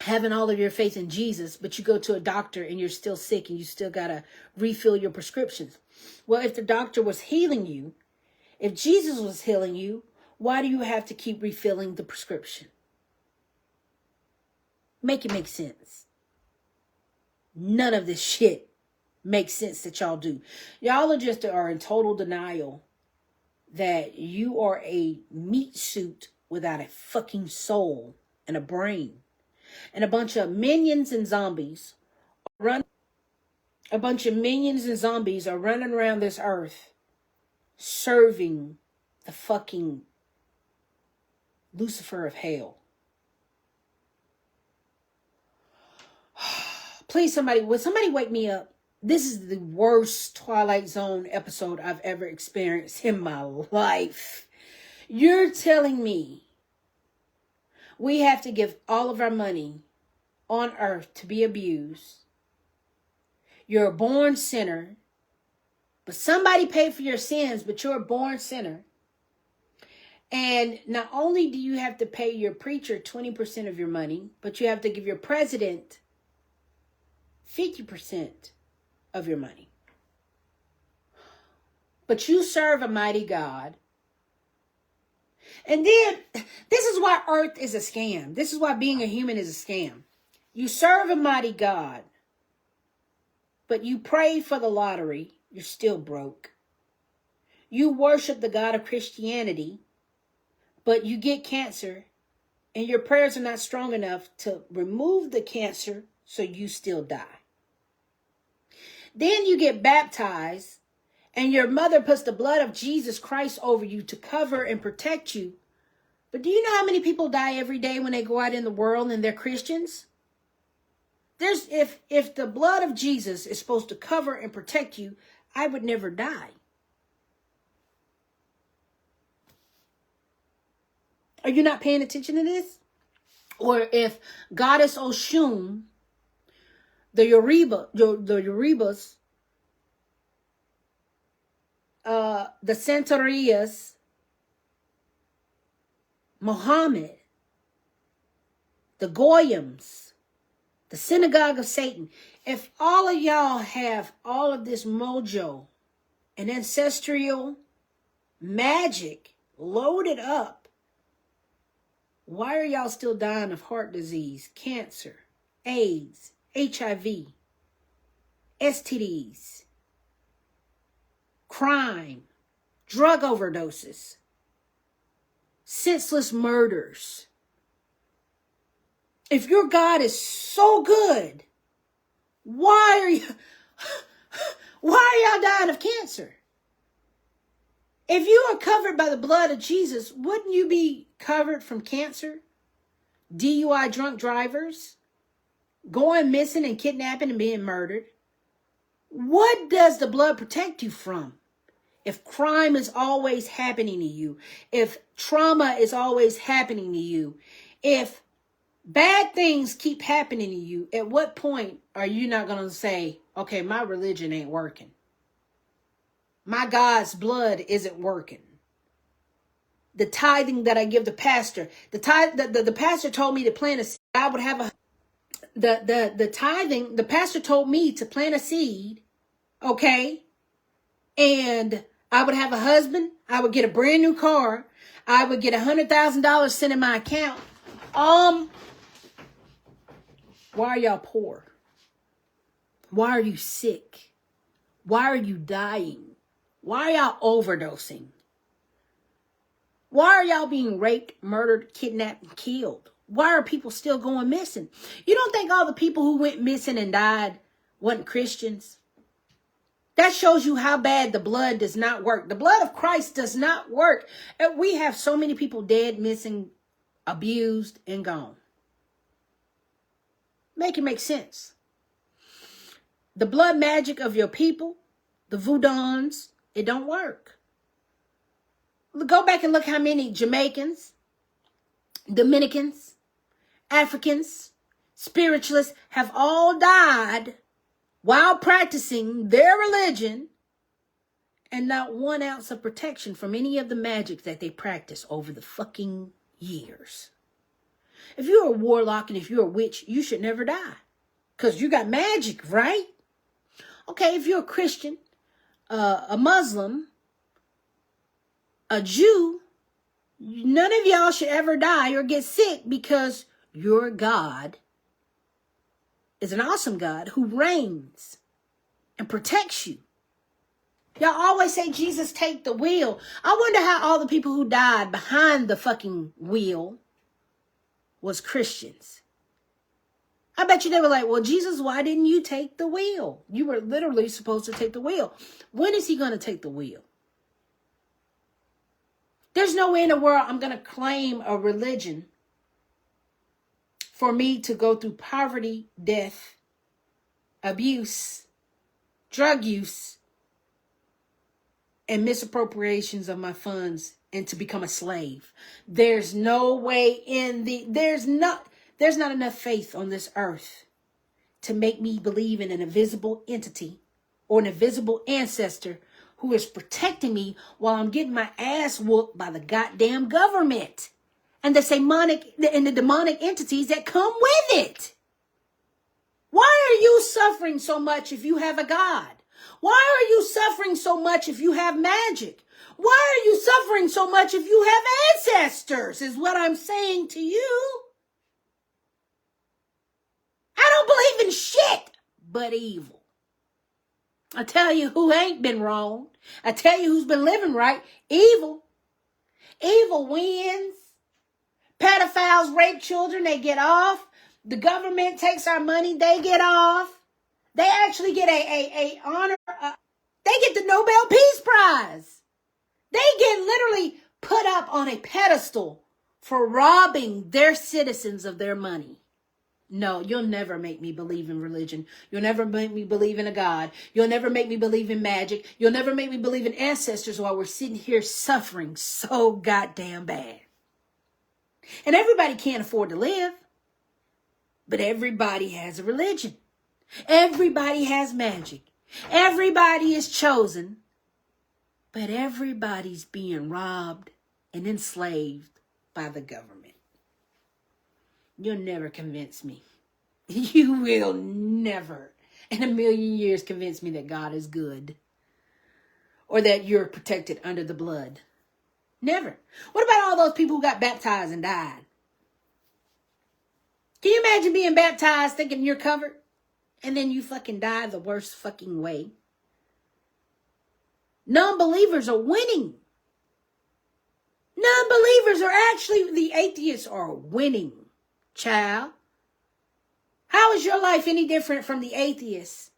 [SPEAKER 1] having all of your faith in Jesus, but you go to a doctor and you're still sick and you still got to refill your prescriptions. Well, if the doctor was healing you, if Jesus was healing you, why do you have to keep refilling the prescription? Make it make sense. None of this shit makes sense that y'all do. Y'all are in total denial that you are a meat suit without a fucking soul and a brain. And a bunch of minions and zombies are running around this earth serving the fucking Lucifer of hell. Please, would somebody wake me up? This is the worst Twilight Zone episode I've ever experienced in my life. You're telling me we have to give all of our money on earth to be abused. You're a born sinner, but somebody paid for your sins, but you're a born sinner. And not only do you have to pay your preacher 20% of your money, but you have to give your president 50% of your money. But you serve a mighty God. And then, this is why earth is a scam. This is why being a human is a scam. You serve a mighty God, but you pray for the lottery, you're still broke. You worship the God of Christianity, but you get cancer, and your prayers are not strong enough to remove the cancer, so you still die. Then you get baptized, and your mother puts the blood of Jesus Christ over you to cover and protect you. But do you know how many people die every day when they go out in the world and they're Christians? If the blood of Jesus is supposed to cover and protect you, I would never die. Are you not paying attention to this? Or if Goddess Oshun, the Yorubas, the Santerias, Muhammad, the Goyams, the synagogue of Satan, if all of y'all have all of this mojo and ancestral magic loaded up, why are y'all still dying of heart disease, cancer, AIDS, HIV, STDs, crime, drug overdoses, senseless murders? If your God is so good, why are y'all dying of cancer? If you are covered by the blood of Jesus, wouldn't you be covered from cancer, DUI drunk drivers, going missing and kidnapping and being murdered? What does the blood protect you from? If crime is always happening to you, if trauma is always happening to you, if bad things keep happening to you, at what point are you not going to say, okay, my religion ain't working? My God's blood isn't working. The tithing that I give the pastor, the pastor told me to plant a seed. I would have the tithing, the pastor told me to plant a seed, okay? And I would have a husband. I would get a brand new car. I would get $100,000 sent in my account. Why are y'all poor? Why are you sick? Why are you dying? Why are y'all overdosing? Why are y'all being raped, murdered, kidnapped, and killed? Why are people still going missing? You don't think all the people who went missing and died weren't Christians? That shows you how bad the blood does not work. The blood of Christ does not work. And we have so many people dead, missing, abused, and gone. Make it make sense. The blood magic of your people, the voodoos, it don't work. Go back and look how many Jamaicans, Dominicans, Africans, spiritualists have all died while practicing their religion, and not 1 ounce of protection from any of the magic that they practice over the fucking years. If you're a warlock and if you're a witch, you should never die, because you got magic, right? Okay, if you're a Christian, a Muslim, a Jew, none of y'all should ever die or get sick, because your God is an awesome God who reigns and protects you. Y'all always say, Jesus, take the wheel. I wonder how all the people who died behind the fucking wheel was Christians. I bet you they were like, well, Jesus, why didn't you take the wheel? You were literally supposed to take the wheel. When is he going to take the wheel? There's no way in the world I'm going to claim a religion for me to go through poverty, death, abuse, drug use, and misappropriations of my funds, and to become a slave. There's no way there's not enough faith on this earth to make me believe in an invisible entity or an invisible ancestor who is protecting me while I'm getting my ass whooped by the goddamn government and the demonic entities that come with it. Why are you suffering so much if you have a God? Why are you suffering so much if you have magic? Why are you suffering so much if you have ancestors, is what I'm saying to you. I don't believe in shit but evil. I tell you who ain't been wrong. I tell you who's been living right. Evil. Evil wins. Pedophiles rape children, they get off. The government takes our money, they get off. They actually get a honor. They get the Nobel Peace Prize. They get literally put up on a pedestal for robbing their citizens of their money. No, you'll never make me believe in religion. You'll never make me believe in a God. You'll never make me believe in magic. You'll never make me believe in ancestors while we're sitting here suffering so goddamn bad. And everybody can't afford to live. But everybody has a religion. Everybody has magic. Everybody is chosen. But everybody's being robbed and enslaved by the government. You'll never convince me. You will never in a million years convince me that God is good. Or that you're protected under the blood. Never. What about all those people who got baptized and died? Can you imagine being baptized thinking you're covered? And then you fucking die the worst fucking way. Non-believers are winning. Non-believers are actually, the atheists are winning, child. How is your life any different from the atheist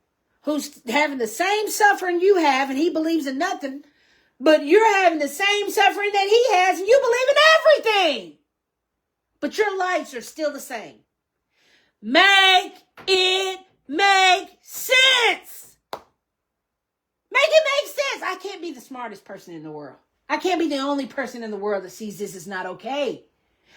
[SPEAKER 1] who's having the same suffering you have and he believes in nothing, but you're having the same suffering that he has and you believe in everything? But your lives are still the same. Make it make sense. Make it make sense. I can't be the smartest person in the world. I can't be the only person in the world that sees this is not okay.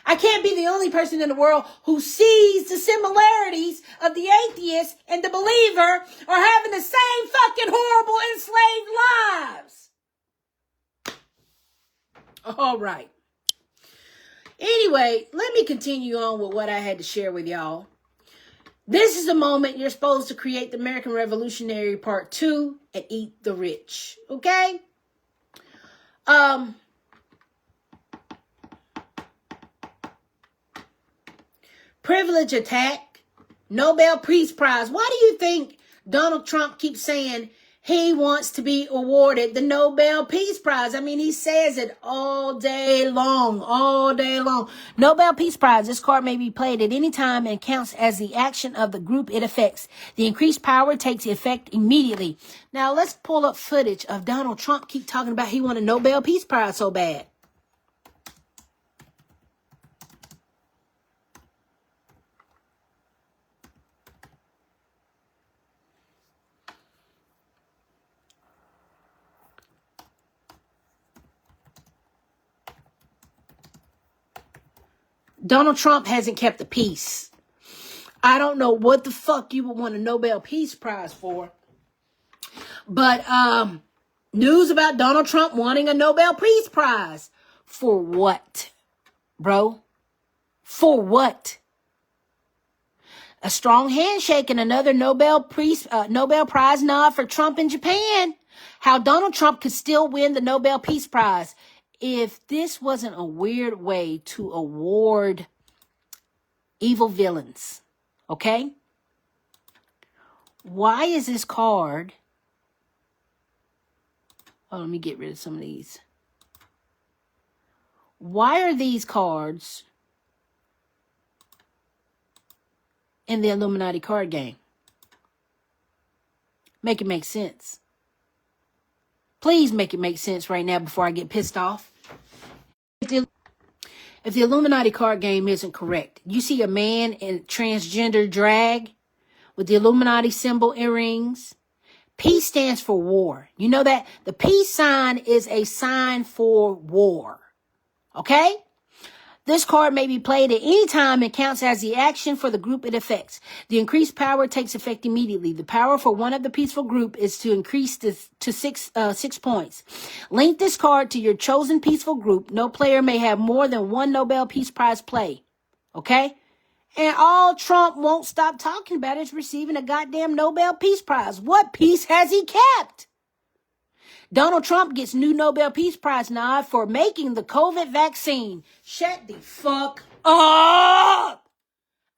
[SPEAKER 1] I can't be the only person in the world who sees the similarities of the atheist and the believer are having the same fucking horrible enslaved lives. All right. Anyway, let me continue on with what I had to share with y'all. This is the moment you're supposed to create the American Revolutionary Part 2 and eat the rich. Okay? Privilege attack, Nobel Peace Prize. Why do you think Donald Trump keeps saying he wants to be awarded the Nobel Peace Prize. I mean, he says it all day long, all day long. Nobel Peace Prize. This card may be played at any time and counts as the action of the group it affects. The increased power takes effect immediately. Now, let's pull up footage of Donald Trump keep talking about he won a Nobel Peace Prize so bad. Donald Trump hasn't kept the peace. I don't know what the fuck you would want a Nobel Peace Prize for. But news about Donald Trump wanting a Nobel Peace Prize. For what, bro? For what? A strong handshake and another Nobel Prize nod for Trump in Japan. How Donald Trump could still win the Nobel Peace Prize. If this wasn't a weird way to award evil villains, okay? Why is this card? Oh, let me get rid of some of these. Why are these cards in the Illuminati card game? Make it make sense. Please make it make sense right now before I get pissed off. If the Illuminati card game isn't correct, you see a man in transgender drag with the Illuminati symbol earrings. Peace stands for war. You know that? The peace sign is a sign for war. Okay? This card may be played at any time and counts as the action for the group it affects. The increased power takes effect immediately. The power for one of the peaceful group is to increase to 6 points. Link this card to your chosen peaceful group. No player may have more than one Nobel Peace Prize play. Okay? And all Trump won't stop talking about is receiving a goddamn Nobel Peace Prize. What peace has he kept? Donald Trump gets new Nobel Peace Prize nod for making the COVID vaccine. Shut the fuck up.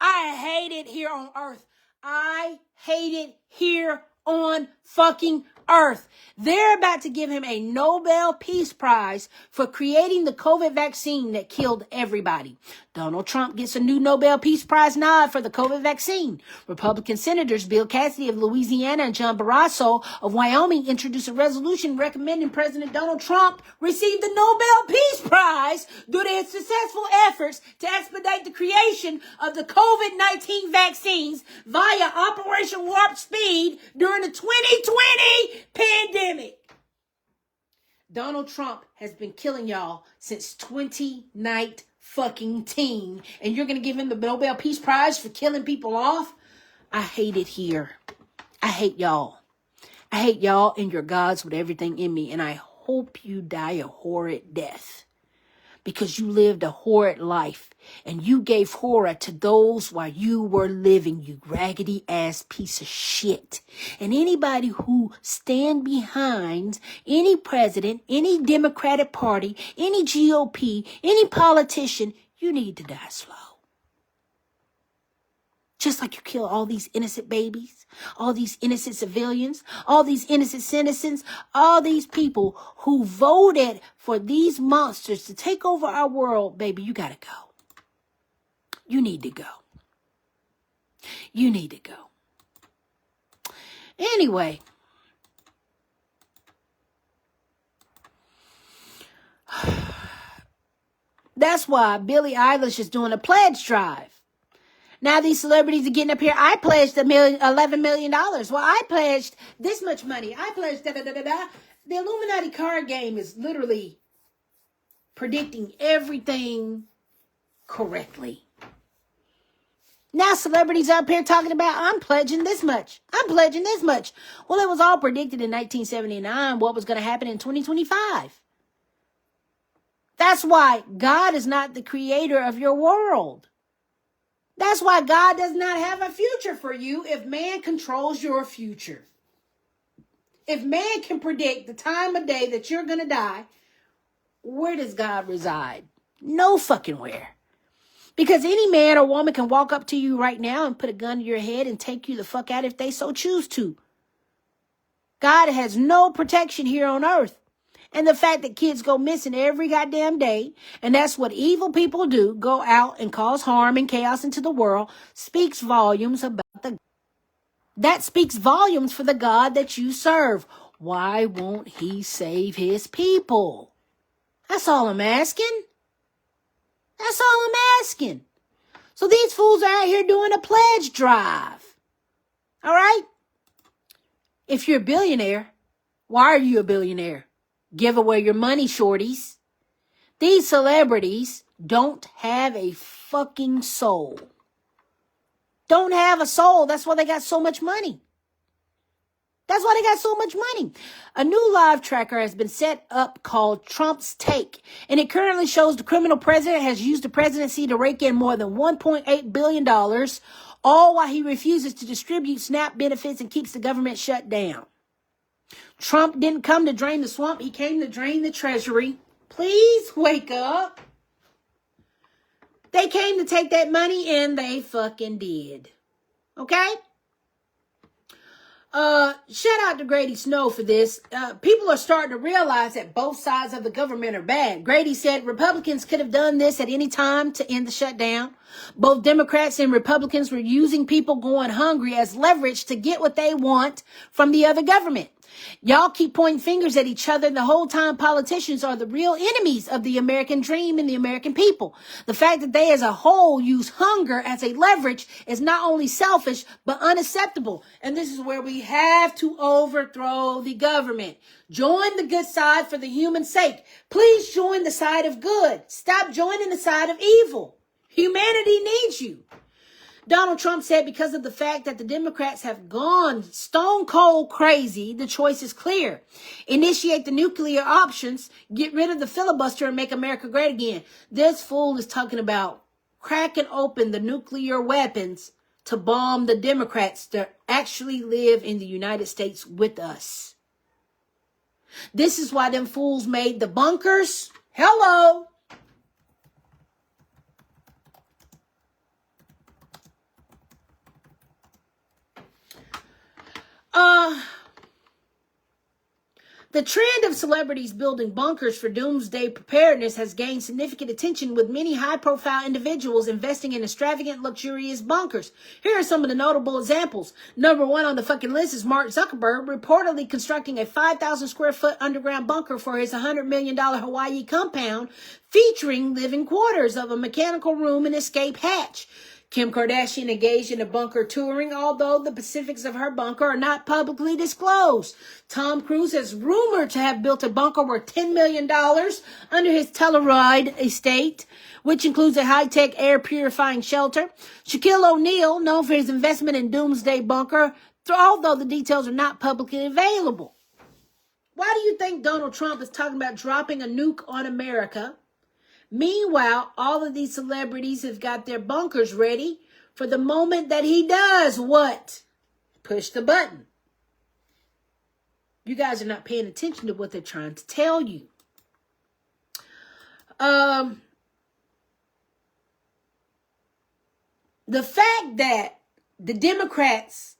[SPEAKER 1] I hate it here on earth. I hate it here on fucking earth. They're about to give him a Nobel Peace Prize for creating the COVID vaccine that killed everybody. Donald Trump gets a new Nobel Peace Prize nod for the COVID vaccine. Republican Senators Bill Cassidy of Louisiana and John Barrasso of Wyoming introduced a resolution recommending President Donald Trump receive the Nobel Peace Prize due to his successful efforts to expedite the creation of the COVID-19 vaccines via Operation Warp Speed during the 2020 pandemic. Donald Trump has been killing y'all since 2019. And you're going to give him the Nobel Peace Prize for killing people off? I hate it here. I hate y'all. I hate y'all and your gods with everything in me. And I hope you die a horrid death. Because you lived a horrid life. And you gave horror to those while you were living, you raggedy ass piece of shit. And anybody who stand behind any president, any Democratic Party, any GOP, any politician, you need to die slow. Just like you kill all these innocent babies, all these innocent civilians, all these innocent citizens, all these people who voted for these monsters to take over our world, baby, you gotta go. You need to go. You need to go. Anyway. That's why Billie Eilish is doing a pledge drive. Now these celebrities are getting up here. I pledged $11 million. Well, I pledged this much money. I pledged da-da-da-da-da. The Illuminati card game is literally predicting everything correctly. Now celebrities up here talking about, I'm pledging this much. I'm pledging this much. Well, it was all predicted in 1979 what was going to happen in 2025. That's why God is not the creator of your world. That's why God does not have a future for you if man controls your future. If man can predict the time of day that you're going to die, where does God reside? No fucking where. Because any man or woman can walk up to you right now and put a gun to your head and take you the fuck out if they so choose to. God has no protection here on earth. And the fact that kids go missing every goddamn day, and that's what evil people do, go out and cause harm and chaos into the world, speaks volumes that speaks volumes for the God that you serve. Why won't he save his people? That's all I'm asking. That's all I'm asking. So these fools are out here doing a pledge drive. All right? If you're a billionaire, why are you a billionaire? Give away your money, shorties. These celebrities don't have a fucking soul. Don't have a soul. That's why they got so much money. That's why they got so much money. A new live tracker has been set up called Trump's Take, and it currently shows the criminal president has used the presidency to rake in more than $1.8 billion, all while he refuses to distribute SNAP benefits and keeps the government shut down. Trump didn't come to drain the swamp. He came to drain the treasury. Please wake up. They came to take that money, and they fucking did. Okay? Shout out to Grady Snow for this. People are starting to realize that both sides of the government are bad. Grady said Republicans could have done this at any time to end the shutdown. Both Democrats and Republicans were using people going hungry as leverage to get what they want from the other government. Y'all keep pointing fingers at each other the whole time. Politicians are the real enemies of the American dream and the American people. The fact that they as a whole use hunger as a leverage is not only selfish, but unacceptable. And this is where we have to overthrow the government. Join the good side for the human sake. Please join the side of good. Stop joining the side of evil. Humanity needs you. Donald Trump said because of the fact that the Democrats have gone stone cold crazy, the choice is clear. Initiate the nuclear options, get rid of the filibuster, and make America great again. This fool is talking about cracking open the nuclear weapons to bomb the Democrats that actually live in the United States with us. This is why them fools made the bunkers. Hello. The trend of celebrities building bunkers for doomsday preparedness has gained significant attention, with many high-profile individuals investing in extravagant, luxurious bunkers. Here are some of the notable examples. Number one on the fucking list is Mark Zuckerberg, reportedly constructing a 5,000 square foot underground bunker for his $100 million Hawaii compound, featuring living quarters of a mechanical room and escape hatch. Kim Kardashian engaged in a bunker touring, although the specifics of her bunker are not publicly disclosed. Tom Cruise is rumored to have built a bunker worth $10 million under his Telluride estate, which includes a high-tech air purifying shelter. Shaquille O'Neal, known for his investment in Doomsday Bunker, although the details are not publicly available. Why do you think Donald Trump is talking about dropping a nuke on America? Meanwhile, all of these celebrities have got their bunkers ready for the moment that he does what? Push the button. You guys are not paying attention to what they're trying to tell you. The fact that the Democrats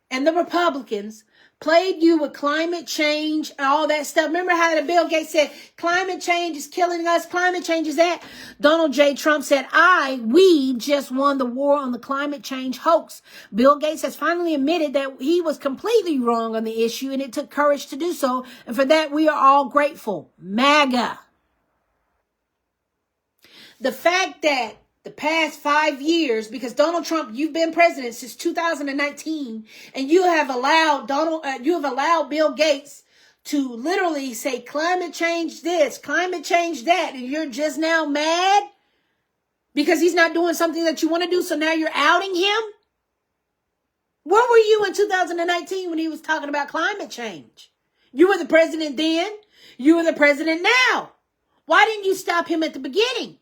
[SPEAKER 1] and the Republicans played you with climate change and all that stuff. Remember how the Bill Gates said, climate change is killing us, climate change is that? Donald J. Trump said, we just won the war on the climate change hoax. Bill Gates has finally admitted that he was completely wrong on the issue, and it took courage to do so. And for that, we are all grateful. MAGA. The fact that the past 5 years, because Donald Trump, you've been president since 2019, and you have allowed Bill Gates to literally say climate change this, climate change that, and you're just now mad because he's not doing something that you want to do, so now you're outing him? Where were you in 2019 when he was talking about climate change? You were the president then. You are the president now. Why didn't you stop him at the beginning?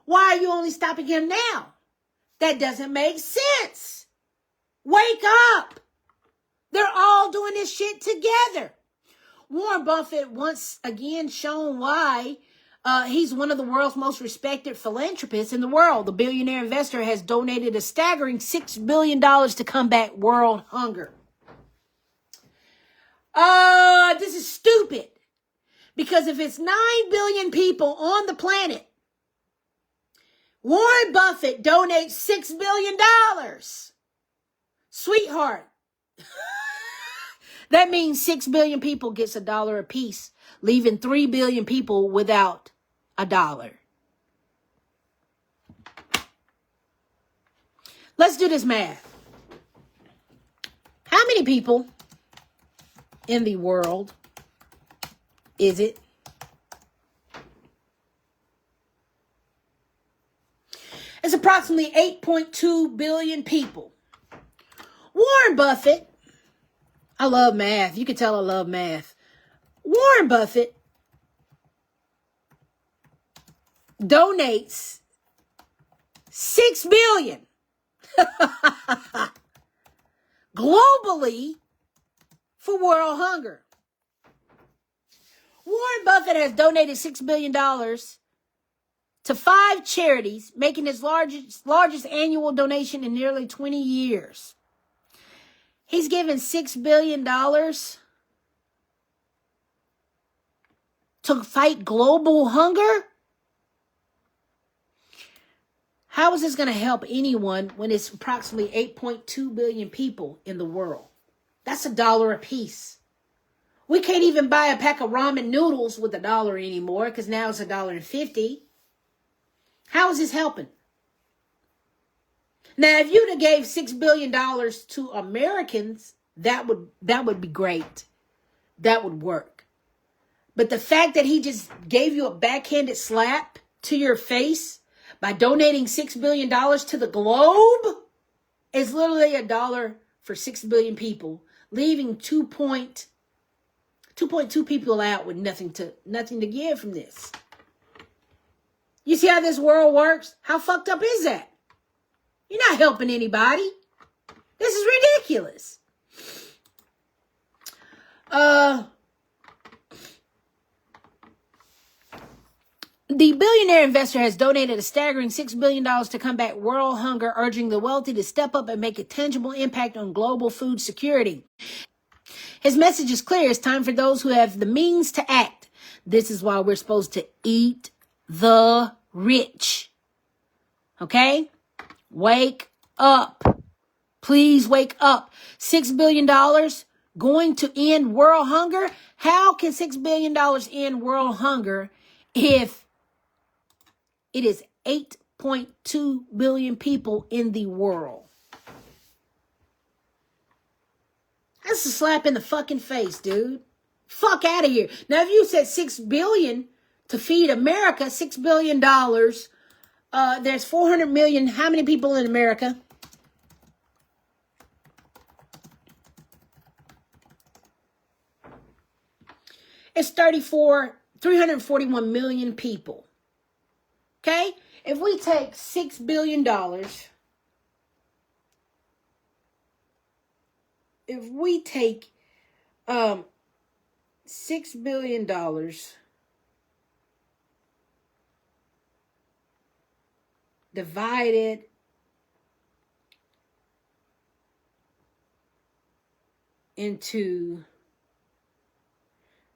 [SPEAKER 1] Why are you only stopping him now? That doesn't make sense. Wake up. They're all doing this shit together. Warren Buffett once again shown why he's one of the world's most respected philanthropists in the world. The billionaire investor has donated a staggering $6 billion to combat world hunger. is stupid. Because if it's 9 billion people on the planet, Warren Buffett donates $6 billion. Sweetheart. That means 6 billion people gets $1 apiece, leaving 3 billion people without $1. Let's do this math. How many people in the world is it? It's approximately 8.2 billion people. Warren Buffett, I love math. You can tell I love math. Warren Buffett donates $6 billion globally for world hunger. Warren Buffett has donated $6 billion to 5 charities, making his largest annual donation in nearly 20 years. He's given $6 billion to fight global hunger. How is this going to help anyone when it's approximately 8.2 billion people in the world? That's $1 a piece. We can't even buy a pack of ramen noodles with $1 anymore because now it's $1.50. How is this helping? Now, if you'd have gave $6 billion to Americans, that would be great. That would work. But the fact that he just gave you a backhanded slap to your face by donating $6 billion to the globe is literally $1 for 6 billion people, leaving 2.2 people out with nothing to give from this. You see how this world works? How fucked up is that? You're not helping anybody. This is ridiculous. The billionaire investor has donated a staggering $6 billion to combat world hunger, urging the wealthy to step up and make a tangible impact on global food security. His message is clear. It's time for those who have the means to act. This is why we're supposed to eat the rich. Okay? Wake up. Please wake up. $6 billion going to end world hunger? How can $6 billion end world hunger if it is 8.2 billion people in the world? That's a slap in the fucking face, dude. Fuck out of here. Now, if you said $6 billion to feed America, $6 billion, there's 400 million. How many people in America? It's 341 million people. Okay? If we take $6 billion, if we take $6 billion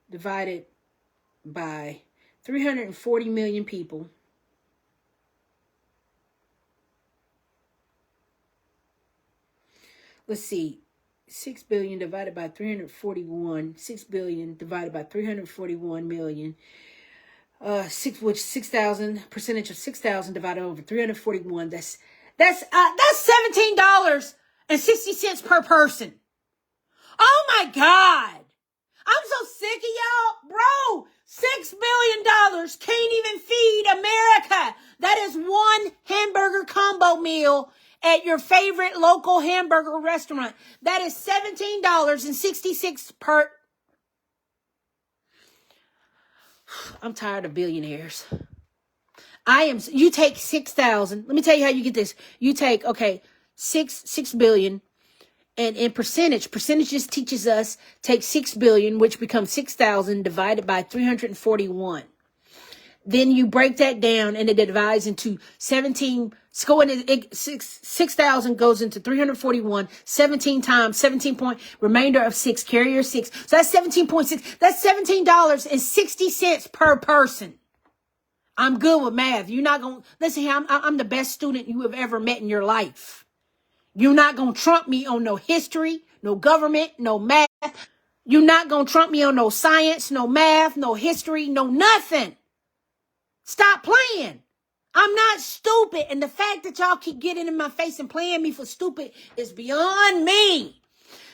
[SPEAKER 1] divided by 340 million people, let's see, 6 billion divided by 341, 6 billion divided by 341 million, 6,000, percentage of 6,000 divided over 341, that's $17.60 per person. Oh my God. I'm so sick of y'all. Bro, $6 billion can't even feed America. That is one hamburger combo meal at your favorite local hamburger restaurant. That is $17.66 per. I'm tired of billionaires. You take 6,000. Let me tell you how you get this. You take, okay, 6 billion. And in percentages teaches us take 6 billion, which becomes 6,000 divided by 341. Then you break that down and it divides into 17. It's going to 6,000 goes into 341, 17 times 17 point, remainder of 6, carrier 6. So that's 17.6. That's $17.60 per person. I'm good with math. You're not going to listen here. I'm the best student you have ever met in your life. You're not going to trump me on no history, no government, no math. You're not going to trump me on no science, no math, no history, no nothing. Stop playing. I'm not stupid. And the fact that y'all keep getting in my face and playing me for stupid is beyond me.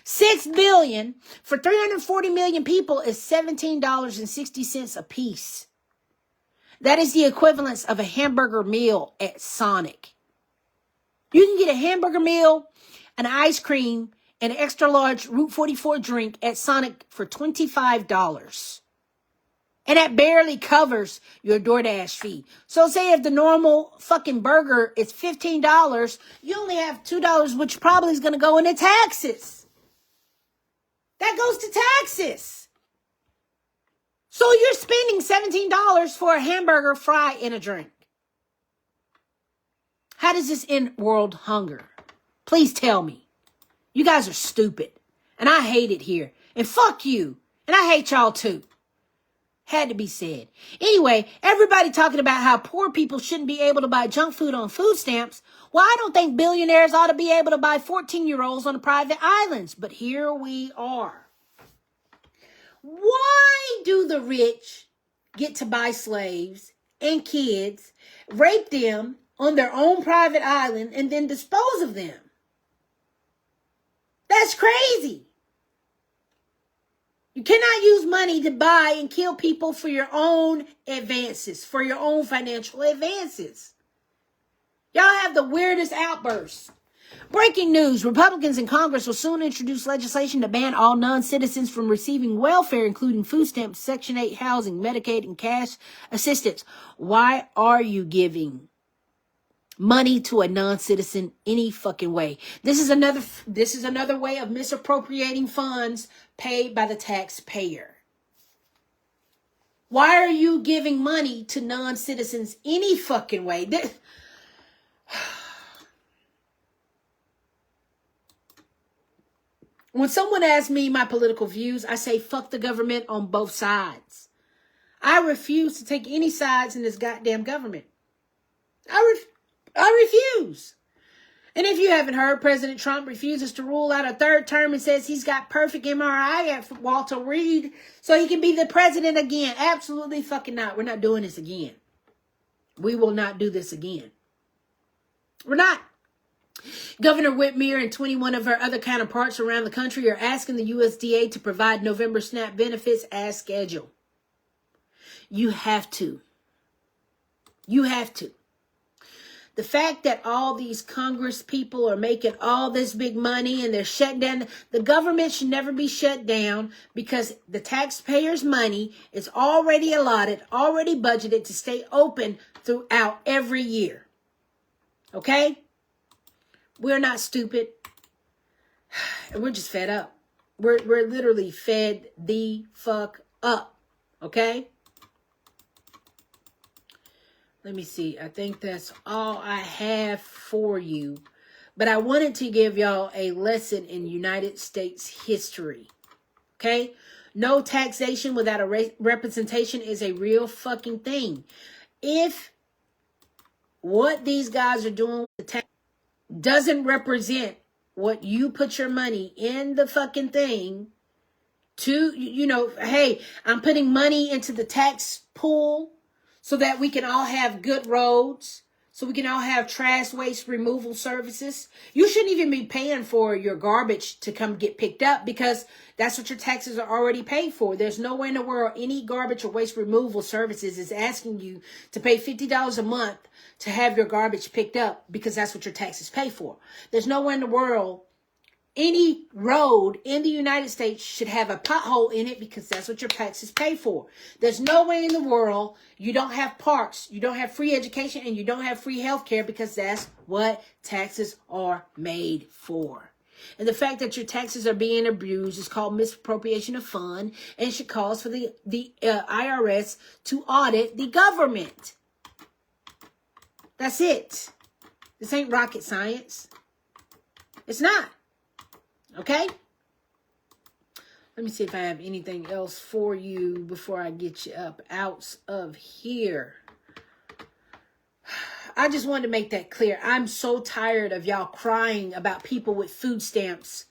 [SPEAKER 1] $6 billion for 340 million people is $17.60 a piece. That is the equivalence of a hamburger meal at Sonic. You can get a hamburger meal, an ice cream, and an extra large Route 44 drink at Sonic for $25. And that barely covers your DoorDash fee. So say if the normal fucking burger is $15, you only have $2, which probably is going to go into taxes. That goes to taxes. So you're spending $17 for a hamburger, fry, and a drink. How does this end world hunger? Please tell me. You guys are stupid. And I hate it here. And fuck you. And I hate y'all too. Had to be said. Anyway, everybody talking about how poor people shouldn't be able to buy junk food on food stamps. Well, I don't think billionaires ought to be able to buy 14-year-olds on private islands. But here we are. Why do the rich get to buy slaves and kids, rape them on their own private island, and then dispose of them? That's crazy. You cannot use money to buy and kill people for your own advances, for your own financial advances. Y'all have the weirdest outbursts. Breaking news. Republicans in Congress will soon introduce legislation to ban all non-citizens from receiving welfare, including food stamps, Section 8 housing, Medicaid, and cash assistance. Why are you giving money to a non-citizen any fucking way? This is another way of misappropriating funds paid by the taxpayer. Why are you giving money to non-citizens any fucking way? When someone asks me my political views, I say fuck the government on both sides. I refuse to take any sides in this goddamn government. I refuse. And if you haven't heard, President Trump refuses to rule out a third term and says he's got perfect MRI at Walter Reed so he can be the president again. Absolutely fucking not. We're not doing this again. We will not do this again. We're not. Governor Whitmer and 21 of her other counterparts around the country are asking the USDA to provide November SNAP benefits as scheduled. You have to. You have to. The fact that all these Congress people are making all this big money and they're shut down, the government should never be shut down because the taxpayers' money is already allotted, already budgeted to stay open throughout every year. Okay? We're not stupid. And we're just fed up. We're literally fed the fuck up. Okay? Let me see. I think that's all I have for you. But I wanted to give y'all a lesson in United States history. Okay? No taxation without a representation is a real fucking thing. If what these guys are doing with the tax doesn't represent what you put your money in the fucking thing to, hey, I'm putting money into the tax pool so that we can all have good roads, so we can all have trash waste removal services. You shouldn't even be paying for your garbage to come get picked up because that's what your taxes are already paid for. There's nowhere in the world any garbage or waste removal services is asking you to pay $50 a month to have your garbage picked up because that's what your taxes pay for. There's nowhere in the world any road in the United States should have a pothole in it because that's what your taxes pay for. There's no way in the world you don't have parks, you don't have free education, and you don't have free health care because that's what taxes are made for. And the fact that your taxes are being abused is called misappropriation of fund, and should cause for the IRS to audit the government. That's it. This ain't rocket science. It's not. Okay? Let me see if I have anything else for you before I get you up out of here. I just wanted to make that clear. I'm so tired of y'all crying about people with food stamps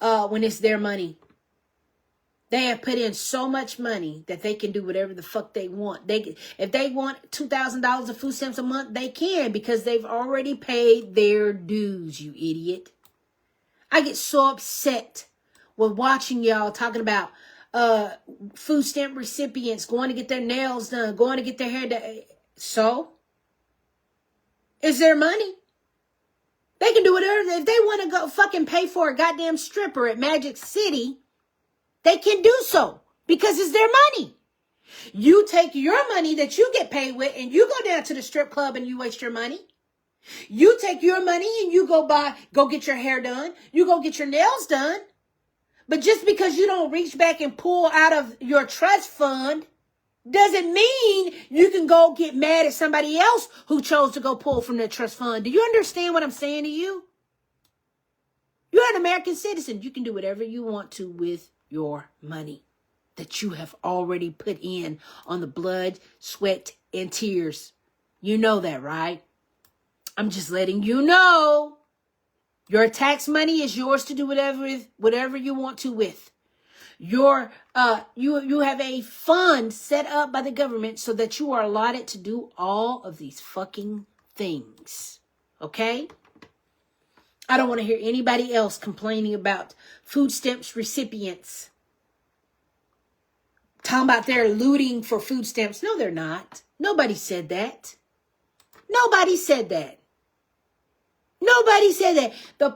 [SPEAKER 1] when it's their money. They have put in so much money that they can do whatever the fuck they want. If they want $2,000 of food stamps a month, they can, because they've already paid their dues, you idiot. I get so upset with watching y'all talking about food stamp recipients going to get their nails done, going to get their hair done. So? It's their money. They can do whatever. If they want to go fucking pay for a goddamn stripper at Magic City, they can do so because it's their money. You take your money that you get paid with and you go down to the strip club and you waste your money. You take your money and you go get your hair done. You go get your nails done. But just because you don't reach back and pull out of your trust fund doesn't mean you can go get mad at somebody else who chose to go pull from their trust fund. Do you understand what I'm saying to you? You're an American citizen. You can do whatever you want to with your money that you have already put in on the blood, sweat, and tears. You know that, right? I'm just letting you know. Your tax money is yours to do whatever you want to with. You have a fund set up by the government so that you are allotted to do all of these fucking things. Okay? I don't want to hear anybody else complaining about food stamps recipients. Talking about they're looting for food stamps. No, they're not. Nobody said that. Nobody said that. Nobody said that. The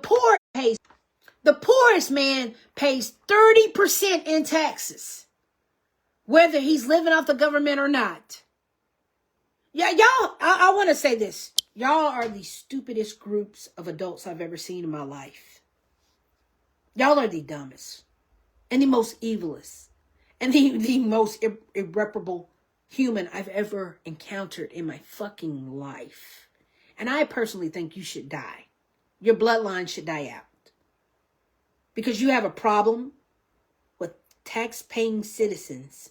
[SPEAKER 1] poorest man pays 30% in taxes, whether he's living off the government or not. Yeah, y'all, I want to say this. Y'all are the stupidest groups of adults I've ever seen in my life. Y'all are the dumbest and the most evilest and the most irreparable human I've ever encountered in my fucking life. And I personally think you should die. Your bloodline should die out. Because you have a problem with tax-paying citizens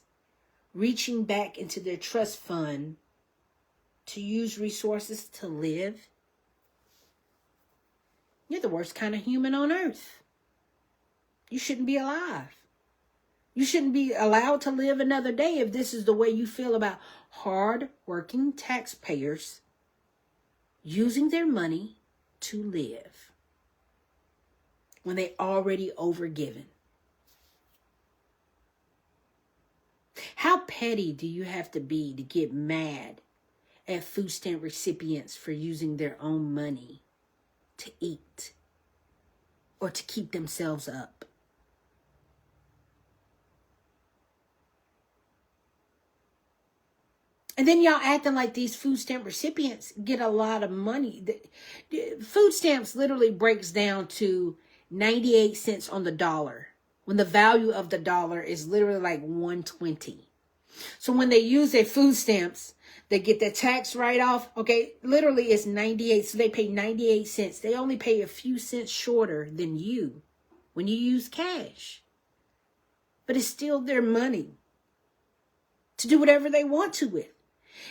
[SPEAKER 1] reaching back into their trust fund to use resources to live. You're the worst kind of human on earth. You shouldn't be alive. You shouldn't be allowed to live another day if this is the way you feel about hard-working taxpayers using their money to live when they already overgiven. How petty do you have to be to get mad at food stamp recipients for using their own money to eat or to keep themselves up? And then y'all acting like these food stamp recipients get a lot of money. Food stamps literally breaks down to 98 cents on the dollar, when the value of the dollar is literally like 120. So when they use their food stamps, they get their tax write-off. Okay, literally it's 98. So they pay 98 cents. They only pay a few cents shorter than you when you use cash. But it's still their money to do whatever they want to with.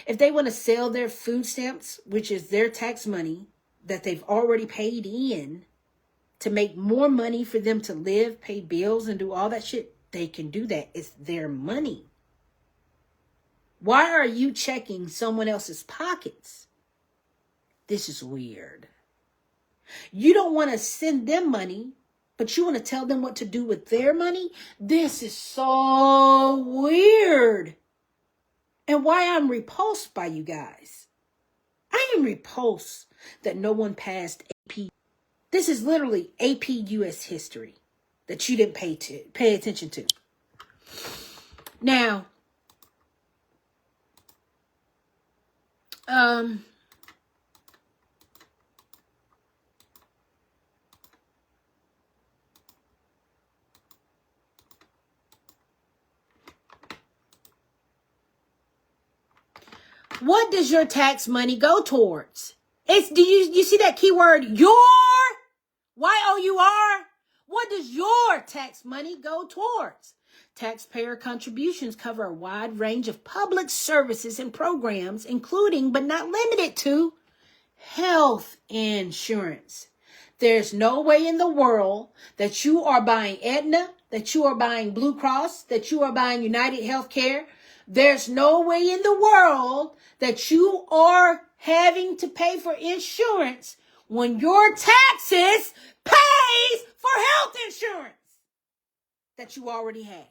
[SPEAKER 1] If they want to sell their food stamps, which is their tax money that they've already paid in, to make more money for them to live, pay bills, and do all that shit, they can do that. It's their money. Why are you checking someone else's pockets? This is weird. You don't want to send them money, but you want to tell them what to do with their money? This is so weird. And why I'm repulsed by you guys. I am repulsed that no one passed AP. This is literally AP US history that you didn't pay attention to. Now, What does your tax money go towards? Do you see that keyword, your? Y-O-U-R? What does your tax money go towards? Taxpayer contributions cover a wide range of public services and programs, including but not limited to health insurance. There's no way in the world that you are buying Aetna, that you are buying Blue Cross, that you are buying United Healthcare. There's no way in the world that you are having to pay for insurance when your taxes pays for health insurance that you already have.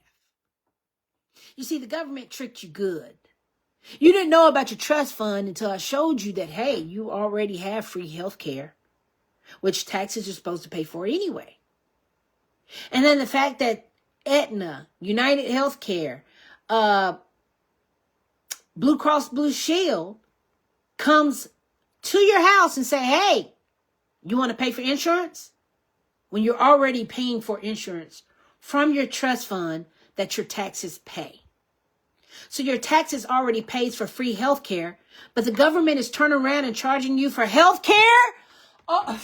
[SPEAKER 1] You see, the government tricked you good. You didn't know about your trust fund until I showed you that, hey, you already have free health care, which taxes are supposed to pay for anyway. And then the fact that Aetna, United Healthcare, Blue Cross Blue Shield comes to your house and say, hey, you want to pay for insurance? When you're already paying for insurance from your trust fund that your taxes pay. So your taxes already pays for free health care, but the government is turning around and charging you for health care? Oh.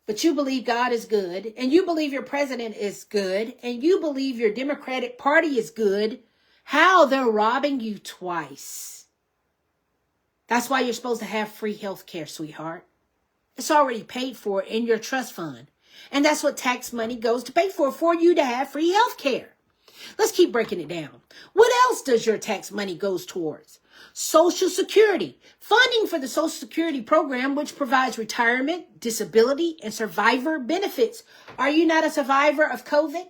[SPEAKER 1] But you believe God is good, and you believe your president is good, and you believe your Democratic Party is good. How they're robbing you twice. That's why you're supposed to have free health care, sweetheart. It's already paid for in your trust fund. And that's what tax money goes to pay for you to have free health care. Let's keep breaking it down. What else does your tax money goes towards? Social Security. Funding for the Social Security program, which provides retirement, disability, and survivor benefits. Are you not a survivor of COVID?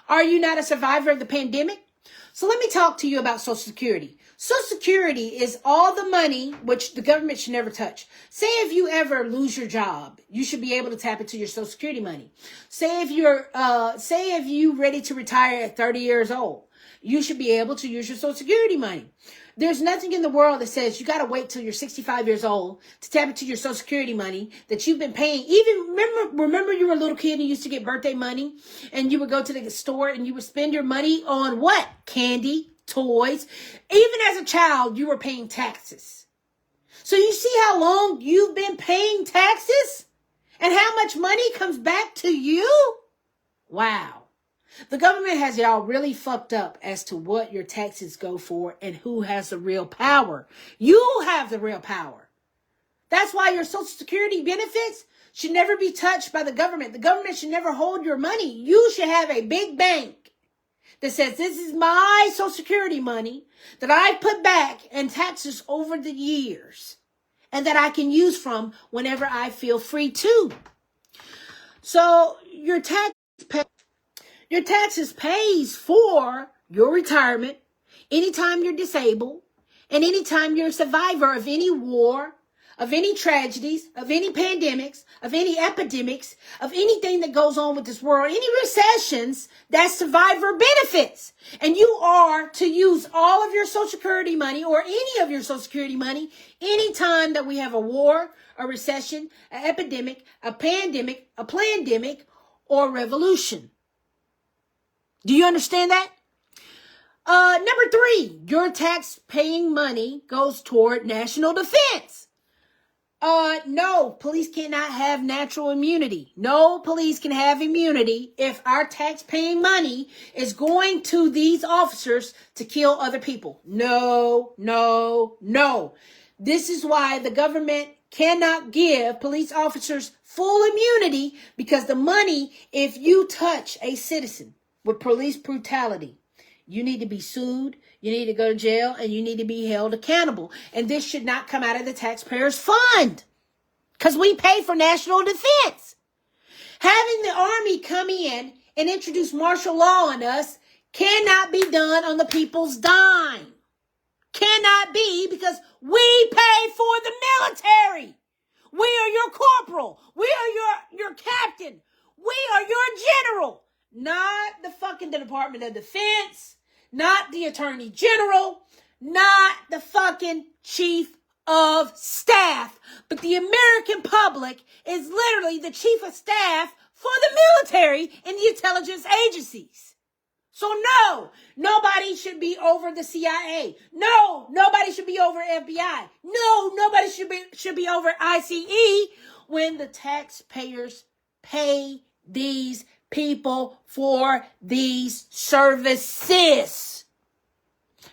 [SPEAKER 1] Are you not a survivor of the pandemic? So let me talk to you about Social Security. Social Security is all the money which the government should never touch. Say if you ever lose your job, you should be able to tap into your Social Security money. Say if you're ready to retire at 30 years old, you should be able to use your Social Security money. There's nothing in the world that says you got to wait till you're 65 years old to tap into your Social Security money that you've been paying. Even remember you were a little kid and used to get birthday money and you would go to the store and you would spend your money on what? Candy, toys. Even as a child, you were paying taxes. So you see how long you've been paying taxes and how much money comes back to you? Wow. The government has y'all really fucked up as to what your taxes go for and who has the real power. You have the real power. That's why your Social Security benefits should never be touched by the government. The government should never hold your money. You should have a big bank that says, this is my Social Security money that I put back in taxes over the years and that I can use from whenever I feel free to. So your taxes pays for your retirement anytime you're disabled and anytime you're a survivor of any war, of any tragedies, of any pandemics, of any epidemics, of anything that goes on with this world, any recessions, that's survivor benefits. And you are to use all of your Social Security money or any of your Social Security money anytime that we have a war, a recession, an epidemic, a pandemic, a plandemic, or revolution. Do you understand that? Number 3, your tax paying money goes toward national defense. No, police cannot have natural immunity. No police can have immunity if our tax paying money is going to these officers to kill other people. No, no, no. This is why the government cannot give police officers full immunity, because the money, if you touch a citizen with police brutality, you need to be sued, you need to go to jail, and you need to be held accountable. And this should not come out of the taxpayers' fund, because we pay for national defense. Having the army come in and introduce martial law on us cannot be done on the people's dime. Cannot be, because we pay for the military. We are your corporal. We are your captain. We are your general. Not the fucking Department of Defense, not the Attorney General, not the fucking Chief of Staff, but the American public is literally the Chief of Staff for the military and the intelligence agencies. So no, nobody should be over the CIA. No, nobody should be over FBI. No, nobody should be over ICE when the taxpayers pay these people for these services.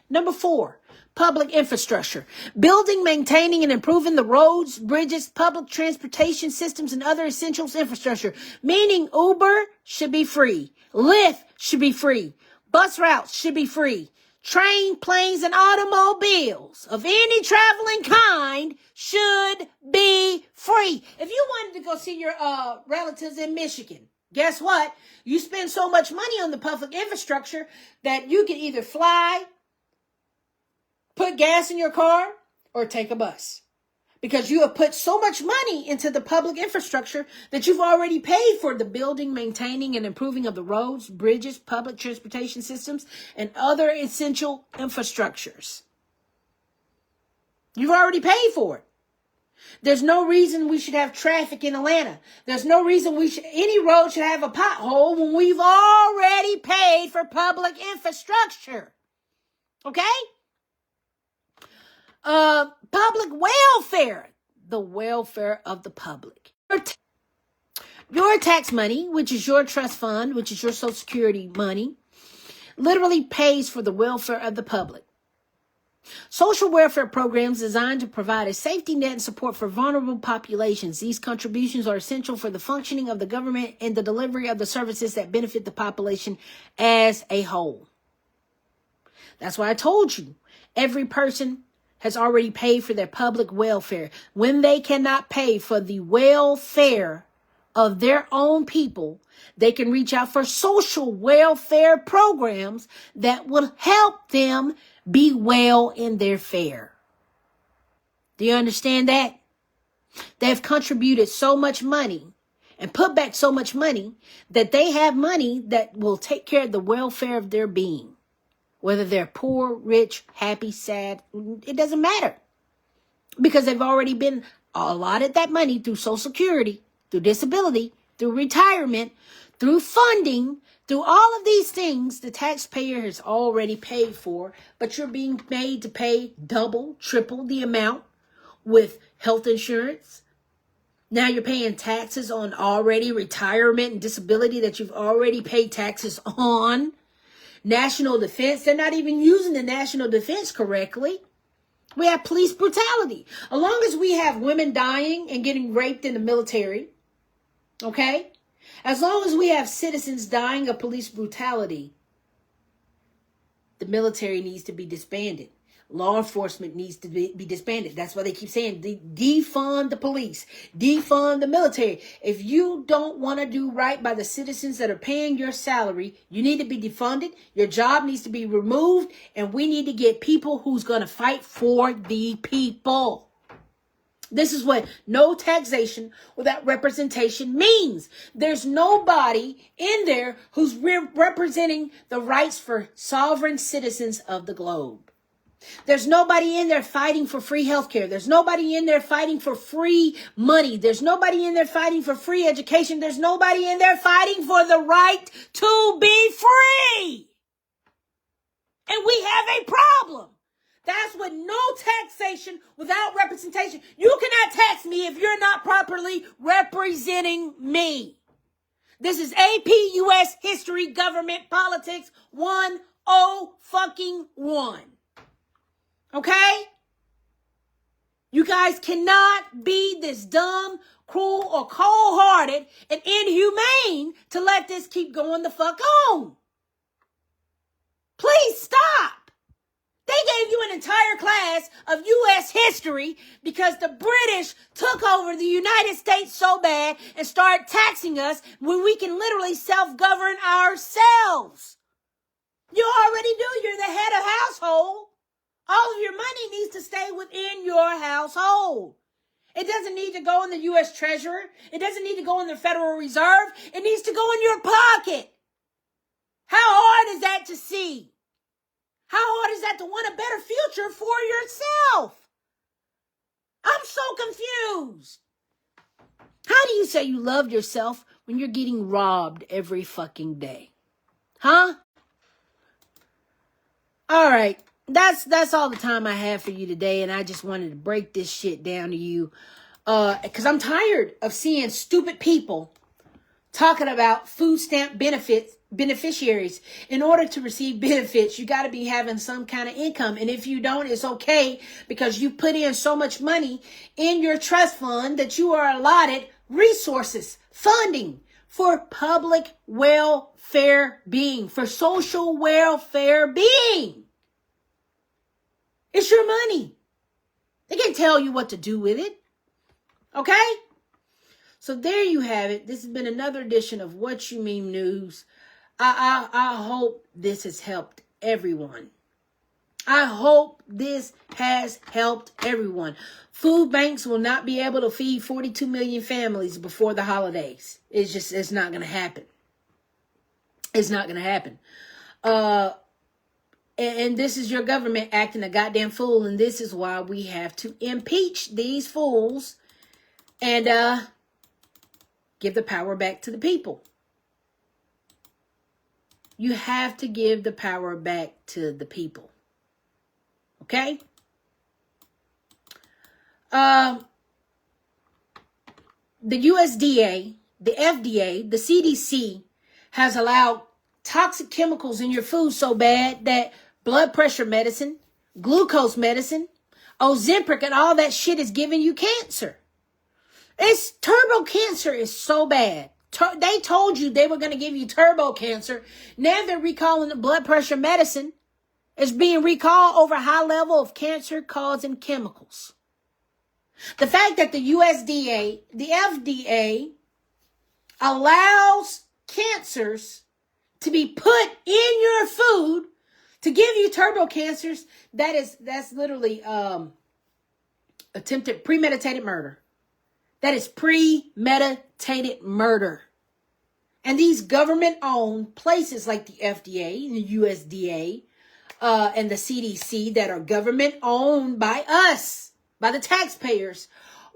[SPEAKER 1] Number 4, public infrastructure. Building, maintaining, and improving the roads, bridges, public transportation systems, and other essentials infrastructure. Meaning Uber should be free. Lyft should be free. Bus routes should be free. Train, planes, and automobiles of any traveling kind should be free. If you wanted to go see your relatives in Michigan, guess what? You spend so much money on the public infrastructure that you can either fly, put gas in your car, or take a bus. Because you have put so much money into the public infrastructure that you've already paid for the building, maintaining, and improving of the roads, bridges, public transportation systems, and other essential infrastructures. You've already paid for it. There's no reason we should have traffic in Atlanta. There's no reason any road should have a pothole when we've already paid for public infrastructure. Okay? Public welfare, the welfare of the public. Your tax money, which is your trust fund, which is your Social Security money, literally pays for the welfare of the public. Social welfare programs designed to provide a safety net and support for vulnerable populations. These contributions are essential for the functioning of the government and the delivery of the services that benefit the population as a whole. That's why I told you, every person has already paid for their public welfare. When they cannot pay for the welfare of their own people, they can reach out for social welfare programs that will help them be well in their fare. Do you understand that? They've contributed so much money and put back so much money that they have money that will take care of the welfare of their being. Whether they're poor, rich, happy, sad, it doesn't matter. Because they've already been allotted that money through Social Security, through disability, through retirement, through funding, through all of these things the taxpayer has already paid for, but you're being made to pay double, triple the amount with health insurance. Now you're paying taxes on already retirement and disability that you've already paid taxes on. National defense, they're not even using the national defense correctly. We have police brutality. As long as we have women dying and getting raped in the military, okay? As long as we have citizens dying of police brutality, the military needs to be disbanded. Law enforcement needs to be disbanded. That's why they keep saying defund the police, defund the military. If you don't want to do right by the citizens that are paying your salary, you need to be defunded. Your job needs to be removed. And we need to get people who's going to fight for the people. This is what no taxation without representation means. There's nobody in there who's representing the rights for sovereign citizens of the globe. There's nobody in there fighting for free healthcare. There's nobody in there fighting for free money. There's nobody in there fighting for free education. There's nobody in there fighting for the right to be free. And we have a problem. That's with no taxation without representation. You cannot tax me if you're not properly representing me. This is AP US History Government Politics 101. Okay? You guys cannot be this dumb, cruel, or cold-hearted and inhumane to let this keep going the fuck on. Please stop. They gave you an entire class of U.S. history because the British took over the United States so bad and started taxing us when we can literally self-govern ourselves. You already do. You're the head of household. All of your money needs to stay within your household. It doesn't need to go in the U.S. Treasury. It doesn't need to go in the Federal Reserve. It needs to go in your pocket. How hard is that to see? How hard is that to want a better future for yourself? I'm so confused. How do you say you love yourself when you're getting robbed every fucking day? Huh? All right. That's all the time I have for you today, and I just wanted to break this shit down to you. Because I'm tired of seeing stupid people talking about food stamp beneficiaries. In order to receive benefits, you got to be having some kind of income. And if you don't, it's okay, because you put in so much money in your trust fund that you are allotted resources, funding for public welfare being, for social welfare being. It's your money. They can't tell you what to do with it. Okay? So there you have it. This has been another edition of What Cho Meme News. I hope this has helped everyone. I hope this has helped everyone. Food banks will not be able to feed 42 million families before the holidays. It's not going to happen. It's not going to happen. And this is your government acting a goddamn fool. And this is why we have to impeach these fools and give the power back to the people. You have to give the power back to the people. Okay? The USDA, the FDA, the CDC has allowed toxic chemicals in your food so bad that blood pressure medicine, glucose medicine, Ozempic, and all that shit is giving you cancer. Turbo cancer is so bad. They told you they were going to give you turbo cancer. Now they're recalling the blood pressure medicine. It's being recalled over a high level of cancer-causing chemicals. The fact that the USDA, the FDA, allows cancers to be put in your food to give you turbo cancers, that's literally attempted premeditated murder. That is premeditated murder. And these government-owned places like the FDA and the USDA and the CDC that are government-owned by us, by the taxpayers,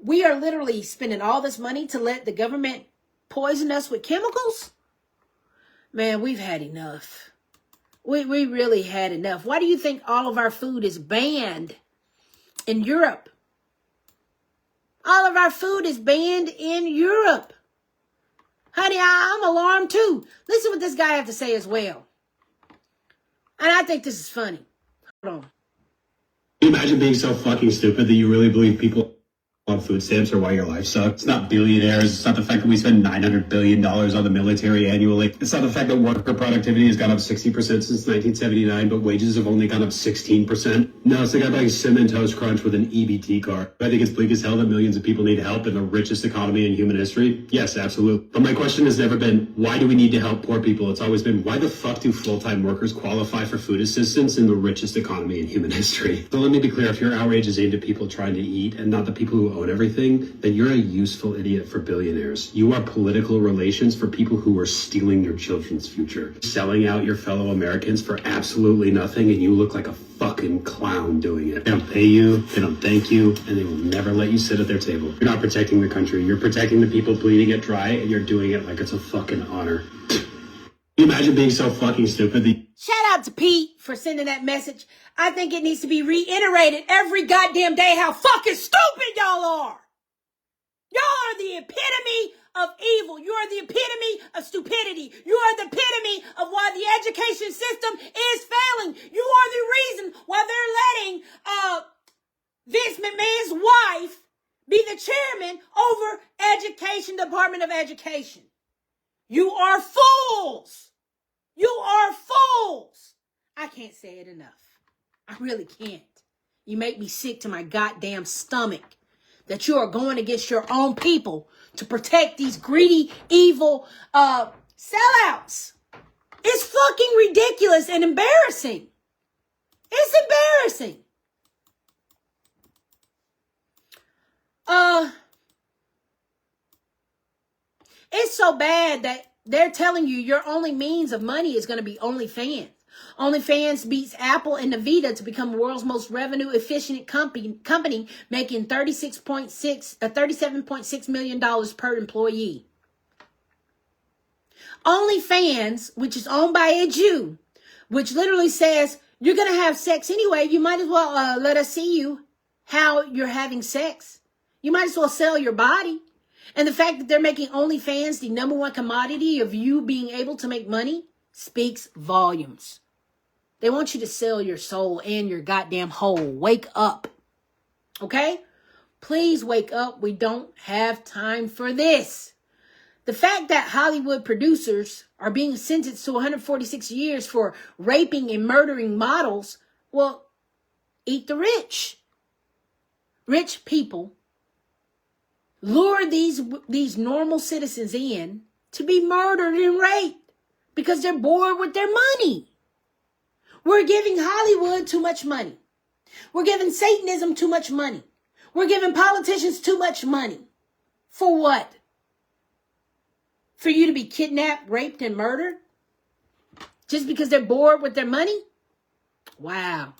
[SPEAKER 1] we are literally spending all this money to let the government poison us with chemicals? Man, we've had enough. We really had enough. Why do you think all of our food is banned in Europe? All of our food is banned in Europe. Honey, I'm alarmed too. Listen what this guy has to say as well. And I think this is funny. Hold on.
[SPEAKER 5] Can you imagine being so fucking stupid that you really believe people on food stamps are why your life sucks? It's not billionaires. It's not the fact that we spend $900 billion on the military annually. It's not the fact that worker productivity has gone up 60% since 1979, but wages have only gone up 16%. No, it's the guy buying cinnamon toast crunch with an EBT card. I think it's bleak as hell that millions of people need help in the richest economy in human history. Yes, absolutely. But my question has never been, why do we need to help poor people? It's always been, why the fuck do full-time workers qualify for food assistance in the richest economy in human history? So let me be clear, if your outrage is aimed at people trying to eat and not the people who own everything, then you're a useful idiot for billionaires. You are political relations for people who are stealing your children's future. Selling out your fellow Americans for absolutely nothing, and you look like a fucking clown doing it. They don't pay you, they don't thank you, and they will never let you sit at their table. You're not protecting the country, you're protecting the people bleeding it dry, and you're doing it like it's a fucking honor. Can you imagine being so fucking stupid that...
[SPEAKER 1] Shout out to Pete for sending that message. I think it needs to be reiterated every goddamn day how fucking stupid y'all are. Y'all are the epitome of evil. You are the epitome of stupidity. You are the epitome of why the education system is failing. You are the reason why they're letting Vince McMahon's wife be the chairman over Department of Education. You are fools. You are fools. I can't say it enough. I really can't. You make me sick to my goddamn stomach that you are going against your own people to protect these greedy, evil sellouts. It's fucking ridiculous and embarrassing. It's embarrassing. It's so bad that they're telling you your only means of money is going to be OnlyFans. OnlyFans beats Apple and Nvidia to become the world's most revenue efficient company, making $37.6 million per employee. OnlyFans, which is owned by a Jew, which literally says You're going to have sex anyway. You might as well let us see you how you're having sex. You might as well sell your body. And the fact that they're making OnlyFans the number one commodity of you being able to make money speaks volumes. They want you to sell your soul and your goddamn whole. Wake up. Okay? Please wake up. We don't have time for this. The fact that Hollywood producers are being sentenced to 146 years for raping and murdering models, well, eat the rich. Rich people lure these normal citizens in to be murdered and raped because they're bored with their money. We're giving Hollywood too much money. We're giving Satanism too much money. We're giving politicians too much money. For what? For you to be kidnapped, raped, and murdered? Just because they're bored with their money? Wow.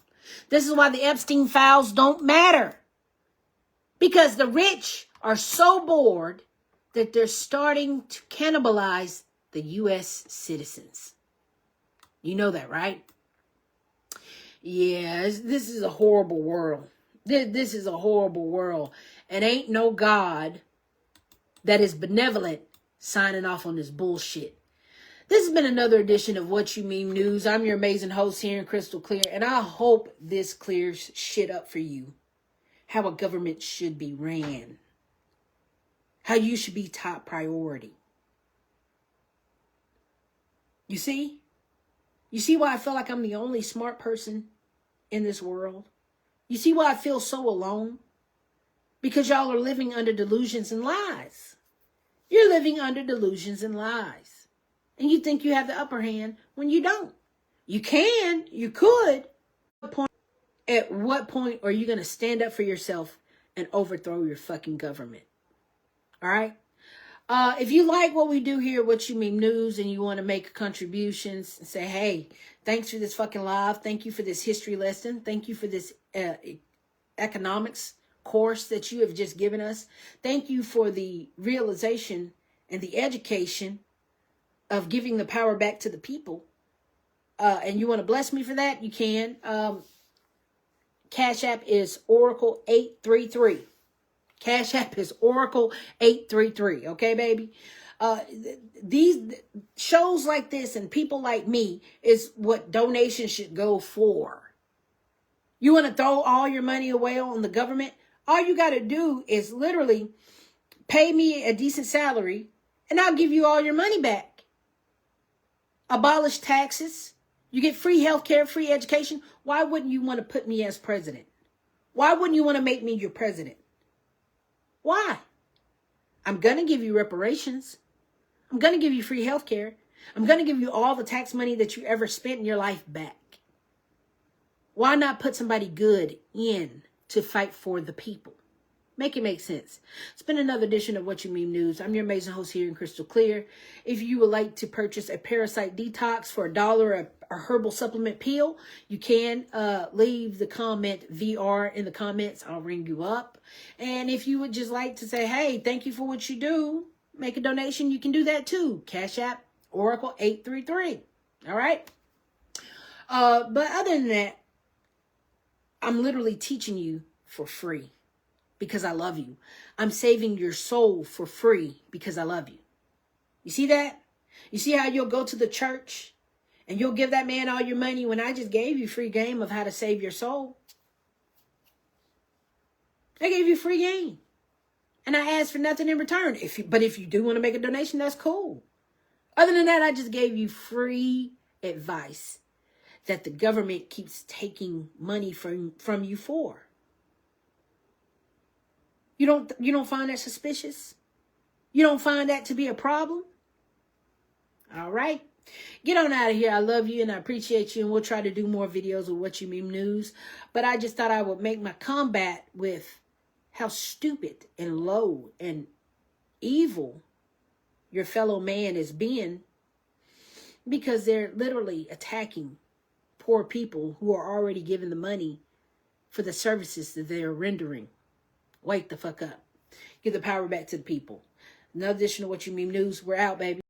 [SPEAKER 1] This is why the Epstein files don't matter. Because the rich are so bored that they're starting to cannibalize the U.S. citizens. You know that, right? Yeah, this is a horrible world. This is a horrible world. And ain't no God that is benevolent signing off on this bullshit. This has been another edition of What You Meme News. I'm your amazing host here in Crystal Clear, and I hope this clears shit up for you. How a government should be ran. How you should be top priority. You see? You see why I feel like I'm the only smart person in this world? You see why I feel so alone? Because y'all are living under delusions and lies. You're living under delusions and lies. And you think you have the upper hand when you don't. You can, you could. At what point are you going to stand up for yourself and overthrow your fucking government? All right? If you like what we do here, What You Meme News, and you want to make contributions and say, hey, thanks for this fucking live. Thank you for this history lesson. Thank you for this economics course that you have just given us. Thank you for the realization and the education of giving the power back to the people. And you want to bless me for that? You can. Cash App is Oracle 833. Cash App is Oracle 833. Okay, baby? These shows like this and people like me is what donations should go for. You want to throw all your money away on the government? All you got to do is literally pay me a decent salary and I'll give you all your money back. Abolish taxes. You get free healthcare, free education. Why wouldn't you want to put me as president? Why wouldn't you want to make me your president? Why? I'm going to give you reparations. I'm going to give you free healthcare. I'm going to give you all the tax money that you ever spent in your life back. Why not put somebody good in to fight for the people? Make it make sense. It's been another edition of What You Meme News. I'm your amazing host here in Crystal Clear. If you would like to purchase a parasite detox for $1, a herbal supplement pill, you can leave the comment VR in the comments. I'll ring you up. And if you would just like to say, hey, thank you for what you do, make a donation, you can do that too. Cash App, Oracle 833. All right? But other than that, I'm literally teaching you for free. Because I love you. I'm saving your soul for free because I love you. You see that? You see how you'll go to the church and you'll give that man all your money when I just gave you free game of how to save your soul? I gave you free game. And I asked for nothing in return. But if you do want to make a donation, that's cool. Other than that, I just gave you free advice that the government keeps taking money from you for. You don't find that suspicious? You don't find that to be a problem? All right. Get on out of here. I love you and I appreciate you. And we'll try to do more videos of What You Meme News. But I just thought I would make my combat with how stupid and low and evil your fellow man is being. Because they're literally attacking poor people who are already given the money for the services that they are rendering. Wake the fuck up. Give the power back to the people. Another edition of What You Meme News. We're out, baby.